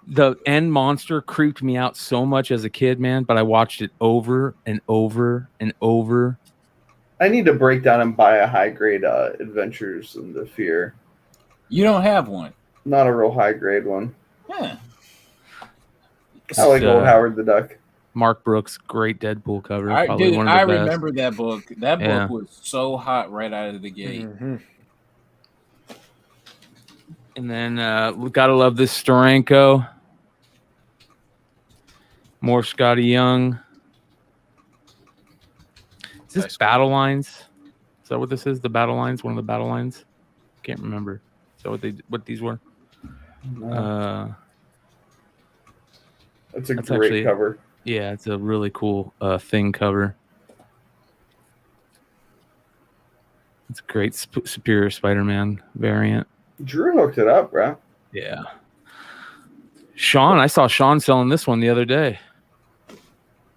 The end monster creeped me out so much as a kid, man, but I watched it over and over and over. I need to break down and buy a high grade Adventures in the Fear. You don't have one. Not a real high grade one. Yeah. I like old Howard the Duck. Mark Brooks, great Deadpool cover. I best. remember that book. That book was so hot right out of the gate. Mm-hmm. And then we gotta love this Steranko. More Scotty Young. Is this Battle Lines? Is that what this is? The Battle Lines? One of the Battle Lines? Can't remember. Is that what these were? No. That's great actually, cover. Yeah, it's a really cool thing cover. It's a great Superior Spider-Man variant. Drew hooked it up, bro. Yeah. Sean, I saw Sean selling this one the other day.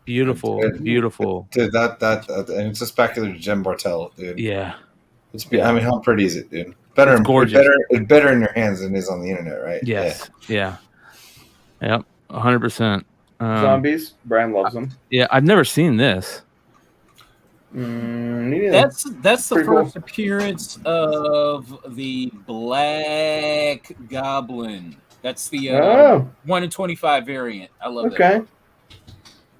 Beautiful, beautiful. Dude, that and it's a speculative Jim Bartel, dude. Yeah. I mean, how pretty is it, dude? Better, it's gorgeous. It's better in your hands than it is on the internet, right? Yes. Yeah. Yep. 100%. Zombies. Brian loves them. Yeah, I've never seen this. That's the first appearance of the Black Goblin. That's the 1 in 25 variant. I love that. Okay.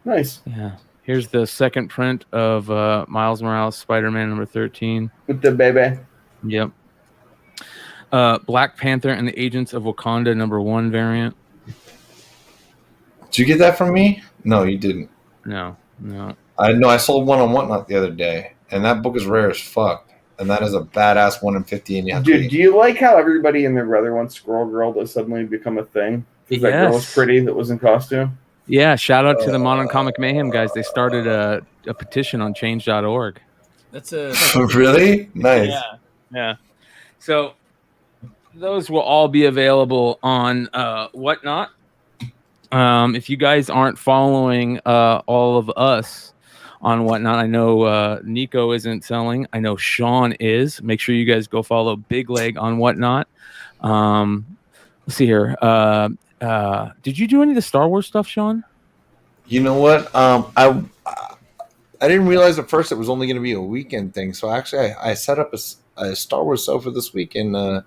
Nice. Yeah. Here's the second print of Miles Morales Spider-Man number 13. With the baby. Yep. Black Panther and the Agents of Wakanda number 1 variant. Did you get that from me? No, you didn't. No. I know. I sold one on Whatnot the other day, and that book is rare as fuck. And that is a badass 1 in 50. And dude, do you like how everybody and their brother wants Squirrel Girl to suddenly become a thing? Yes. That girl was pretty that was in costume. Yeah, shout out to the Modern Comic Mayhem guys. They started a petition on change.org. That's a really nice. Yeah. So those will all be available on Whatnot. If you guys aren't following all of us on Whatnot, I know Nico isn't selling. I know Sean is. Make sure you guys go follow BiggLegg on Whatnot. Let's see here. Did you do any of the Star Wars stuff, Sean? You know what? I didn't realize at first it was only going to be a weekend thing. So actually, I set up a Star Wars show for this week and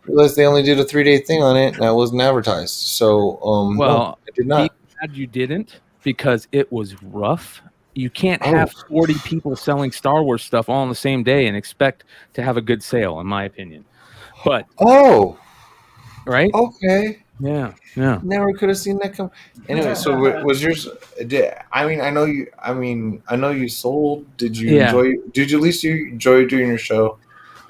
realized they only did a 3-day thing on it, and that wasn't advertised. So, no, I did not. Glad you didn't, because it was rough. You can't have 40 people selling Star Wars stuff all on the same day and expect to have a good sale, in my opinion. But right? Okay. Yeah. Never could have seen that come. Anyway, so was yours? I know you sold. Did you enjoy? Did you at least enjoy doing your show?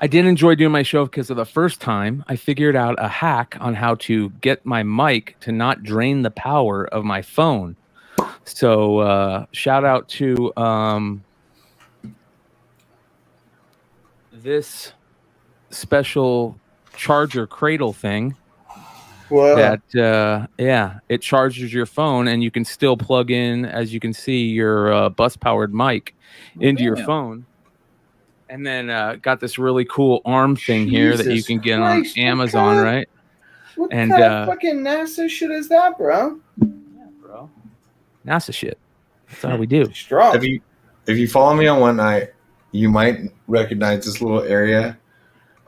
I did enjoy doing my show because of the first time I figured out a hack on how to get my mic to not drain the power of my phone. So shout out to this special charger cradle thing. Wow. That it charges your phone and you can still plug in, as you can see, your bus powered mic into your phone. And then got this really cool arm thing here that you can get on Amazon, right? What kind of fucking NASA shit is that, bro? Yeah, bro. NASA shit. That's how we do. Strong. If you follow me on Whatnot, you might recognize this little area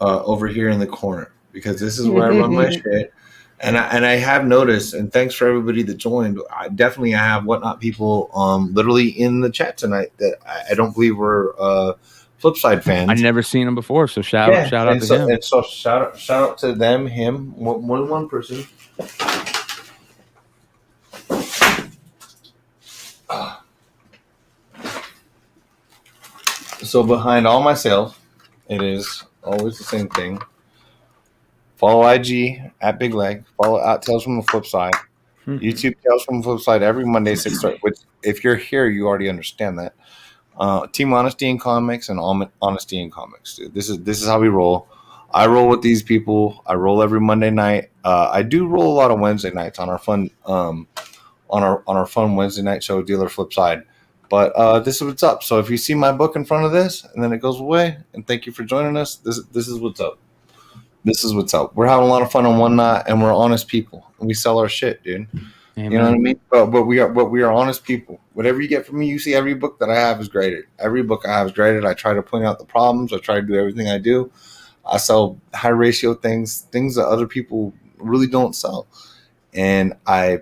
over here in the corner, because this is where I run my shit. And I have noticed, and thanks for everybody that joined. I have Whatnot people literally in the chat tonight that I don't believe were Flipside fans. I've never seen him before, so shout out to him. And so shout out to them, him, more than one person. So behind all my sales, it is always the same thing. Follow IG at BiggLegg. Follow at Tales from the Flipside. YouTube Tales from the Flipside every Monday 6:30. Which, if you're here, you already understand that. Team Honesty in Comics and Honesty in Comics, dude. This is how we roll. I roll with these people. I roll every Monday night. I do roll a lot of Wednesday nights on our fun on our fun Wednesday night show, Dealer Flipside. But this is what's up. So if you see my book in front of this and then it goes away, and thank you for joining us, this is what's up. This is what's up. We're having a lot of fun on One Knot, and we're honest people, and we sell our shit, dude. Amen. You know what I mean? But we are honest people. Whatever you get from me, you see every book that I have is graded. Every book I have is graded. I try to point out the problems. I try to do everything I do. I sell high ratio things that other people really don't sell, and I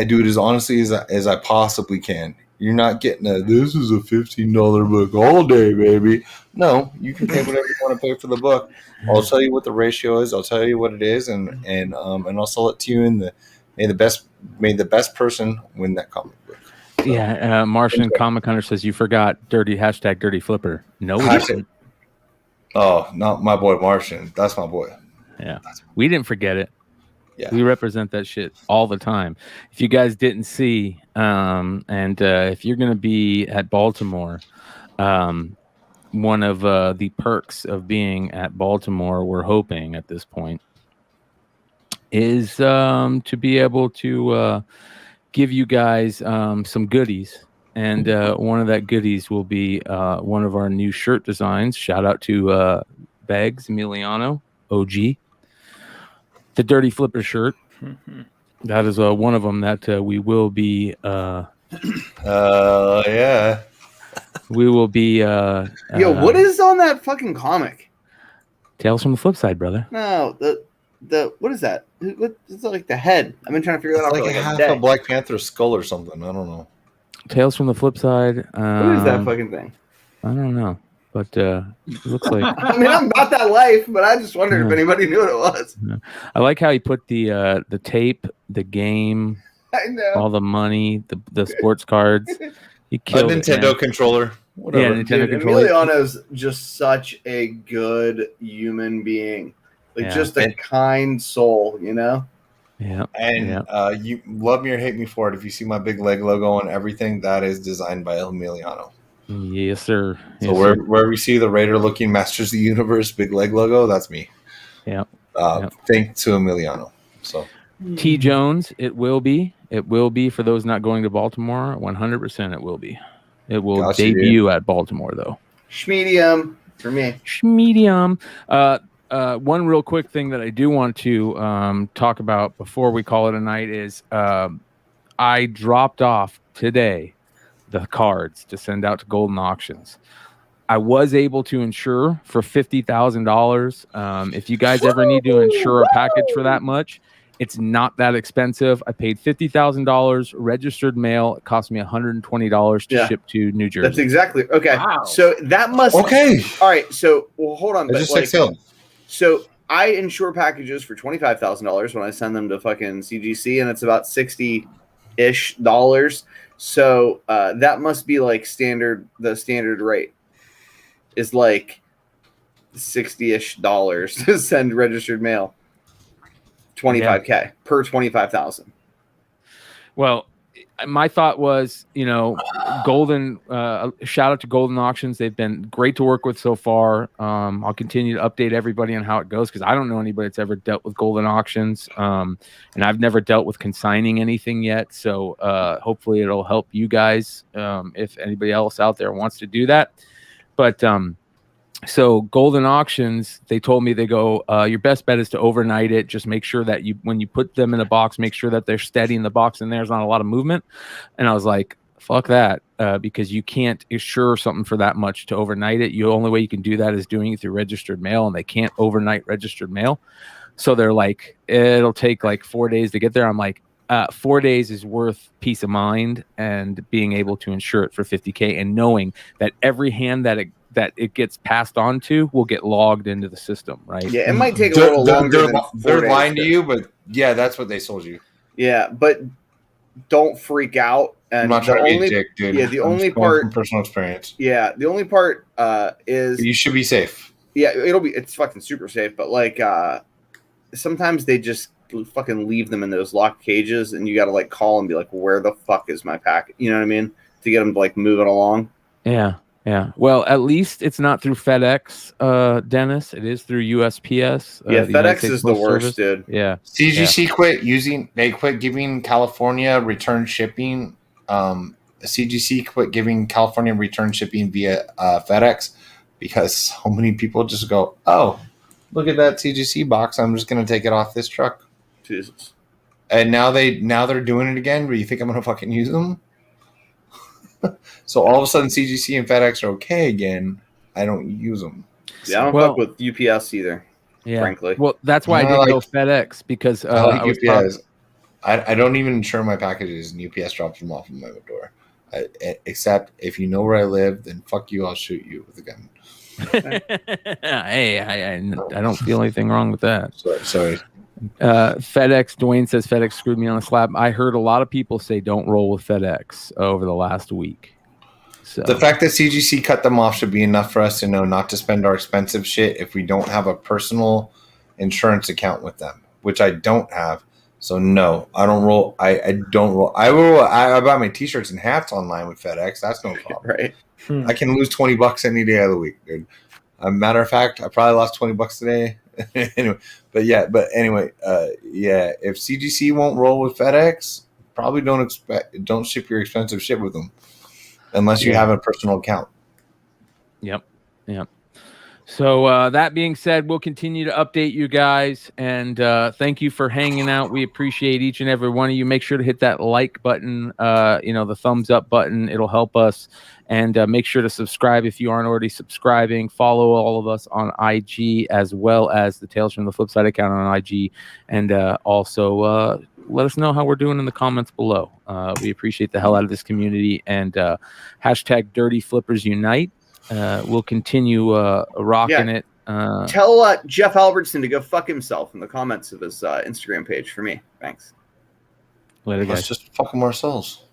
do it as honestly as I possibly can. You're not getting this is a $15 book all day, baby. No, you can pay whatever you want to pay for the book. I'll tell you what the ratio is. I'll tell you what it is, and I'll sell it to you in the may the best person win that comic book. So, Yeah, Martian Comic Hunter says you forgot dirty Flipper. No, we didn't. Oh, not my boy Martian. That's my boy. Yeah, we didn't forget it. Yeah, we represent that shit all the time. If you guys didn't see, if you're gonna be at Baltimore, one of the perks of being at Baltimore, we're hoping at this point, is to be able to give you guys some goodies. And one of that goodies will be one of our new shirt designs. Shout out to Bags Emiliano, OG. The Dirty Flipper shirt. That is one of them that we will be. Yeah. We will be. Yo, what is on that fucking comic? Tales from the Flipside, brother. No, the what is that? What is that, like the head? I've been trying to figure that out. Like for a half day. a Black Panther skull or something. I don't know. Tales from the Flipside. What is that fucking thing? I don't know, but it looks like. I mean, I'm about that life, but I just wondered if anybody knew what it was. I like how he put the tape, the game, I know, all the money, the sports cards. He killed a Nintendo controller. Whatever. Yeah, Nintendo controller. Emiliano's just such a good human being, just a kind soul, you know. Yeah, and you love me or hate me for it. If you see my BiggLegg logo on everything, that is designed by Emiliano. Yes, sir. So wherever you see the Raider-looking Masters of the Universe BiggLegg logo, that's me. Yeah. Thanks to Emiliano. So T Jones, it will be. It will be for those not going to Baltimore. 100%, it will be. It will debut at Baltimore, though. Schmedium for me. Schmedium. One real quick thing that I do want to talk about before we call it a night is I dropped off today the cards to send out to Golden Auctions. I was able to insure for $50,000. If you guys ever need to insure a package for that much, it's not that expensive. I paid $50,000 registered mail. It cost me $120 to ship to New Jersey. That's exactly okay. Wow. So that must All right. So hold on. So I insure packages for $25,000 when I send them to fucking CGC, and it's about $60-ish. So that must be like standard. The standard rate is like $60-ish to send registered mail. $25K per 25,000. Well, my thought was, Golden. Shout out to Golden Auctions. They've been great to work with so far. I'll continue to update everybody on how it goes because I don't know anybody that's ever dealt with Golden Auctions, and I've never dealt with consigning anything yet. So hopefully it'll help you guys if anybody else out there wants to do that. But so Golden Auctions, they told me, they go, your best bet is to overnight it. Just make sure that when you put them in a box, make sure that they're steady in the box and there's not a lot of movement. And I was like, fuck that, because you can't insure something for that much to overnight it. The only way you can do that is doing it through registered mail, and they can't overnight registered mail. So they're like, it'll take like 4 days to get there. I'm like, 4 days is worth peace of mind and being able to insure it for $50K and knowing that every hand that it gets passed on to will get logged into the system, right? Yeah, it might take a little longer. They're lying to you, but yeah, that's what they sold you. Yeah, but don't freak out. And I'm not trying to be a dick, dude. Yeah, the only part from personal experience. Yeah, the only part is you should be safe. Yeah, it's fucking super safe, but like sometimes they just fucking leave them in those locked cages, and you got to like call and be like, where the fuck is my packet? You know what I mean? To get them to like move it along. Yeah. Yeah. Well, at least it's not through FedEx, Dennis. It is through USPS. Yeah, FedEx is the worst, dude. Yeah. CGC quit giving California return shipping. CGC quit giving California return shipping via FedEx because so many people just go, oh, look at that CGC box. I'm just gonna take it off this truck. Jesus. And now they're doing it again. But you think I'm gonna fucking use them? So all of a sudden, CGC and FedEx are okay again. I don't use them. Yeah, I don't fuck with UPS either. Yeah. Frankly. Well, that's why I didn't go FedEx because I like was UPS. I don't even insure my packages, and UPS drops them off in my door. Except if you know where I live, then fuck you. I'll shoot you with a gun. Hey, I don't feel anything wrong with that. Sorry. FedEx, Dwayne says FedEx screwed me on the slab. I heard a lot of people say don't roll with FedEx over the last week. So the fact that CGC cut them off should be enough for us to know not to spend our expensive shit if we don't have a personal insurance account with them, which I don't have. So no, I don't roll. I don't roll. I buy my t-shirts and hats online with FedEx. That's no problem. Right. I can lose $20 any day of the week, dude. Matter of fact, I probably lost $20 today. Anyway, anyway, if CGC won't roll with FedEx, probably don't ship your expensive shit with them unless you have a personal account. Yep. So that being said, we'll continue to update you guys, and thank you for hanging out. We appreciate each and every one of you. Make sure to hit that like button, the thumbs up button. It'll help us. And make sure to subscribe if you aren't already subscribing. Follow all of us on IG as well as the Tales from the Flipside account on IG. And also let us know how we're doing in the comments below. We appreciate the hell out of this community. And hashtag Dirty Flippers Unite. We'll continue rocking it. Tell Jeff Albertson to go fuck himself in the comments of his Instagram page for me. Thanks. Later, guys. Let's just fuck them ourselves.